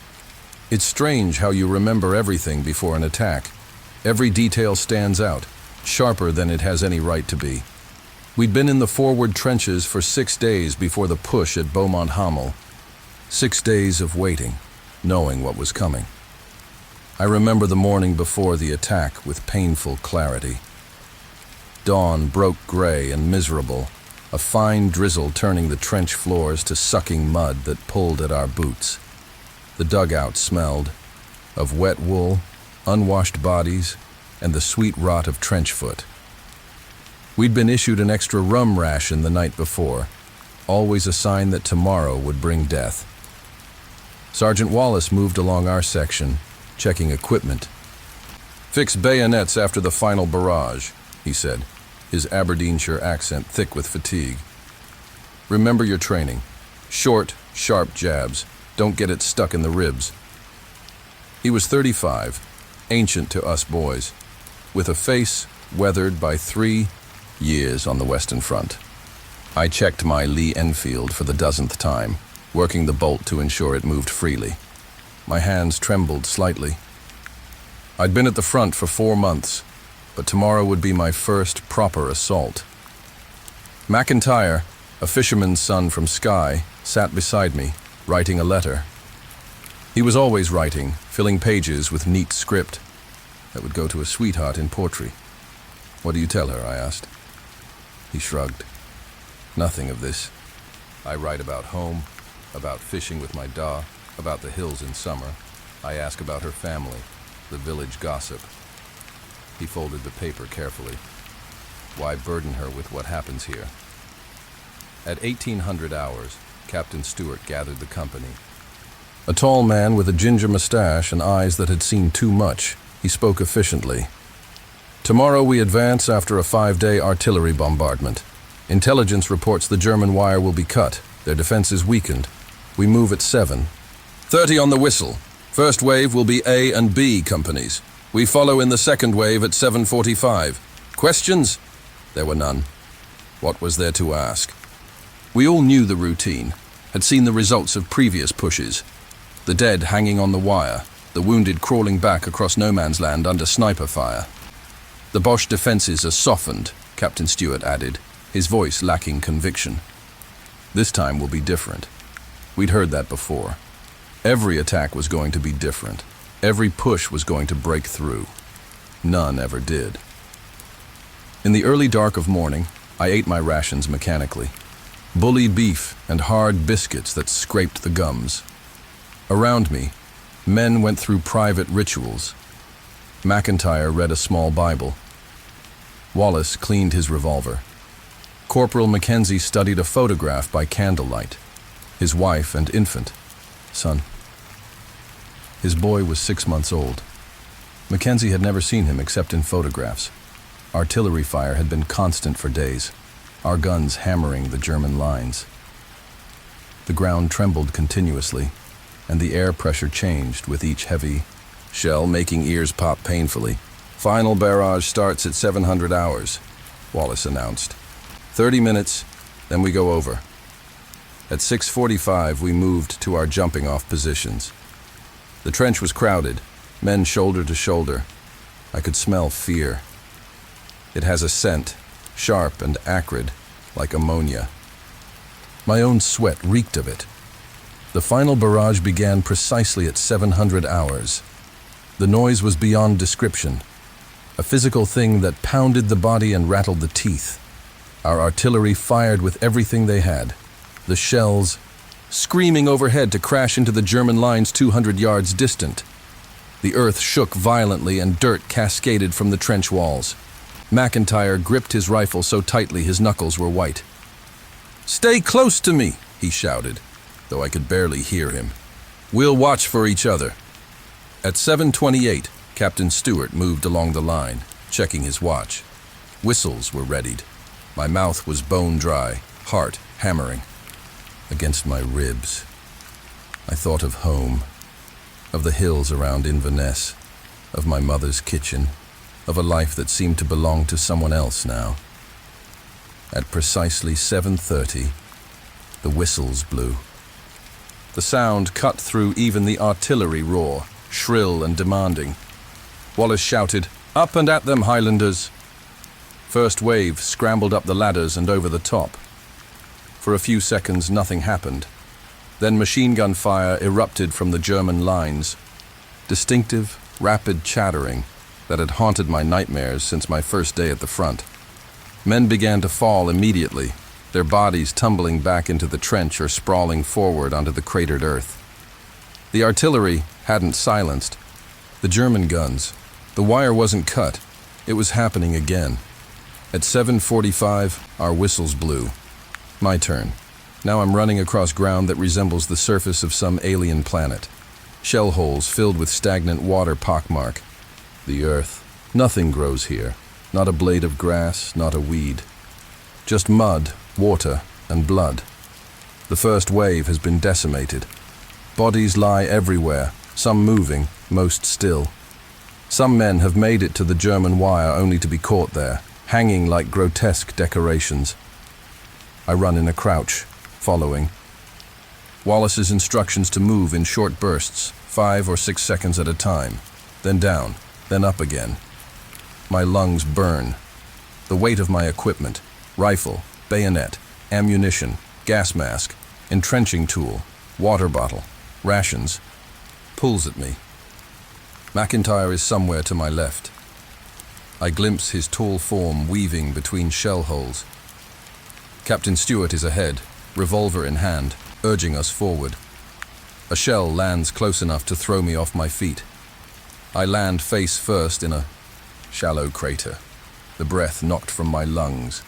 Speaker 2: It's strange how you remember everything before an attack. Every detail stands out, sharper than it has any right to be. We'd been in the forward trenches for 6 days before the push at Beaumont-Hamel. 6 days of waiting, knowing what was coming. I remember the morning before the attack with painful clarity. Dawn broke gray and miserable, a fine drizzle turning the trench floors to sucking mud that pulled at our boots. The dugout smelled of wet wool, unwashed bodies, and the sweet rot of trench foot. We'd been issued an extra rum ration the night before, always a sign that tomorrow would bring death. Sergeant Wallace moved along our section, checking equipment. "Fix bayonets after the final barrage," he said, his Aberdeenshire accent thick with fatigue. "Remember your training. Short, sharp jabs. Don't get it stuck in the ribs." He was 35, ancient to us boys, with a face weathered by 3 years on the Western Front. I checked my Lee Enfield for the 10th time, working the bolt to ensure it moved freely. My hands trembled slightly. I'd been at the front for 4 months, but tomorrow would be my first proper assault. McIntyre, a fisherman's son from Skye, sat beside me, writing a letter. He was always writing, filling pages with neat script that would go to a sweetheart in Portree. "What do you tell her?" I asked. He shrugged. "Nothing of this. I write about home, about fishing with my da, about the hills in summer. I ask about her family, the village gossip." He folded the paper carefully. "Why burden her with what happens here?" At 1800 hours, Captain Stewart gathered the company. A tall man with a ginger mustache and eyes that had seen too much, he spoke efficiently. "Tomorrow we advance after a 5-day artillery bombardment. Intelligence reports the German wire will be cut, their defenses weakened. We move at 7. 30 on the whistle. First wave will be A and B companies. We follow in the second wave at 7:45. Questions?" There were none. What was there to ask? We all knew the routine, had seen the results of previous pushes. The dead hanging on the wire, the wounded crawling back across no man's land under sniper fire. The Boche defenses are softened, Captain Stewart added, his voice lacking conviction. This time will be different. We'd heard that before. Every attack was going to be different. Every push was going to break through. None ever did. In the early dark of morning, I ate my rations mechanically. Bully beef and hard biscuits that scraped the gums. Around me, men went through private rituals. McIntyre read a small Bible. Wallace cleaned his revolver. Corporal Mackenzie studied a photograph by candlelight. His wife and infant, son. His boy was 6 months old. Mackenzie had never seen him except in photographs. Artillery fire had been constant for days, our guns hammering the German lines. The ground trembled continuously, and the air pressure changed with each heavy shell, making ears pop painfully. "Final barrage starts at 700 hours, Wallace announced. 30 minutes, then we go over. At 6:45, we moved to our jumping-off positions. The trench was crowded, men shoulder to shoulder. I could smell fear. It has a scent, sharp and acrid, like ammonia. My own sweat reeked of it. The final barrage began precisely at 700 hours. The noise was beyond description, a physical thing that pounded the body and rattled the teeth. Our artillery fired with everything they had. The shells screaming overhead to crash into the German lines 200 yards distant. The earth shook violently and dirt cascaded from the trench walls. McIntyre gripped his rifle so tightly his knuckles were white. "Stay close to me," he shouted, though I could barely hear him. "We'll watch for each other." At 7:28, Captain Stewart moved along the line, checking his watch. Whistles were readied. My mouth was bone dry, heart hammering against my ribs. I thought of home, of the hills around Inverness, of my mother's kitchen, of a life that seemed to belong to someone else now. At precisely 7:30, the whistles blew. The sound cut through even the artillery roar, shrill and demanding. Wallace shouted, "Up and at them, Highlanders!" First wave scrambled up the ladders and over the top. For a few seconds, nothing happened. Then machine gun fire erupted from the German lines. Distinctive, rapid chattering that had haunted my nightmares since my first day at the front. Men began to fall immediately, their bodies tumbling back into the trench or sprawling forward onto the cratered earth. The artillery hadn't silenced. The German guns, the wire wasn't cut. It was happening again. At 7:45, our whistles blew. My turn. Now I'm running across ground that resembles the surface of some alien planet. Shell holes filled with stagnant water pockmark. The earth. Nothing grows here. Not a blade of grass, not a weed. Just mud, water, and blood. The first wave has been decimated. Bodies lie everywhere, some moving, most still. Some men have made it to the German wire only to be caught there, hanging like grotesque decorations. I run in a crouch, following. Wallace's instructions to move in short bursts, 5 or 6 seconds at a time, then down, then up again. My lungs burn. The weight of my equipment, rifle, bayonet, ammunition, gas mask, entrenching tool, water bottle, rations, pulls at me. McIntyre is somewhere to my left. I glimpse his tall form weaving between shell holes. Captain Stewart is ahead, revolver in hand, urging us forward. A shell lands close enough to throw me off my feet. I land face first in a shallow crater, the breath knocked from my lungs.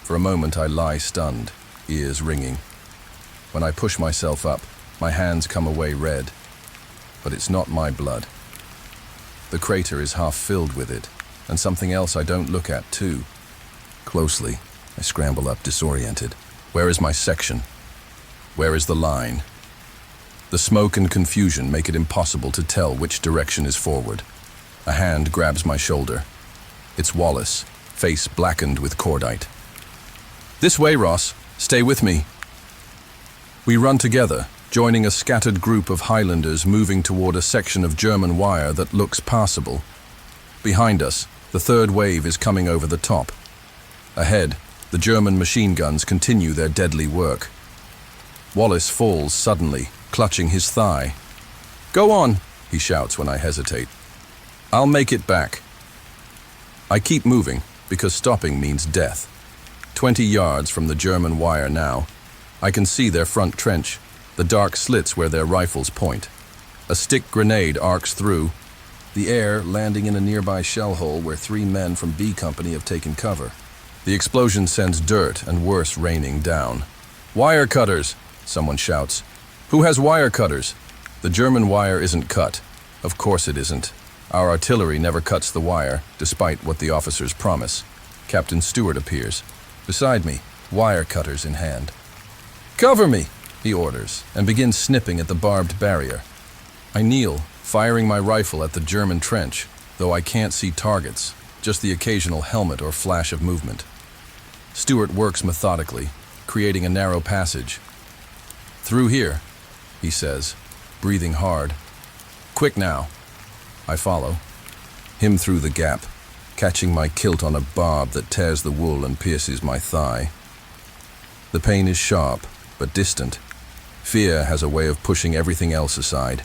Speaker 2: For a moment I lie stunned, ears ringing. When I push myself up, my hands come away red. But it's not my blood. The crater is half filled with it, and something else I don't look at too. Closely, I scramble up disoriented. Where is my section? Where is the line? The smoke and confusion make it impossible to tell which direction is forward. A hand grabs my shoulder. It's Wallace, face blackened with cordite. "This way, Ross. Stay with me." We run together, joining a scattered group of Highlanders moving toward a section of German wire that looks passable. Behind us, the third wave is coming over the top. Ahead, the German machine guns continue their deadly work. Wallace falls suddenly, clutching his thigh. "Go on," he shouts when I hesitate. "I'll make it back." I keep moving, because stopping means death. 20 yards from the German wire now, I can see their front trench, the dark slits where their rifles point. A stick grenade arcs through, the air landing in a nearby shell hole where 3 men from B Company have taken cover. The explosion sends dirt and worse raining down. "Wire cutters!" someone shouts. "Who has wire cutters?" The German wire isn't cut. Of course it isn't. Our artillery never cuts the wire, despite what the officers promise. Captain Stewart appears. Beside me, wire cutters in hand. "Cover me!" he orders, and begins snipping at the barbed barrier. I kneel, firing my rifle at the German trench, though I can't see targets, just the occasional helmet or flash of movement. Stewart works methodically, creating a narrow passage. "Through here," he says, breathing hard. "Quick now." I follow. Him through the gap, catching my kilt on a barb that tears the wool and pierces my thigh. The pain is sharp, but distant. Fear has a way of pushing everything else aside.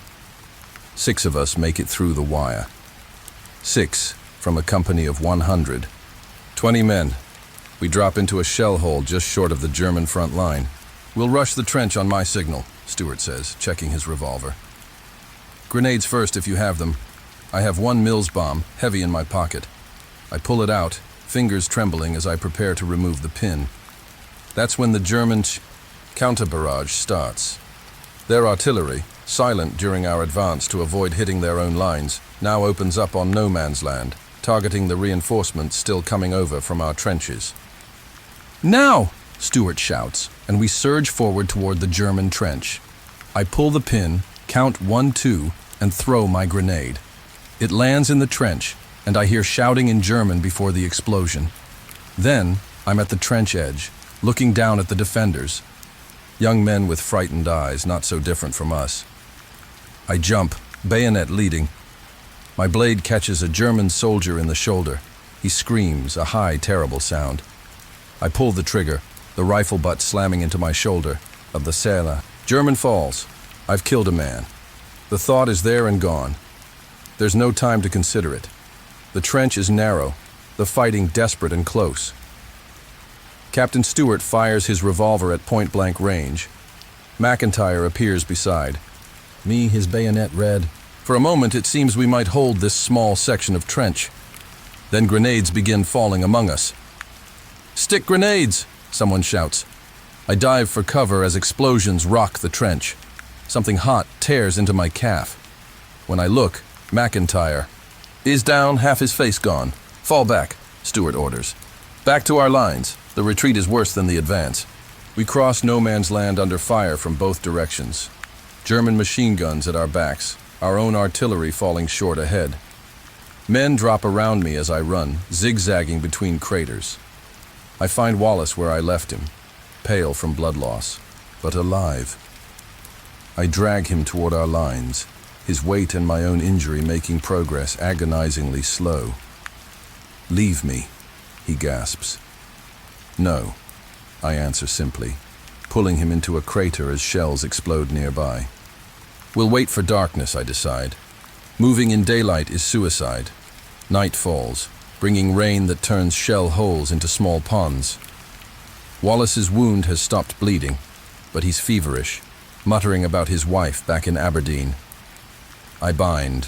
Speaker 2: 6 of us make it through the wire. 6 from a company of 100. 20 men. We drop into a shell hole just short of the German front line. "We'll rush the trench on my signal," Stewart says, checking his revolver. "Grenades first if you have them." I have 1 Mills bomb, heavy in my pocket. I pull it out, fingers trembling as I prepare to remove the pin. That's when the German counter-barrage starts. Their artillery, silent during our advance to avoid hitting their own lines, now opens up on no man's land, targeting the reinforcements still coming over from our trenches. "Now!" Stewart shouts, and we surge forward toward the German trench. I pull the pin, count 1, 2, and throw my grenade. It lands in the trench, and I hear shouting in German before the explosion. Then, I'm at the trench edge, looking down at the defenders. Young men with frightened eyes, not so different from us. I jump, bayonet leading. My blade catches a German soldier in the shoulder. He screams, a high, terrible sound. I pull the trigger, the rifle butt slamming into my shoulder, of the Sela. German falls. I've killed a man. The thought is there and gone. There's no time to consider it. The trench is narrow, the fighting desperate and close. Captain Stewart fires his revolver at point-blank range. McIntyre appears beside. Me, his bayonet red. For a moment, it seems we might hold this small section of trench. Then grenades begin falling among us. "Stick grenades!" someone shouts. I dive for cover as explosions rock the trench. Something hot tears into my calf. When I look, McIntyre is down, half his face gone. "Fall back," Stewart orders. "Back to our lines. The retreat is worse than the advance." We cross no man's land under fire from both directions. German machine guns at our backs, our own artillery falling short ahead. Men drop around me as I run, zigzagging between craters. I find Wallace where I left him, pale from blood loss, but alive. I drag him toward our lines, his weight and my own injury making progress agonizingly slow. "Leave me," he gasps. "No," I answer simply, pulling him into a crater as shells explode nearby. We'll wait for darkness, I decide. Moving in daylight is suicide. Night falls, bringing rain that turns shell holes into small ponds. Wallace's wound has stopped bleeding, but he's feverish, muttering about his wife back in Aberdeen. I bind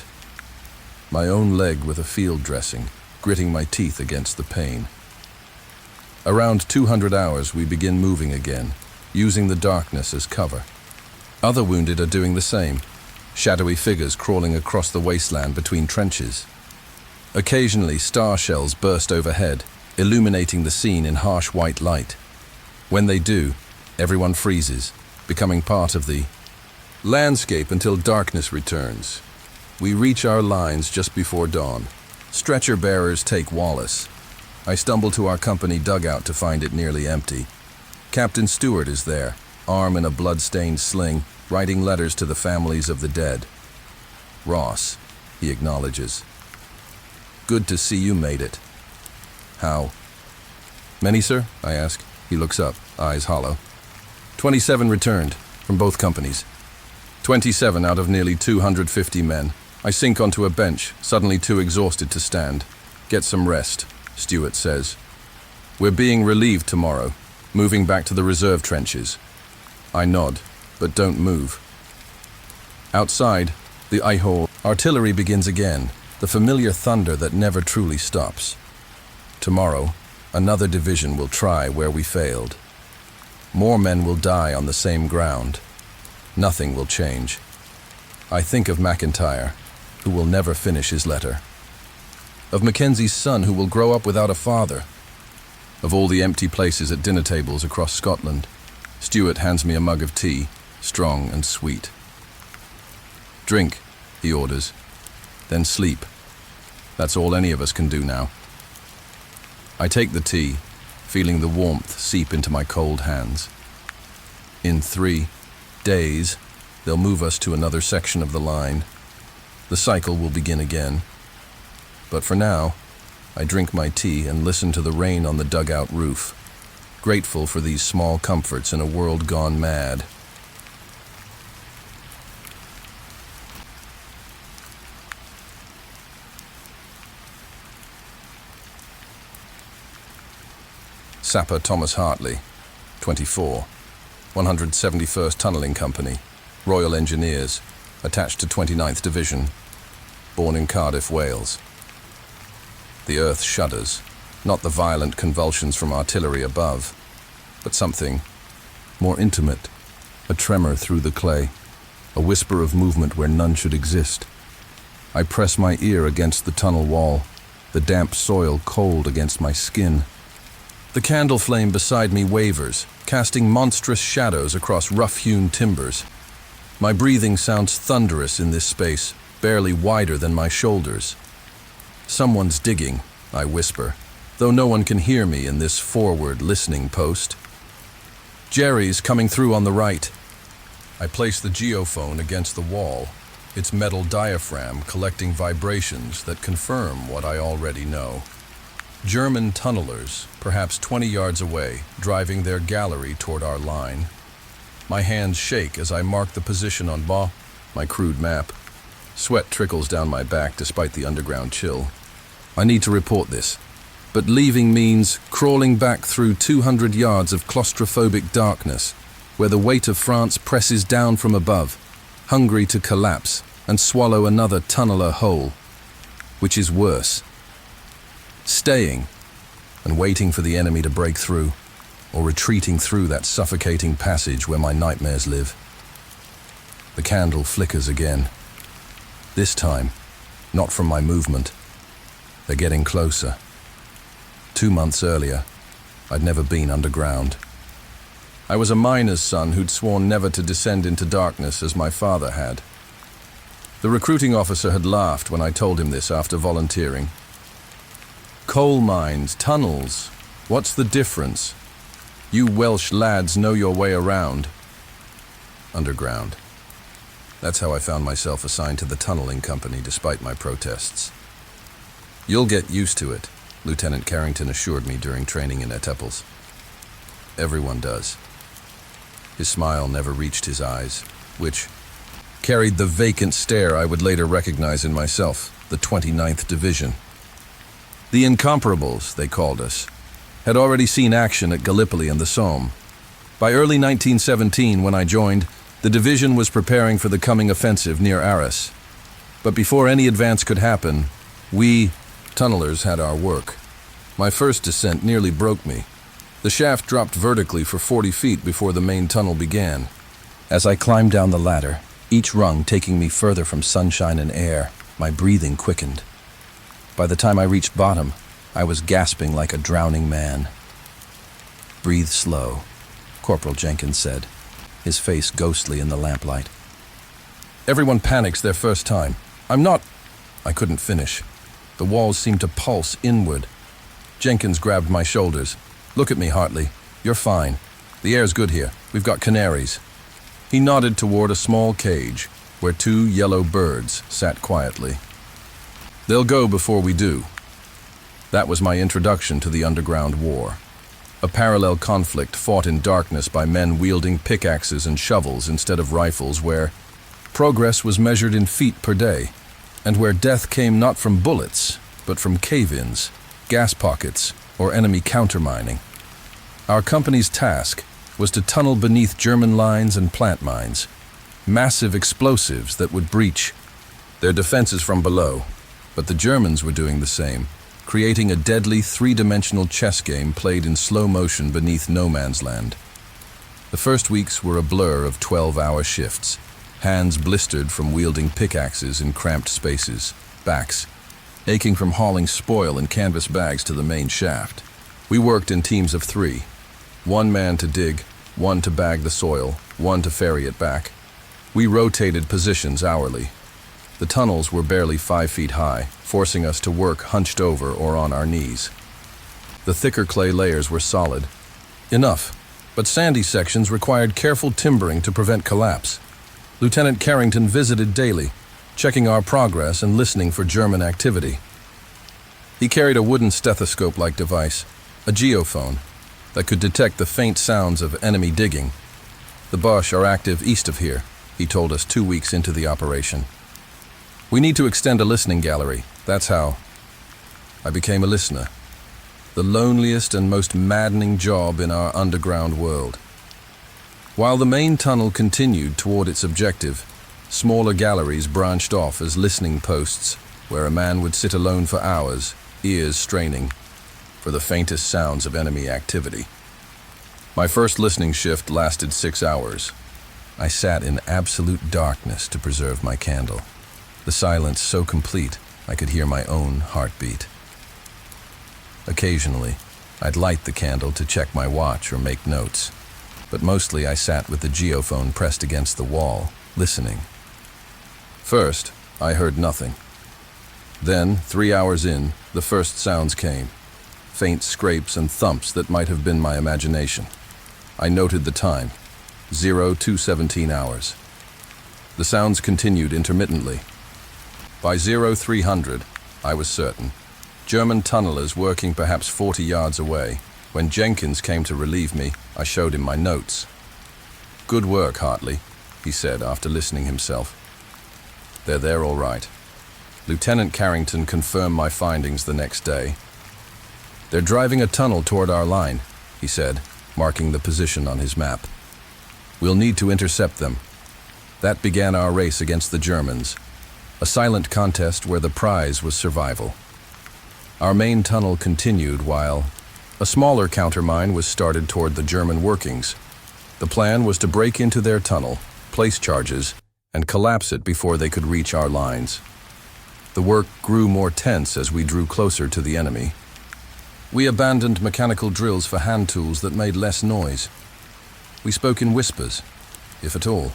Speaker 2: my own leg with a field dressing, gritting my teeth against the pain. Around 200 hours, we begin moving again, using the darkness as cover. Other wounded are doing the same, shadowy figures crawling across the wasteland between trenches. Occasionally, star shells burst overhead, illuminating the scene in harsh white light. When they do, everyone freezes, becoming part of the landscape until darkness returns. We reach our lines just before dawn. Stretcher bearers take Wallace. I stumble to our company dugout to find it nearly empty. Captain Stewart is there, arm in a blood-stained sling, writing letters to the families of the dead. Ross, he acknowledges. Good to see you made it. How? Many, sir? I ask. He looks up, eyes hollow. 27 returned, from both companies. 27 out of nearly 250 men. I sink onto a bench, suddenly too exhausted to stand. Get some rest, Stewart says. We're being relieved tomorrow, moving back to the reserve trenches. I nod, but don't move. Outside, the Ihol artillery begins again, the familiar thunder that never truly stops. Tomorrow, another division will try where we failed. More men will die on the same ground. Nothing will change. I think of McIntyre, who will never finish his letter. Of Mackenzie's son who will grow up without a father. Of all the empty places at dinner tables across Scotland. Stewart hands me a mug of tea, strong and sweet. Drink, he orders, then sleep. That's all any of us can do now. I take the tea, feeling the warmth seep into my cold hands. In 3 days, they'll move us to another section of the line. The cycle will begin again. But for now, I drink my tea and listen to the rain on the dugout roof, grateful for these small comforts in a world gone mad. Sapper Thomas Hartley, 24, 171st Tunnelling Company, Royal Engineers, attached to 29th Division, born in Cardiff, Wales. The earth shudders, not the violent convulsions from artillery above, but something more intimate, a tremor through the clay, a whisper of movement where none should exist. I press my ear against the tunnel wall, the damp soil cold against my skin. The candle flame beside me wavers, casting monstrous shadows across rough-hewn timbers. My breathing sounds thunderous in this space, barely wider than my shoulders. Someone's digging, I whisper, though no one can hear me in this forward listening post. Jerry's coming through on the right. I place the geophone against the wall, its metal diaphragm collecting vibrations that confirm what I already know. German tunnelers, perhaps 20 yards away, driving their gallery toward our line. My hands shake as I mark the position on my crude map. Sweat trickles down my back despite the underground chill. I need to report this, but leaving means crawling back through 200 yards of claustrophobic darkness, where the weight of France presses down from above, hungry to collapse and swallow another tunneler whole, which is worse. Staying and waiting for the enemy to break through, or retreating through that suffocating passage where my nightmares live. The candle flickers again. This time, not from my movement. They're getting closer. 2 months earlier, I'd never been underground. I was a miner's son who'd sworn never to descend into darkness as my father had. The recruiting officer had laughed when I told him this after volunteering. Coal mines, tunnels, what's the difference? You Welsh lads know your way around. Underground. That's how I found myself assigned to the tunneling company despite my protests. You'll get used to it, Lieutenant Carrington assured me during training in Etaples. Everyone does. His smile never reached his eyes, which carried the vacant stare I would later recognize in myself, the 29th Division. The Incomparables, they called us, had already seen action at Gallipoli and the Somme. By early 1917, when I joined, the division was preparing for the coming offensive near Arras. But before any advance could happen, we, tunnelers, had our work. My first descent nearly broke me. The shaft dropped vertically for 40 feet before the main tunnel began. As I climbed down the ladder, each rung taking me further from sunshine and air, my breathing quickened. By the time I reached bottom, I was gasping like a drowning man. "Breathe slow," Corporal Jenkins said, his face ghostly in the lamplight. Everyone panics their first time. I'm not... I couldn't finish. The walls seemed to pulse inward. Jenkins grabbed my shoulders. "Look at me, Hartley. You're fine. The air's good here. We've got canaries." He nodded toward a small cage where two yellow birds sat quietly. "They'll go before we do." That was my introduction to the underground war. A parallel conflict fought in darkness by men wielding pickaxes and shovels instead of rifles, where progress was measured in feet per day, and where death came not from bullets, but from cave-ins, gas pockets, or enemy countermining. Our company's task was to tunnel beneath German lines and plant mines, massive explosives that would breach their defenses from below. But the Germans were doing the same, creating a deadly three-dimensional chess game played in slow motion beneath no man's land. The first weeks were a blur of 12-hour shifts, hands blistered from wielding pickaxes in cramped spaces, backs aching from hauling spoil in canvas bags to the main shaft. We worked in teams of 3, one man to dig, one to bag the soil, one to ferry it back. We rotated positions hourly. The tunnels were barely 5 feet high, forcing us to work hunched over or on our knees. The thicker clay layers were solid enough, but sandy sections required careful timbering to prevent collapse. Lieutenant Carrington visited daily, checking our progress and listening for German activity. He carried a wooden stethoscope-like device, a geophone, that could detect the faint sounds of enemy digging. "The Boche are active east of here," he told us 2 weeks into the operation. "We need to extend a listening gallery. That's how." I became a listener. The loneliest and most maddening job in our underground world. While the main tunnel continued toward its objective, smaller galleries branched off as listening posts where a man would sit alone for hours, ears straining for the faintest sounds of enemy activity. My first listening shift lasted 6 hours. I sat in absolute darkness to preserve my candle, the silence so complete I could hear my own heartbeat. Occasionally, I'd light the candle to check my watch or make notes, but mostly I sat with the geophone pressed against the wall, listening. First, I heard nothing. Then, 3 hours in, the first sounds came, faint scrapes and thumps that might have been my imagination. I noted the time, 02:17 hours. The sounds continued intermittently. By 0300, I was certain. German tunnelers working perhaps 40 yards away. When Jenkins came to relieve me, I showed him my notes. "Good work, Hartley," he said after listening himself. "They're there all right." Lieutenant Carrington confirmed my findings the next day. "They're driving a tunnel toward our line," he said, marking the position on his map. "We'll need to intercept them." That began our race against the Germans, a silent contest where the prize was survival. Our main tunnel continued while a smaller countermine was started toward the German workings. The plan was to break into their tunnel, place charges, and collapse it before they could reach our lines. The work grew more tense as we drew closer to the enemy. We abandoned mechanical drills for hand tools that made less noise. We spoke in whispers, if at all.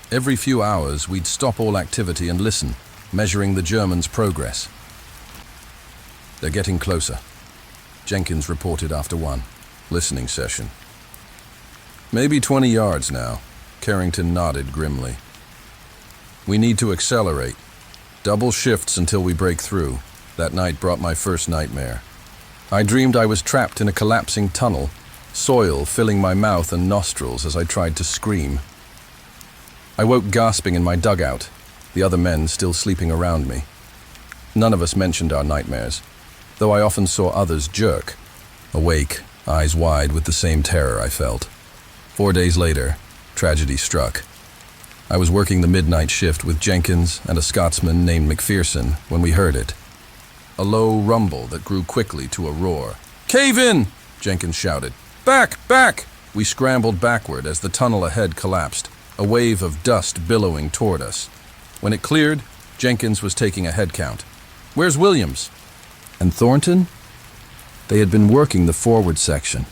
Speaker 2: Every few hours, we'd stop all activity and listen, measuring the Germans' progress. "They're getting closer," Jenkins reported after one listening session. "Maybe 20 yards now," Carrington nodded grimly. "We need to accelerate. Double shifts until we break through." That night brought my first nightmare. I dreamed I was trapped in a collapsing tunnel, soil filling my mouth and nostrils as I tried to scream. I woke gasping in my dugout, the other men still sleeping around me. None of us mentioned our nightmares, though I often saw others jerk, awake, eyes wide with the same terror I felt. 4 days later, tragedy struck. I was working the midnight shift with Jenkins and a Scotsman named McPherson when we heard it. A low rumble that grew quickly to a roar. "Cave in!" Jenkins shouted. "Back! Back!" We scrambled backward as the tunnel ahead collapsed, a wave of dust billowing toward us. When it cleared, Jenkins was taking a head count. "Where's Williams?" "And Thornton?" They had been working the forward section.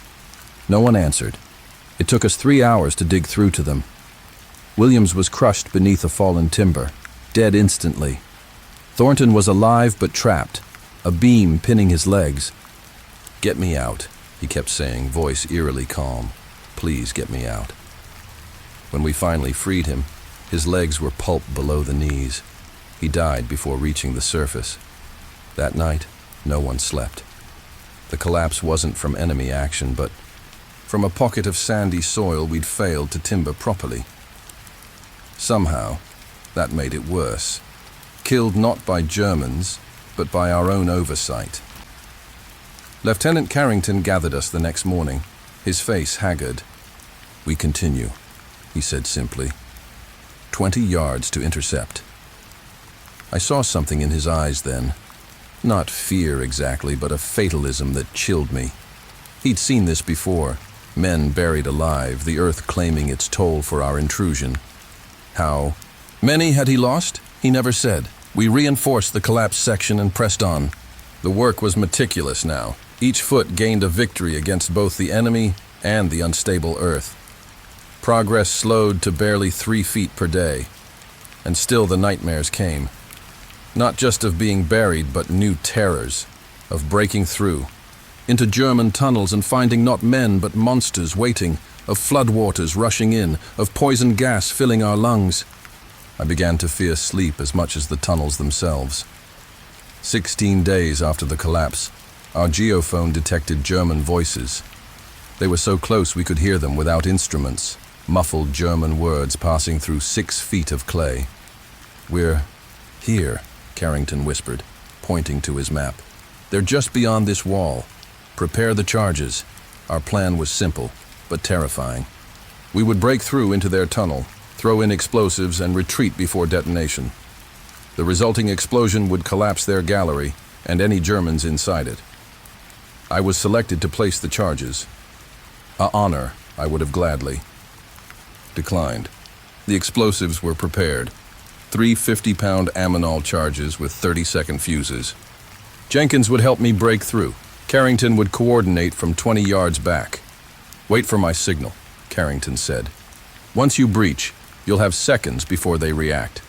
Speaker 2: No one answered. It took us 3 hours to dig through to them. Williams was crushed beneath a fallen timber, dead instantly. Thornton was alive but trapped, a beam pinning his legs. "Get me out," he kept saying, voice eerily calm. "Please get me out." When we finally freed him, his legs were pulp below the knees. He died before reaching the surface. That night, no one slept. The collapse wasn't from enemy action, but from a pocket of sandy soil we'd failed to timber properly. Somehow, that made it worse. Killed not by Germans, but by our own oversight. Lieutenant Carrington gathered us the next morning, his face haggard. "We continue," he said simply. 20 yards to intercept. I saw something in his eyes then. Not fear exactly, but a fatalism that chilled me. He'd seen this before. Men buried alive, the earth claiming its toll for our intrusion. How many had he lost? He never said. We reinforced the collapsed section and pressed on. The work was meticulous now. Each foot gained a victory against both the enemy and the unstable earth. Progress slowed to barely 3 feet per day. And still the nightmares came. Not just of being buried, but new terrors. Of breaking through. Into German tunnels and finding not men but monsters waiting. Of floodwaters rushing in. Of poison gas filling our lungs. I began to fear sleep as much as the tunnels themselves. 16 days after the collapse, our geophone detected German voices. They were so close we could hear them without instruments, muffled German words passing through 6 feet of clay. "We're here," Carrington whispered, pointing to his map. "They're just beyond this wall. Prepare the charges." Our plan was simple, but terrifying. We would break through into their tunnel, throw in explosives, and retreat before detonation. The resulting explosion would collapse their gallery and any Germans inside it. I was selected to place the charges. An honor I would have gladly declined. The explosives were prepared. 3 50-pound ammonal charges with 30-second fuses. Jenkins would help me break through. Carrington would coordinate from 20 yards back. "Wait for my signal," Carrington said. "Once you breach, you'll have seconds before they react."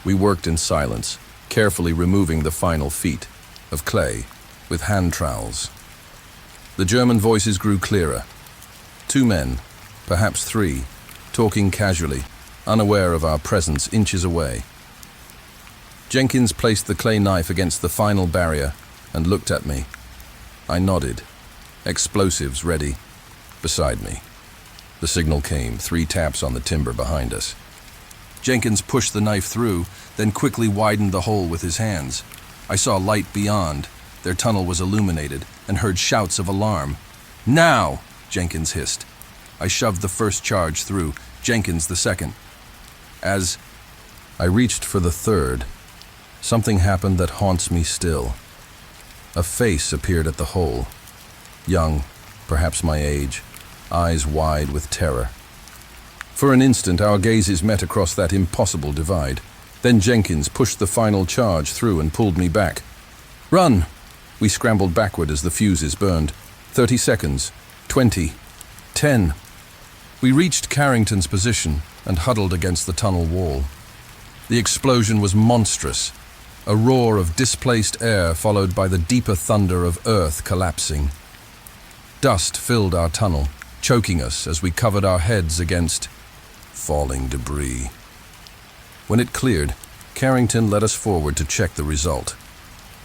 Speaker 2: We worked in silence, carefully removing the final feet of clay with hand trowels. The German voices grew clearer. 2 men, perhaps 3, talking casually, unaware of our presence inches away. Jenkins placed the clay knife against the final barrier and looked at me. I nodded. Explosives ready. Beside me. The signal came, 3 taps on the timber behind us. Jenkins pushed the knife through, then quickly widened the hole with his hands. I saw light beyond. Their tunnel was illuminated, and heard shouts of alarm. "Now!" Jenkins hissed. I shoved the first charge through, Jenkins the second. As I reached for the third, something happened that haunts me still. A face appeared at the hole. Young, perhaps my age, eyes wide with terror. For an instant, our gazes met across that impossible divide. Then Jenkins pushed the final charge through and pulled me back. "Run!" We scrambled backward as the fuses burned. 30 seconds. 20. 10. We reached Carrington's position and huddled against the tunnel wall. The explosion was monstrous. A roar of displaced air followed by the deeper thunder of earth collapsing. Dust filled our tunnel, choking us as we covered our heads against falling debris. When it cleared, Carrington led us forward to check the result.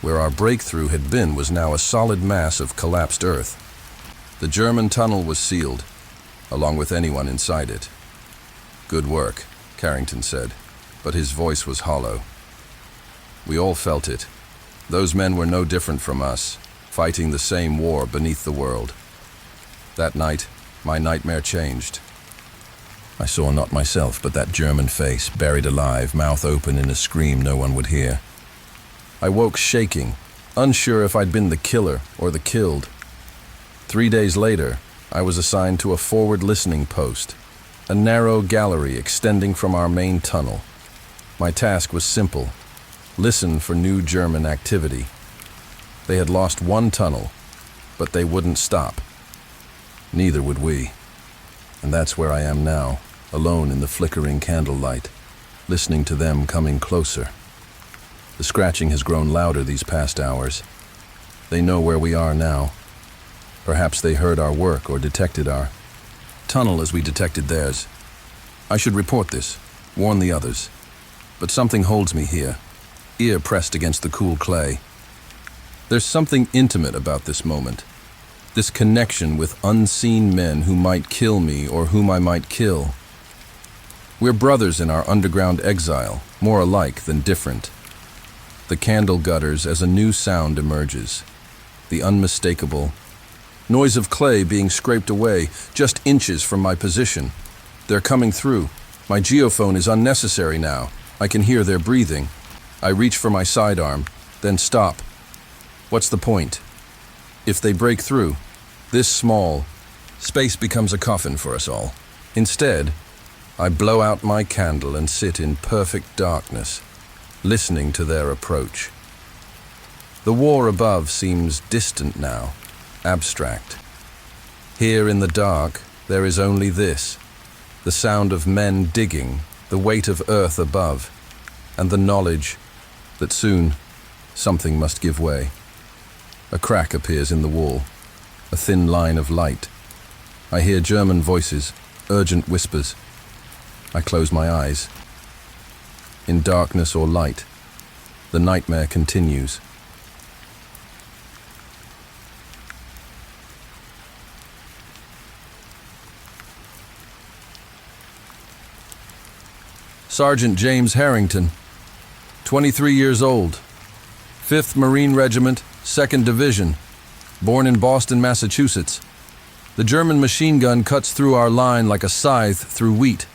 Speaker 2: Where our breakthrough had been was now a solid mass of collapsed earth. The German tunnel was sealed, along with anyone inside it. "Good work," Carrington said, but his voice was hollow. We all felt it. Those men were no different from us, fighting the same war beneath the world. That night, my nightmare changed. I saw not myself, but that German face, buried alive, mouth open in a scream no one would hear. I woke shaking, unsure if I'd been the killer or the killed. 3 days later, I was assigned to a forward listening post, a narrow gallery extending from our main tunnel. My task was simple: listen for new German activity. They had lost 1 tunnel, but they wouldn't stop. Neither would we. And that's where I am now, alone in the flickering candlelight, listening to them coming closer. The scratching has grown louder these past hours. They know where we are now. Perhaps they heard our work or detected our tunnel as we detected theirs. I should report this, warn the others. But something holds me here, ear pressed against the cool clay. There's something intimate about this moment. This connection with unseen men who might kill me or whom I might kill. We're brothers in our underground exile, more alike than different. The candle gutters as a new sound emerges. The unmistakable noise of clay being scraped away, just inches from my position. They're coming through. My geophone is unnecessary now. I can hear their breathing. I reach for my sidearm, then stop. What's the point? If they break through, this small space becomes a coffin for us all. Instead, I blow out my candle and sit in perfect darkness, listening to their approach. The war above seems distant now, abstract. Here in the dark, there is only this, the sound of men digging, the weight of earth above, and the knowledge that soon something must give way. A crack appears in the wall, a thin line of light. I hear German voices, urgent whispers. I close my eyes. In darkness or light, the nightmare continues. Sergeant James Harrington, 23 years old, 5th Marine Regiment, 2nd Division, born in Boston, Massachusetts. The German machine gun cuts through our line like a scythe through wheat.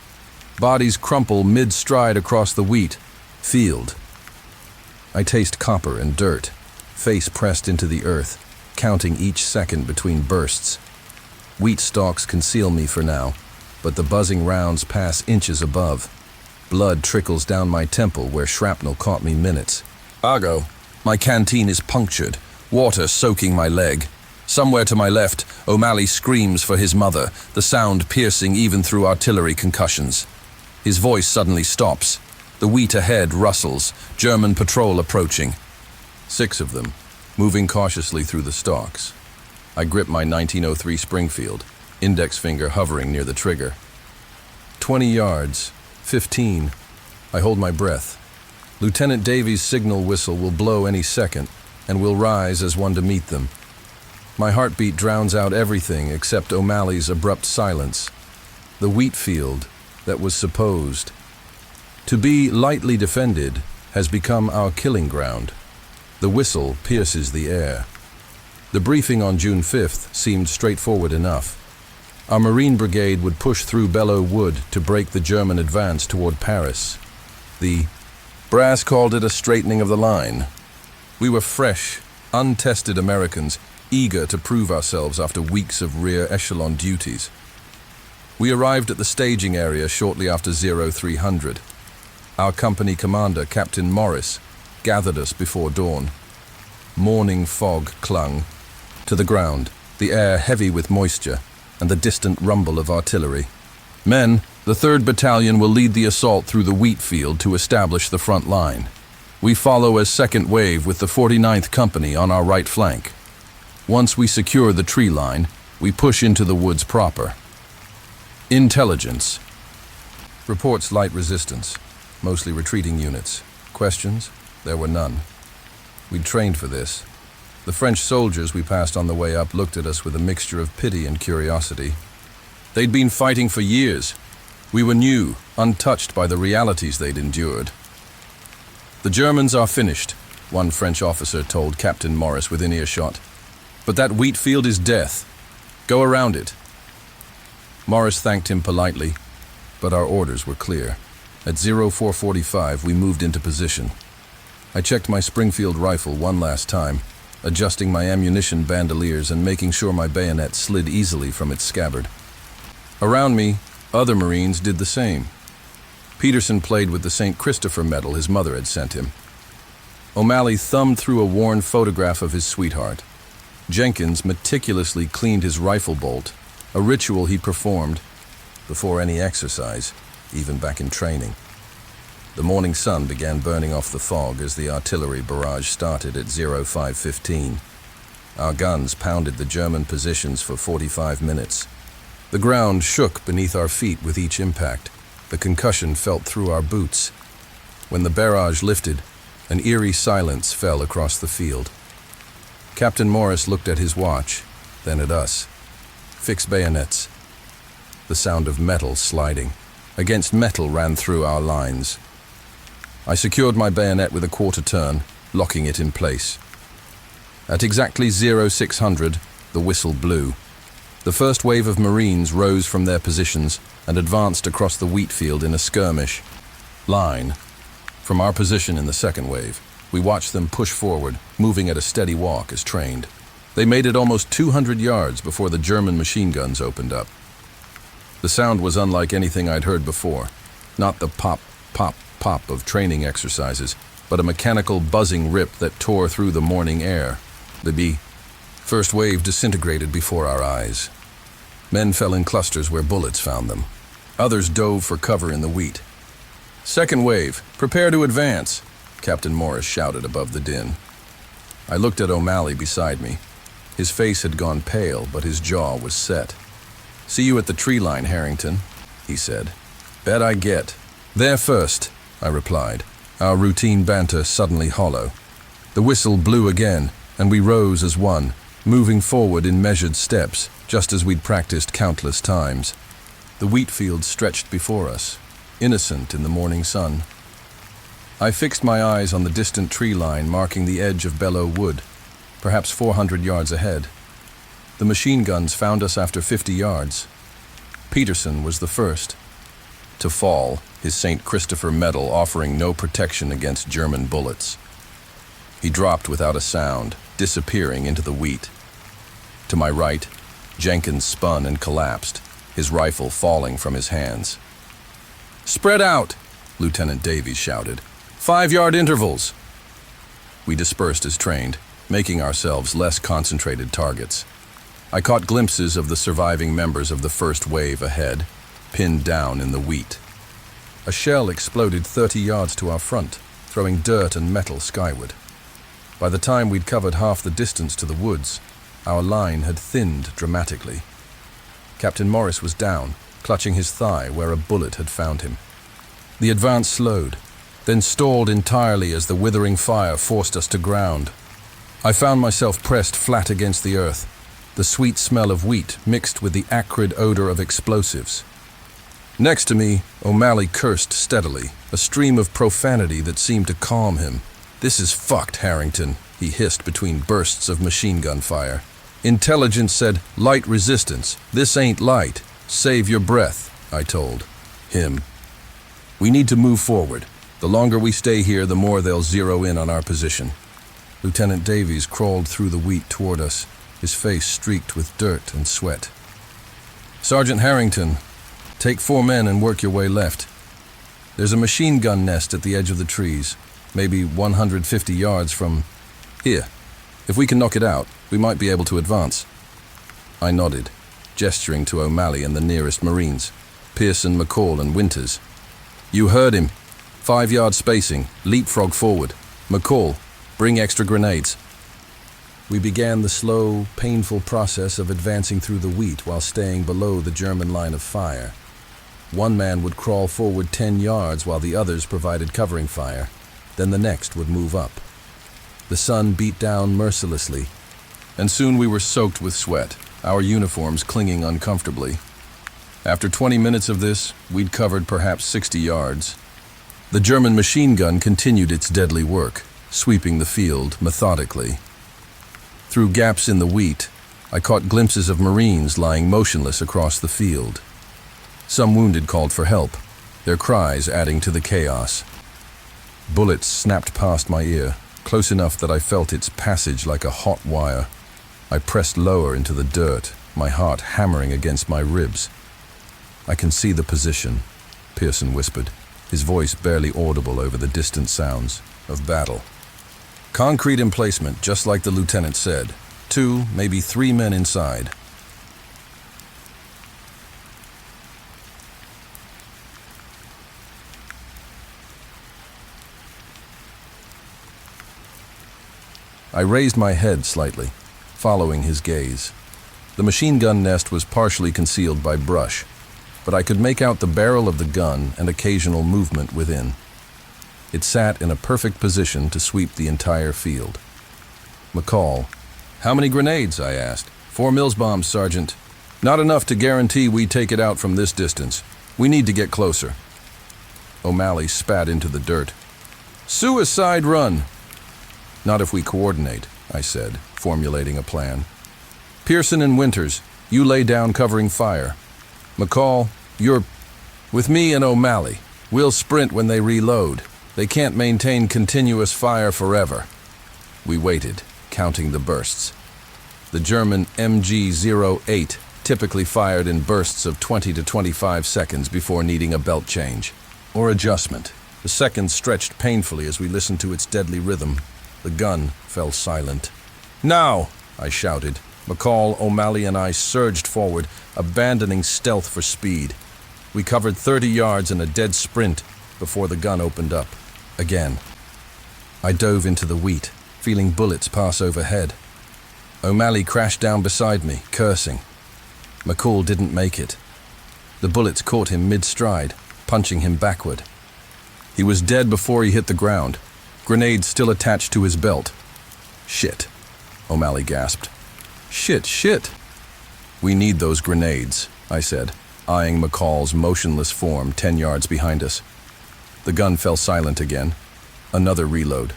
Speaker 2: Bodies crumple mid-stride across the wheat field. I taste copper and dirt, face pressed into the earth, counting each second between bursts. Wheat stalks conceal me for now, but the buzzing rounds pass inches above. Blood trickles down my temple where shrapnel caught me minutes. Argo. My canteen is punctured, water soaking my leg. Somewhere to my left, O'Malley screams for his mother, the sound piercing even through artillery concussions. His voice suddenly stops. The wheat ahead rustles, German patrol approaching. 6 of them, moving cautiously through the stalks. I grip my 1903 Springfield, index finger hovering near the trigger. 20 yards, 15. I hold my breath. Lieutenant Davies' signal whistle will blow any second, and we'll rise as one to meet them. My heartbeat drowns out everything except O'Malley's abrupt silence. The wheat field that was supposed to be lightly defended has become our killing ground. The whistle pierces the air. The briefing on June 5th seemed straightforward enough. Our Marine Brigade would push through Belleau Wood to break the German advance toward Paris. The brass called it a straightening of the line. We were fresh, untested Americans, eager to prove ourselves after weeks of rear echelon duties. We arrived at the staging area shortly after 0300. Our company commander, Captain Morris, gathered us before dawn. Morning fog clung to the ground, the air heavy with moisture, and the distant rumble of artillery. Men, the 3rd Battalion will lead the assault through the wheat field to establish the front line. We follow as second wave with the 49th Company on our right flank. Once we secure the tree line, we push into the woods proper. Intelligence. Reports light resistance, mostly retreating units. Questions? There were none. We'd trained for this. The French soldiers we passed on the way up looked at us with a mixture of pity and curiosity. They'd been fighting for years. We were new, untouched by the realities they'd endured. The Germans are finished, one French officer told Captain Morris within earshot. But that wheat field is death. Go around it. Morris thanked him politely, but our orders were clear. At 0445, we moved into position. I checked my Springfield rifle one last time, adjusting my ammunition bandoliers and making sure my bayonet slid easily from its scabbard. Around me, other Marines did the same. Peterson played with the St. Christopher medal his mother had sent him. O'Malley thumbed through a worn photograph of his sweetheart. Jenkins meticulously cleaned his rifle bolt, a ritual he performed before any exercise, even back in training. The morning sun began burning off the fog as the artillery barrage started at 0515. Our guns pounded the German positions for 45 minutes. The ground shook beneath our feet with each impact. The concussion felt through our boots. When the barrage lifted, an eerie silence fell across the field. Captain Morris looked at his watch, then at us. Fix bayonets. The sound of metal sliding against metal ran through our lines. I secured my bayonet with a quarter turn, locking it in place. At exactly 0600, the whistle blew. The first wave of Marines rose from their positions and advanced across the wheat field in a skirmish line. From our position in the second wave, we watched them push forward, moving at a steady walk as trained. They made it almost 200 yards before the German machine guns opened up. The sound was unlike anything I'd heard before. Not the pop, pop, pop of training exercises, but a mechanical buzzing rip that tore through the morning air. The first wave disintegrated before our eyes. Men fell in clusters where bullets found them. Others dove for cover in the wheat. "Second wave, prepare to advance," Captain Morris shouted above the din. I looked at O'Malley beside me. His face had gone pale, but his jaw was set. "See you at the tree line, Harrington," he said. "Bet I get." "There first," I replied, our routine banter suddenly hollow. The whistle blew again, and we rose as one, moving forward in measured steps, just as we'd practiced countless times. The wheat field stretched before us, innocent in the morning sun. I fixed my eyes on the distant tree line marking the edge of Belleau Wood, perhaps 400 yards ahead. The machine guns found us after 50 yards. Peterson was the first to fall, his St. Christopher medal offering no protection against German bullets. He dropped without a sound, disappearing into the wheat. To my right, Jenkins spun and collapsed, his rifle falling from his hands. "Spread out!" Lieutenant Davies shouted. 5-yard intervals! We dispersed as trained, making ourselves less concentrated targets. I caught glimpses of the surviving members of the first wave ahead, pinned down in the wheat. A shell exploded 30 yards to our front, throwing dirt and metal skyward. By the time we'd covered half the distance to the woods, our line had thinned dramatically. Captain Morris was down, clutching his thigh where a bullet had found him. The advance slowed, then stalled entirely as the withering fire forced us to ground. I found myself pressed flat against the earth, the sweet smell of wheat mixed with the acrid odor of explosives. Next to me, O'Malley cursed steadily, a stream of profanity that seemed to calm him. "This is fucked, Harrington," he hissed between bursts of machine gun fire. "Intelligence said light resistance. This ain't light. Save your breath," I told him. "We need to move forward. The longer we stay here, the more they'll zero in on our position." Lieutenant Davies crawled through the wheat toward us, his face streaked with dirt and sweat. "Sergeant Harrington, take 4 men and work your way left. There's a machine gun nest at the edge of the trees, maybe 150 yards from here. If we can knock it out, we might be able to advance." I nodded, gesturing to O'Malley and the nearest Marines, Pearson, McCall, and Winters. "You heard him. 5-yard spacing, leapfrog forward. McCall, bring extra grenades." We began the slow, painful process of advancing through the wheat while staying below the German line of fire. One man would crawl forward 10 yards while the others provided covering fire. Then the next would move up. The sun beat down mercilessly, and soon we were soaked with sweat, our uniforms clinging uncomfortably. After 20 minutes of this, we'd covered perhaps 60 yards. The German machine gun continued its deadly work, sweeping the field methodically. Through gaps in the wheat, I caught glimpses of Marines lying motionless across the field. Some wounded called for help, their cries adding to the chaos. Bullets snapped past my ear, close enough that I felt its passage like a hot wire. I pressed lower into the dirt, my heart hammering against my ribs. "I can see the position," Pearson whispered, his voice barely audible over the distant sounds of battle. "Concrete emplacement, just like the lieutenant said. 2, maybe 3 men inside." I raised my head slightly, following his gaze. The machine gun nest was partially concealed by brush. but I could make out the barrel of the gun and occasional movement within. It sat in a perfect position to sweep the entire field. McCall. "How many grenades?" I asked. "4 Mills bombs, Sergeant. Not enough to guarantee we take it out from this distance. We need to get closer." O'Malley spat into the dirt. "Suicide run." "Not if we coordinate," I said, formulating a plan. "Pearson and Winters, you lay down covering fire. McCall, you're with me and O'Malley. We'll sprint when they reload. They can't maintain continuous fire forever." We waited, counting the bursts. The German MG-08 typically fired in bursts of 20 to 25 seconds before needing a belt change or adjustment. The seconds stretched painfully as we listened to its deadly rhythm. The gun fell silent. "Now!" I shouted. McCall, O'Malley, and I surged forward, abandoning stealth for speed. We covered 30 yards in a dead sprint before the gun opened up. Again. I dove into the wheat, feeling bullets pass overhead. O'Malley crashed down beside me, cursing. McCall didn't make it. The bullets caught him mid-stride, punching him backward. He was dead before he hit the ground, grenades still attached to his belt. "Shit," O'Malley gasped. Shit. "We need those grenades," I said, eyeing McCall's motionless form 10 yards behind us. The gun fell silent again. Another reload.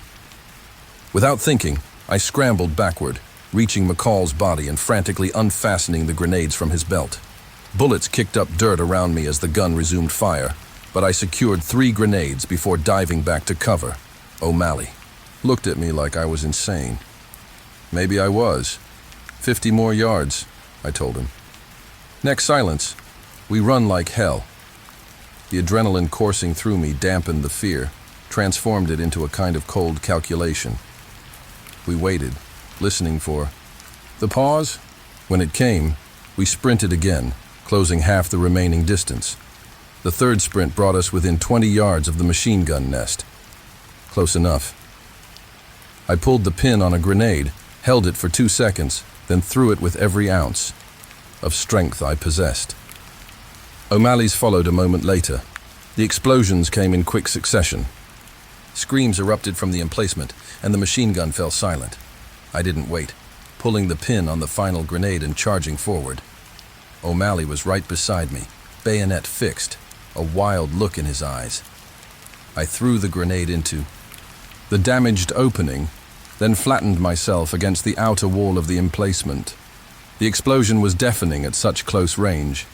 Speaker 2: Without thinking, I scrambled backward, reaching McCall's body and frantically unfastening the grenades from his belt. Bullets kicked up dirt around me as the gun resumed fire, but I secured 3 grenades before diving back to cover. O'Malley looked at me like I was insane. Maybe I was. 50 more yards, I told him. Next silence. We run like hell. The adrenaline coursing through me dampened the fear, transformed it into a kind of cold calculation. We waited, listening for the pause. When it came, we sprinted again, closing half the remaining distance. The third sprint brought us within 20 yards of the machine gun nest. Close enough. I pulled the pin on a grenade, held it for 2 seconds, then threw it with every ounce of strength I possessed. O'Malley's followed a moment later. The explosions came in quick succession. Screams erupted from the emplacement, and the machine gun fell silent. I didn't wait, pulling the pin on the final grenade and charging forward. O'Malley was right beside me, bayonet fixed, a wild look in his eyes. I threw the grenade into the damaged opening, then flattened myself against the outer wall of the emplacement. The explosion was deafening at such close range.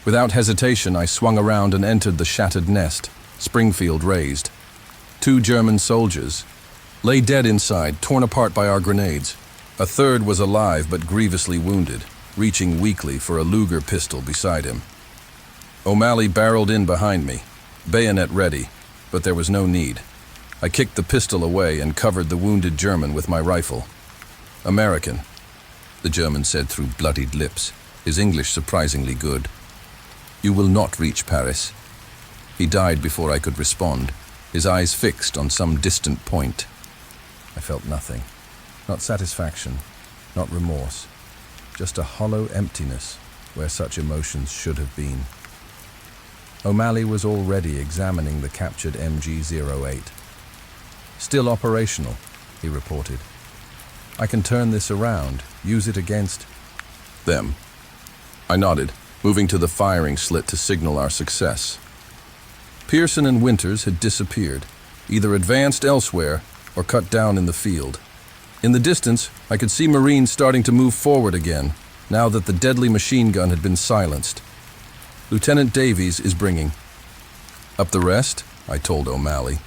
Speaker 2: Without hesitation, I swung around and entered the shattered nest, Springfield raised. 2 German soldiers lay dead inside, torn apart by our grenades. A third was alive but grievously wounded, reaching weakly for a Luger pistol beside him. O'Malley barreled in behind me, bayonet ready, but there was no need. I kicked the pistol away and covered the wounded German with my rifle. "American," the German said through bloodied lips, his English surprisingly good. "You will not reach Paris." He died before I could respond, his eyes fixed on some distant point. I felt nothing. Not satisfaction, not remorse. Just a hollow emptiness where such emotions should have been. O'Malley was already examining the captured MG-08. "Still operational," he reported. "I can turn this around, use it against them." I nodded, moving to the firing slit to signal our success. Pearson and Winters had disappeared, either advanced elsewhere or cut down in the field. In the distance, I could see Marines starting to move forward again, now that the deadly machine gun had been silenced. "Lieutenant Davies is bringing up the rest," I told O'Malley.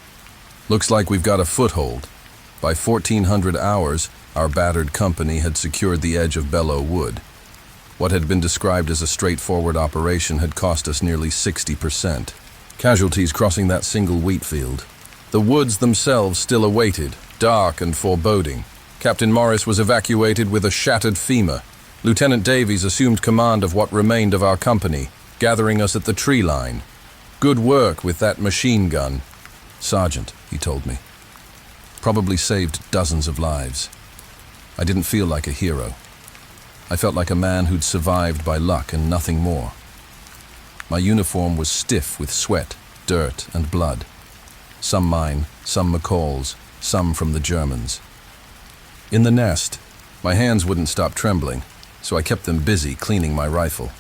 Speaker 2: "Looks like we've got a foothold." By 1400 hours, our battered company had secured the edge of Belleau Wood. What had been described as a straightforward operation had cost us nearly 60%. Casualties crossing that single wheat field. The woods themselves still awaited, dark and foreboding. Captain Morris was evacuated with a shattered femur. Lieutenant Davies assumed command of what remained of our company, gathering us at the tree line. "Good work with that machine gun, Sergeant," he told me. "Probably saved dozens of lives." I didn't feel like a hero. I felt like a man who'd survived by luck and nothing more. My uniform was stiff with sweat, dirt, and blood. Some mine, some McCall's, some from the Germans. In the nest, my hands wouldn't stop trembling, so I kept them busy cleaning my rifle.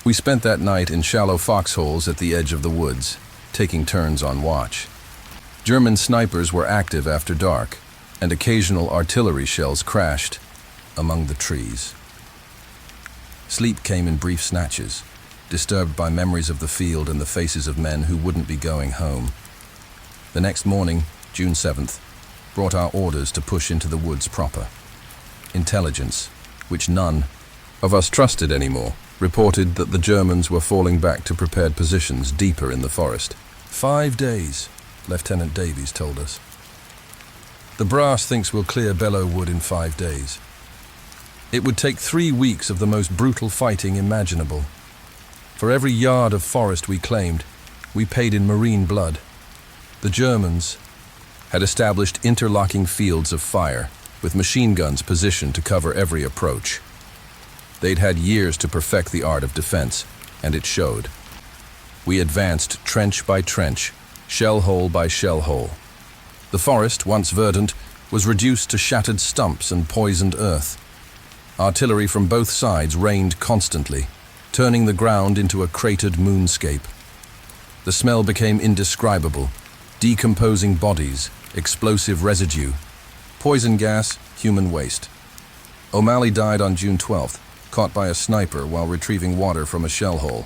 Speaker 2: We spent that night in shallow foxholes at the edge of the woods, taking turns on watch. German snipers were active after dark, and occasional artillery shells crashed among the trees. Sleep came in brief snatches, disturbed by memories of the field and the faces of men who wouldn't be going home. The next morning, June 7th, brought our orders to push into the woods proper. Intelligence, which none of us trusted anymore, reported that the Germans were falling back to prepared positions deeper in the forest. 5 days, Lieutenant Davies told us. The brass thinks we'll clear Belleau Wood in 5 days. It would take 3 weeks of the most brutal fighting imaginable. For every yard of forest we claimed, we paid in Marine blood. The Germans had established interlocking fields of fire, with machine guns positioned to cover every approach. They'd had years to perfect the art of defense, and it showed. We advanced trench by trench, shell hole by shell hole. The forest, once verdant, was reduced to shattered stumps and poisoned earth. Artillery from both sides rained constantly, turning the ground into a cratered moonscape. The smell became indescribable: decomposing bodies, explosive residue, poison gas, human waste. O'Malley died on June 12th, caught by a sniper while retrieving water from a shell hole.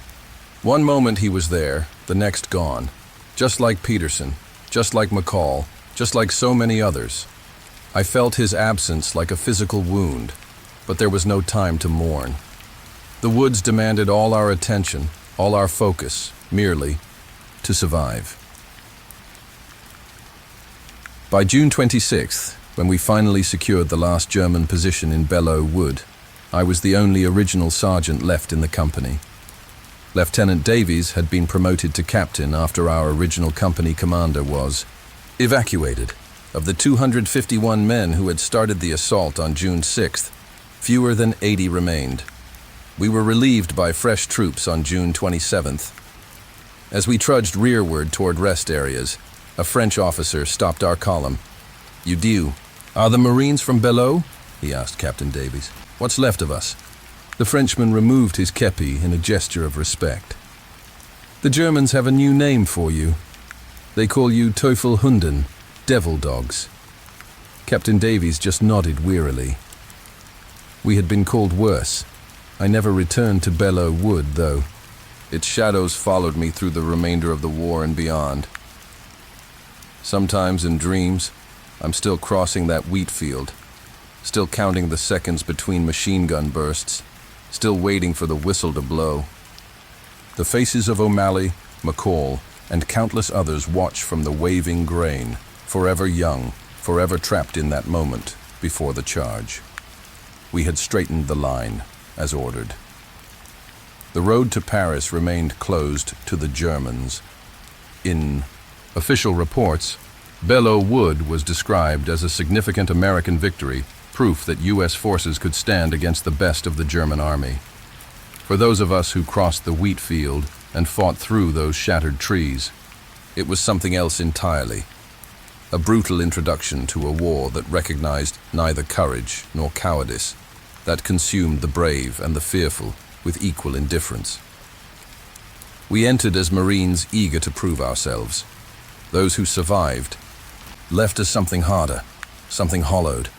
Speaker 2: One moment he was there, the next gone. Just like Peterson, just like McCall, just like so many others. I felt his absence like a physical wound, but there was no time to mourn. The woods demanded all our attention, all our focus, merely to survive. By June 26th, when we finally secured the last German position in Belleau Wood, I was the only original sergeant left in the company. Lieutenant Davies had been promoted to captain after our original company commander was evacuated. Of the 251 men who had started the assault on June 6th, fewer than 80 remained. We were relieved by fresh troops on June 27th. As we trudged rearward toward rest areas, a French officer stopped our column. "You do. Are the Marines from Belleau?" he asked Captain Davies. "What's left of us?" The Frenchman removed his kepi in a gesture of respect. "The Germans have a new name for you. They call you Teufelhunden, devil dogs." Captain Davies just nodded wearily. We had been called worse. I never returned to Belleau Wood, though. Its shadows followed me through the remainder of the war and beyond. Sometimes in dreams, I'm still crossing that wheat field, still counting the seconds between machine gun bursts, still waiting for the whistle to blow. The faces of O'Malley, McCall, and countless others watch from the waving grain, forever young, forever trapped in that moment before the charge. We had straightened the line, as ordered. The road to Paris remained closed to the Germans. In official reports, Belleau Wood was described as a significant American victory, proof that U.S. forces could stand against the best of the German army. For those of us who crossed the wheat field and fought through those shattered trees, it was something else entirely. A brutal introduction to a war that recognized neither courage nor cowardice, that consumed the brave and the fearful with equal indifference. We entered as Marines eager to prove ourselves. Those who survived left us something harder, something hollowed,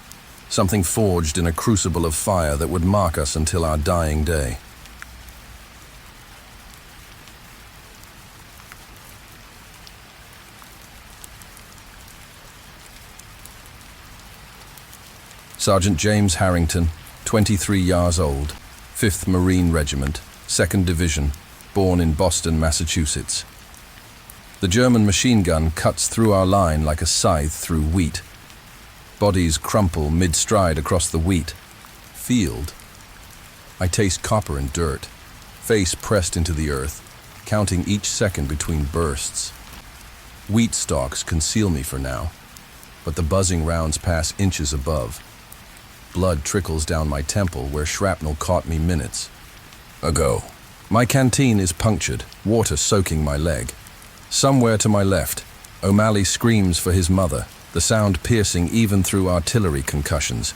Speaker 2: something forged in a crucible of fire that would mark us until our dying day. Sergeant James Harrington, 23 years old, 5th Marine Regiment, 2nd Division, born in Boston, Massachusetts. The German machine gun cuts through our line like a scythe through wheat. Bodies crumple mid-stride across the wheat. Field. I taste copper and dirt, face pressed into the earth, counting each second between bursts. Wheat stalks conceal me for now, but the buzzing rounds pass inches above. Blood trickles down my temple where shrapnel caught me minutes ago. My canteen is punctured, water soaking my leg. Somewhere to my left, O'Malley screams for his mother, the sound piercing even through artillery concussions.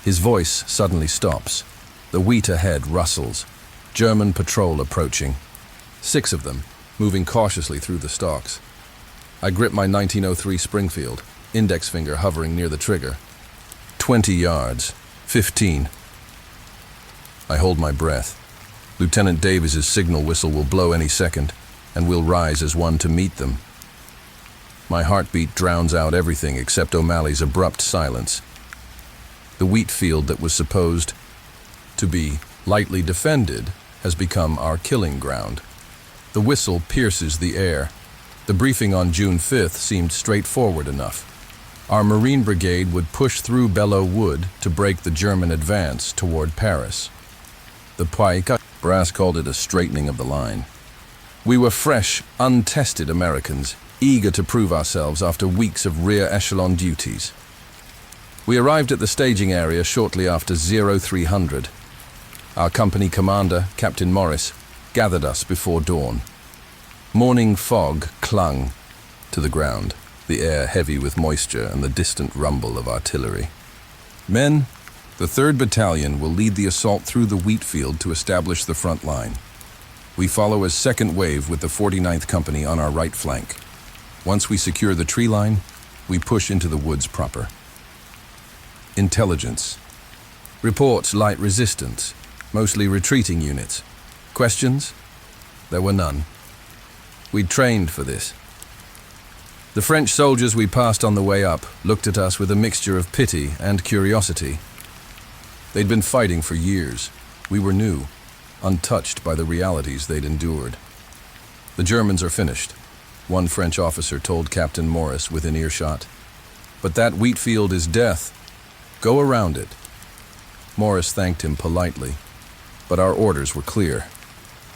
Speaker 2: His voice suddenly stops. The wheat ahead rustles. German patrol approaching. 6 of them, moving cautiously through the stalks. I grip my 1903 Springfield, index finger hovering near the trigger. 20 yards. 15. I hold my breath. Lieutenant Davis's signal whistle will blow any second, and we'll rise as one to meet them. My heartbeat drowns out everything except O'Malley's abrupt silence. The wheat field that was supposed to be lightly defended has become our killing ground. The whistle pierces the air. The briefing on June 5th seemed straightforward enough. Our Marine Brigade would push through Belleau Wood to break the German advance toward Paris. The pike, brass called it a straightening of the line. We were fresh, untested Americans, eager to prove ourselves after weeks of rear echelon duties. We arrived at the staging area shortly after 0300. Our company commander, Captain Morris, gathered us before dawn. Morning fog clung to the ground, the air heavy with moisture and the distant rumble of artillery. Men, the 3rd Battalion will lead the assault through the wheat field to establish the front line. We follow as second wave with the 49th Company on our right flank. Once we secure the tree line, we push into the woods proper. Intelligence. Reports light resistance, mostly retreating units. Questions? There were none. We'd trained for this. The French soldiers we passed on the way up looked at us with a mixture of pity and curiosity. They'd been fighting for years. We were new, untouched by the realities they'd endured. The Germans are finished, one French officer told Captain Morris within earshot. But that wheat field is death. Go around it. Morris thanked him politely, but our orders were clear.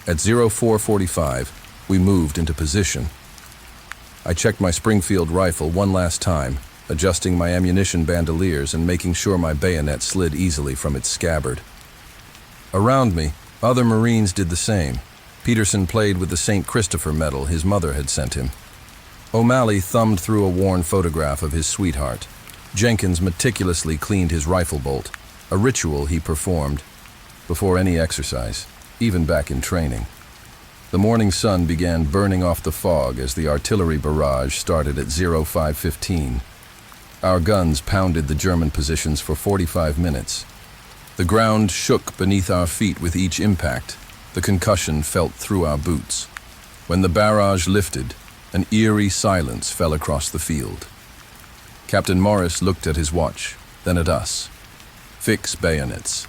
Speaker 2: At 0445, we moved into position. I checked my Springfield rifle one last time, adjusting my ammunition bandoliers and making sure my bayonet slid easily from its scabbard. Around me, other Marines did the same. Peterson played with the St. Christopher medal his mother had sent him. O'Malley thumbed through a worn photograph of his sweetheart. Jenkins meticulously cleaned his rifle bolt, a ritual he performed before any exercise, even back in training. The morning sun began burning off the fog as the artillery barrage started at 0515. Our guns pounded the German positions for 45 minutes. The ground shook beneath our feet with each impact. The concussion felt through our boots. When the barrage lifted, an eerie silence fell across the field. Captain Morris looked at his watch, then at us. Fix bayonets.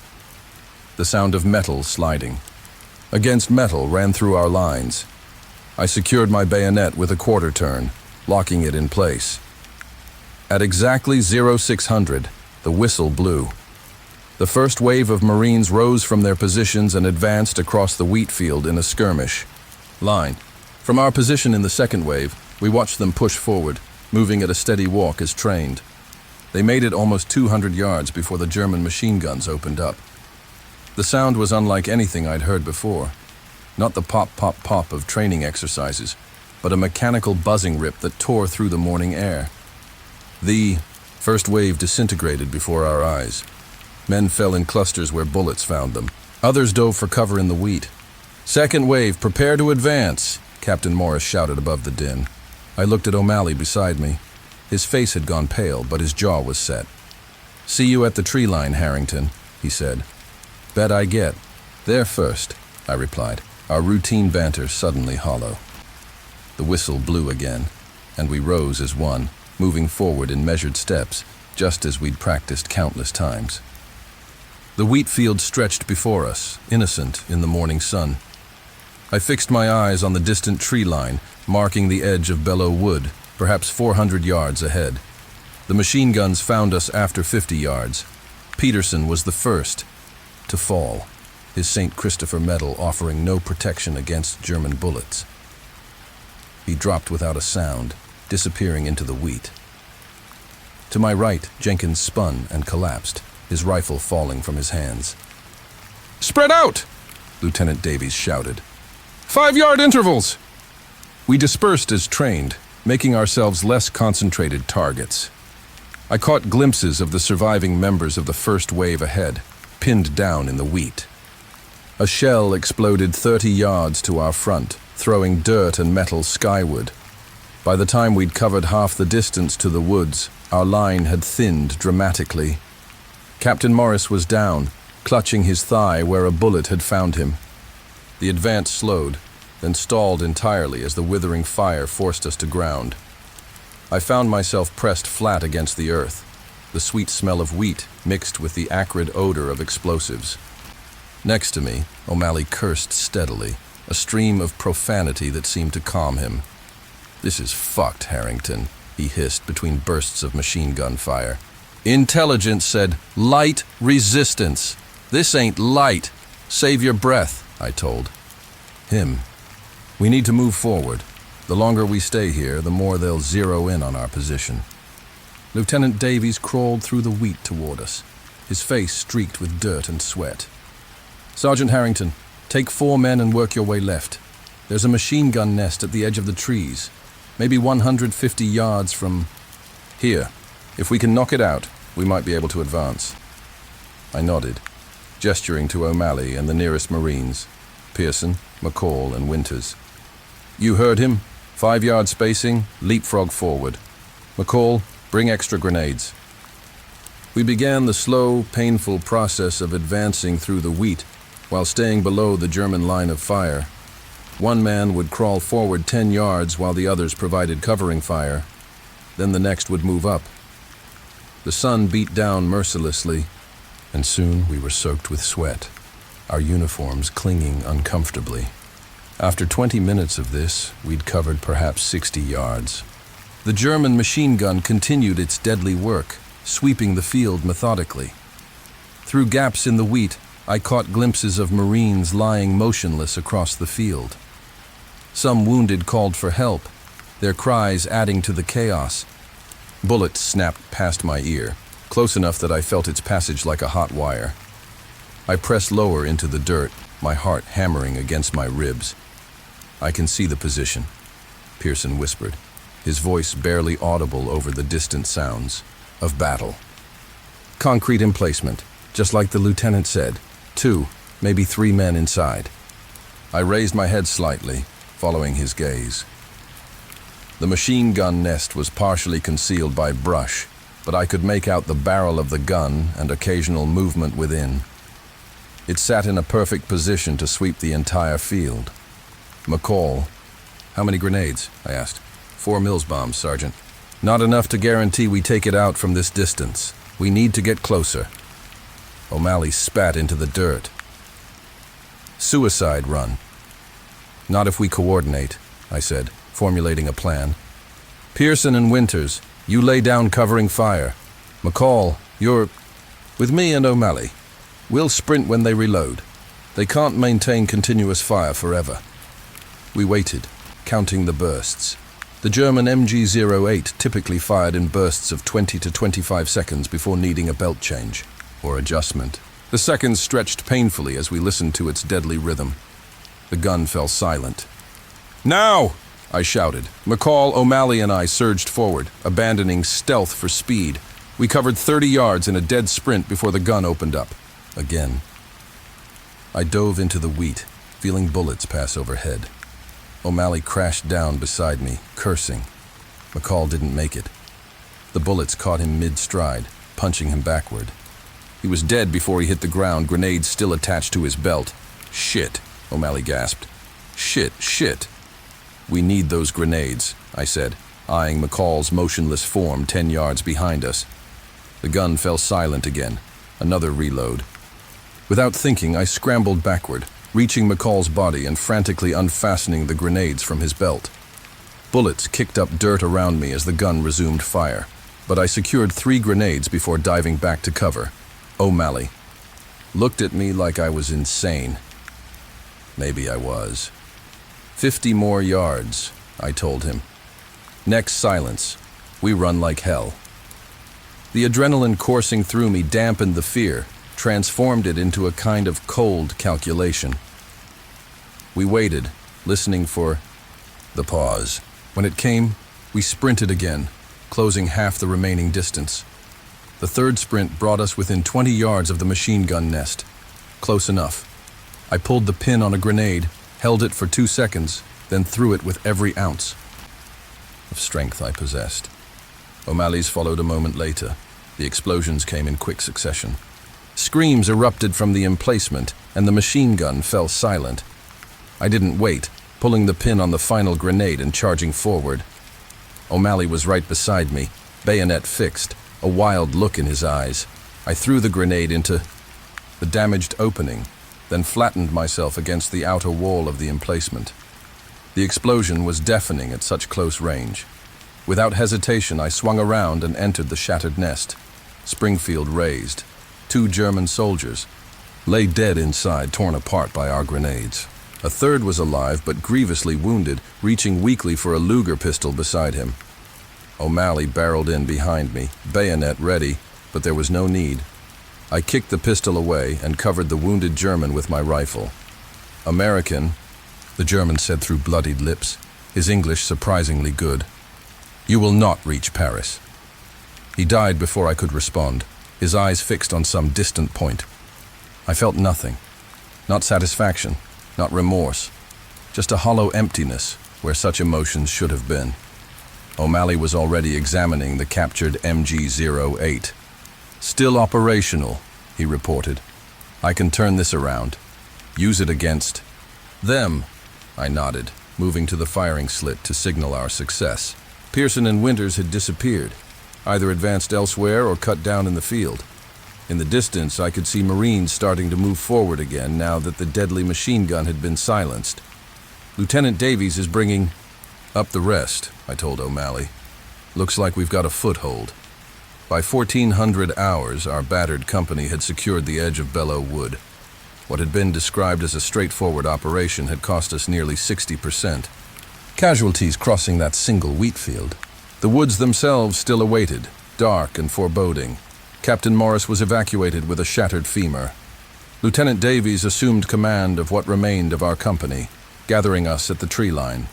Speaker 2: The sound of metal sliding against metal ran through our lines. I secured my bayonet with a quarter turn, locking it in place. At exactly 0600, the whistle blew. The first wave of Marines rose from their positions and advanced across the wheat field in a skirmish line. From our position in the second wave, we watched them push forward, moving at a steady walk as trained. They made it almost 200 yards before the German machine guns opened up. The sound was unlike anything I'd heard before. Not the pop, pop, pop of training exercises, but a mechanical buzzing rip that tore through the morning air. The first wave disintegrated before our eyes. Men fell in clusters where bullets found them. Others dove for cover in the wheat. "Second wave, prepare to advance," Captain Morris shouted above the din. I looked at O'Malley beside me. His face had gone pale, but his jaw was set. "See you at the tree line, Harrington," he said. "Bet I get." "There first," I replied, our routine banter suddenly hollow. The whistle blew again, and we rose as one, moving forward in measured steps, just as we'd practiced countless times. The wheat field stretched before us, innocent in the morning sun. I fixed my eyes on the distant tree line, marking the edge of Belleau Wood, perhaps 400 yards ahead. The machine guns found us after 50 yards. Peterson was the first to fall, his St. Christopher medal offering no protection against German bullets. He dropped without a sound, disappearing into the wheat. To my right, Jenkins spun and collapsed, his rifle falling from his hands. "Spread out!" Lieutenant Davies shouted. 5-yard intervals! We dispersed as trained, making ourselves less concentrated targets. I caught glimpses of the surviving members of the first wave ahead, pinned down in the wheat. A shell exploded 30 yards to our front, throwing dirt and metal skyward. By the time we'd covered half the distance to the woods, our line had thinned dramatically. Captain Morris was down, clutching his thigh where a bullet had found him. The advance slowed, then stalled entirely as the withering fire forced us to ground. I found myself pressed flat against the earth, the sweet smell of wheat mixed with the acrid odor of explosives. Next to me, O'Malley cursed steadily, a stream of profanity that seemed to calm him. "This is fucked, Harrington," he hissed between bursts of machine gun fire. "Intelligence said light resistance. This ain't light. Save your breath," I told him. "We need to move forward. The longer we stay here, the more they'll zero in on our position." Lieutenant Davies crawled through the wheat toward us, his face streaked with dirt and sweat. "Sergeant Harrington, take 4 men and work your way left. There's a machine gun nest at the edge of the trees, maybe 150 yards from here. If we can knock it out, we might be able to advance." I nodded, gesturing to O'Malley and the nearest Marines, Pearson, McCall, and Winters. "You heard him. 5-yard spacing, leapfrog forward. McCall, bring extra grenades." We began the slow, painful process of advancing through the wheat while staying below the German line of fire. One man would crawl forward 10 yards while the others provided covering fire. Then the next would move up. The sun beat down mercilessly, and soon we were soaked with sweat, our uniforms clinging uncomfortably. After 20 minutes of this, we'd covered perhaps 60 yards. The German machine gun continued its deadly work, sweeping the field methodically. Through gaps in the wheat, I caught glimpses of Marines lying motionless across the field. Some wounded called for help, their cries adding to the chaos. Bullets snapped past my ear, close enough that I felt its passage like a hot wire. I pressed lower into the dirt, my heart hammering against my ribs. "I can see the position," Pearson whispered, his voice barely audible over the distant sounds of battle. "Concrete emplacement, just like the lieutenant said. 2, maybe 3 men inside." I raised my head slightly, following his gaze. The machine gun nest was partially concealed by brush, but I could make out the barrel of the gun and occasional movement within. It sat in a perfect position to sweep the entire field. McCall, "How many grenades?" I asked. 4 Mills bombs, Sergeant. "Not enough to guarantee we take it out from this distance. We need to get closer." O'Malley spat into the dirt. "Suicide run." "Not if we coordinate," I said, formulating a plan. "Pearson and Winters, you lay down covering fire. McCall, you're with me and O'Malley. We'll sprint when they reload. They can't maintain continuous fire forever." We waited, counting the bursts. The German MG-08 typically fired in bursts of 20 to 25 seconds before needing a belt change or adjustment. The seconds stretched painfully as we listened to its deadly rhythm. The gun fell silent. "Now!" I shouted. McCall, O'Malley, and I surged forward, abandoning stealth for speed. We covered 30 yards in a dead sprint before the gun opened up. Again. I dove into the wheat, feeling bullets pass overhead. O'Malley crashed down beside me, cursing. McCall didn't make it. The bullets caught him mid-stride, punching him backward. He was dead before he hit the ground, grenades still attached to his belt. "Shit," O'Malley gasped. Shit. "We need those grenades," I said, eyeing McCall's motionless form 10 yards behind us. The gun fell silent again. Another reload. Without thinking, I scrambled backward, reaching McCall's body and frantically unfastening the grenades from his belt. Bullets kicked up dirt around me as the gun resumed fire, but I secured 3 grenades before diving back to cover. O'Malley looked at me like I was insane. Maybe I was. 50 more yards, I told him. Next silence. We run like hell. The adrenaline coursing through me dampened the fear, transformed it into a kind of cold calculation. We waited, listening for the pause. When it came, we sprinted again, closing half the remaining distance. The third sprint brought us within 20 yards of the machine gun nest. Close enough. I pulled the pin on a grenade, held it for 2 seconds, then threw it with every ounce of strength I possessed. O'Malley's followed a moment later. The explosions came in quick succession. Screams erupted from the emplacement, and the machine gun fell silent. I didn't wait, pulling the pin on the final grenade and charging forward. O'Malley was right beside me, bayonet fixed, a wild look in his eyes. I threw the grenade into the damaged opening, then flattened myself against the outer wall of the emplacement. The explosion was deafening at such close range. Without hesitation, I swung around and entered the shattered nest. Springfield raised. 2 German soldiers lay dead inside, torn apart by our grenades. A third was alive but grievously wounded, reaching weakly for a Luger pistol beside him. O'Malley barreled in behind me, bayonet ready, but there was no need. I kicked the pistol away and covered the wounded German with my rifle. "American," the German said through bloodied lips, his English surprisingly good. "You will not reach Paris." He died before I could respond, his eyes fixed on some distant point. I felt nothing. Not satisfaction, not remorse. Just a hollow emptiness where such emotions should have been. O'Malley was already examining the captured MG-08. "Still operational," he reported. "I can turn this around. Use it against them." I nodded, moving to the firing slit to signal our success. Pearson and Winters had disappeared, either advanced elsewhere or cut down in the field. In the distance, I could see Marines starting to move forward again now that the deadly machine gun had been silenced. "Lieutenant Davies is bringing up the rest," I told O'Malley. "Looks like we've got a foothold." By 1400 hours, our battered company had secured the edge of Belleau Wood. What had been described as a straightforward operation had cost us nearly 60%. Casualties crossing that single wheat field. The woods themselves still awaited, dark and foreboding. Captain Morris was evacuated with a shattered femur. Lieutenant Davies assumed command of what remained of our company, gathering us at the tree line.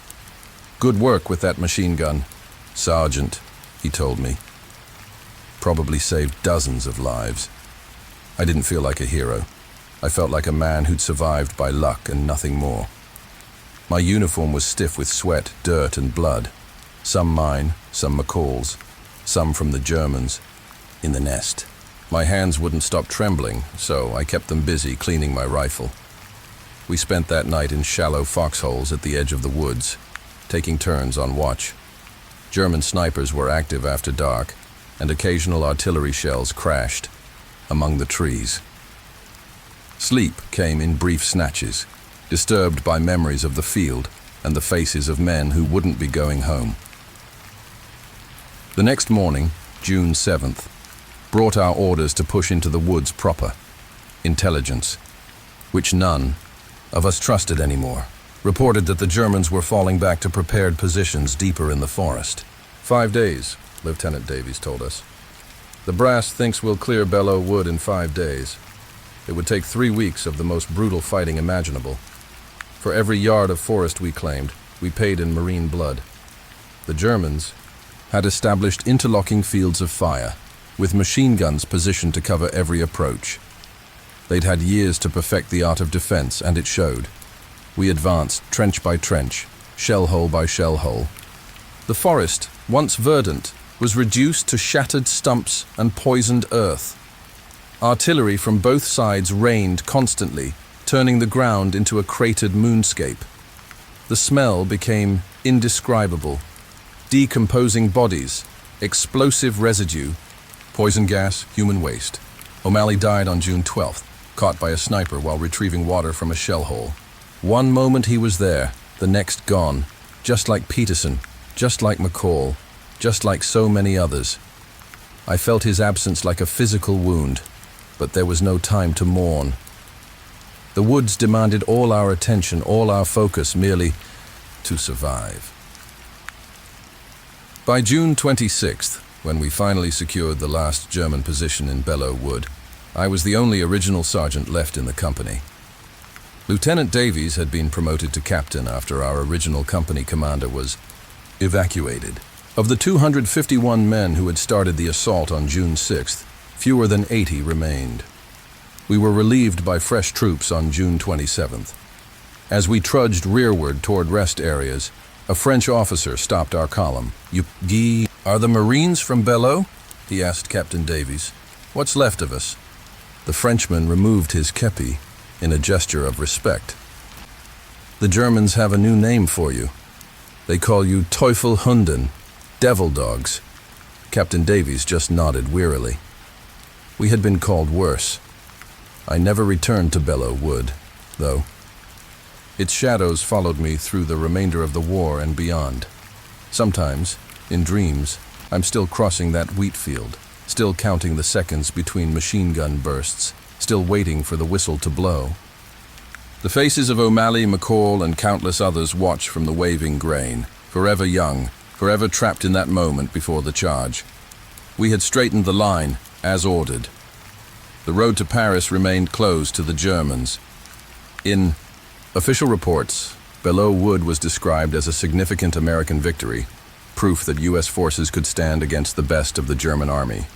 Speaker 2: "Good work with that machine gun, Sergeant," he told me. "Probably saved dozens of lives." I didn't feel like a hero. I felt like a man who'd survived by luck and nothing more. My uniform was stiff with sweat, dirt, and blood. Some mine, some McCall's, some from the Germans in the nest. My hands wouldn't stop trembling, so I kept them busy cleaning my rifle. We spent that night in shallow foxholes at the edge of the woods, taking turns on watch. German snipers were active after dark, and occasional artillery shells crashed among the trees. Sleep came in brief snatches, disturbed by memories of the field and the faces of men who wouldn't be going home. The next morning, June 7th, brought our orders to push into the woods proper. Intelligence, which none of us trusted anymore, reported that the Germans were falling back to prepared positions deeper in the forest. 5 days, Lieutenant Davies told us. "The brass thinks we'll clear Belleau Wood in 5 days. It would take 3 weeks of the most brutal fighting imaginable. For every yard of forest we claimed, we paid in Marine blood." The Germans had established interlocking fields of fire, with machine guns positioned to cover every approach. They'd had years to perfect the art of defense, and it showed. We advanced trench by trench, shell hole by shell hole. The forest, once verdant, was reduced to shattered stumps and poisoned earth. Artillery from both sides rained constantly, turning the ground into a cratered moonscape. The smell became indescribable. Decomposing bodies, explosive residue, poison gas, human waste. O'Malley died on June 12th, caught by a sniper while retrieving water from a shell hole. One moment he was there, the next gone, just like Peterson, just like McCall, just like so many others. I felt his absence like a physical wound, but there was no time to mourn. The woods demanded all our attention, all our focus, merely to survive. By June 26th, when we finally secured the last German position in Belleau Wood, I was the only original sergeant left in the company. Lieutenant Davies had been promoted to captain after our original company commander was evacuated. Of the 251 men who had started the assault on June 6th, fewer than 80 remained. We were relieved by fresh troops on June 27th. As we trudged rearward toward rest areas, a French officer stopped our column. "You are the Marines from Belleau?" he asked Captain Davies. "What's left of us?" The Frenchman removed his kepi in a gesture of respect. "The Germans have a new name for you. They call you Teufelhunden, devil dogs." Captain Davies just nodded wearily. We had been called worse. I never returned to Belleau Wood, though. Its shadows followed me through the remainder of the war and beyond. Sometimes, in dreams, I'm still crossing that wheat field, still counting the seconds between machine gun bursts, still waiting for the whistle to blow. The faces of O'Malley, McCall, and countless others watch from the waving grain, forever young, forever trapped in that moment before the charge. We had straightened the line, as ordered. The road to Paris remained closed to the Germans. In official reports, Belleau Wood was described as a significant American victory, proof that U.S. forces could stand against the best of the German army.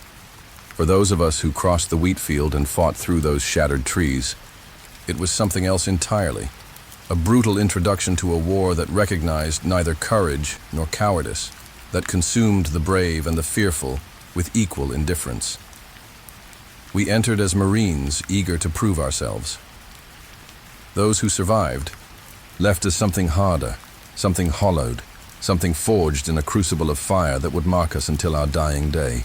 Speaker 2: For those of us who crossed the wheat field and fought through those shattered trees, it was something else entirely. A brutal introduction to a war that recognized neither courage nor cowardice, that consumed the brave and the fearful with equal indifference. We entered as Marines, eager to prove ourselves. Those who survived left us something harder, something hollowed, something forged in a crucible of fire that would mark us until our dying day.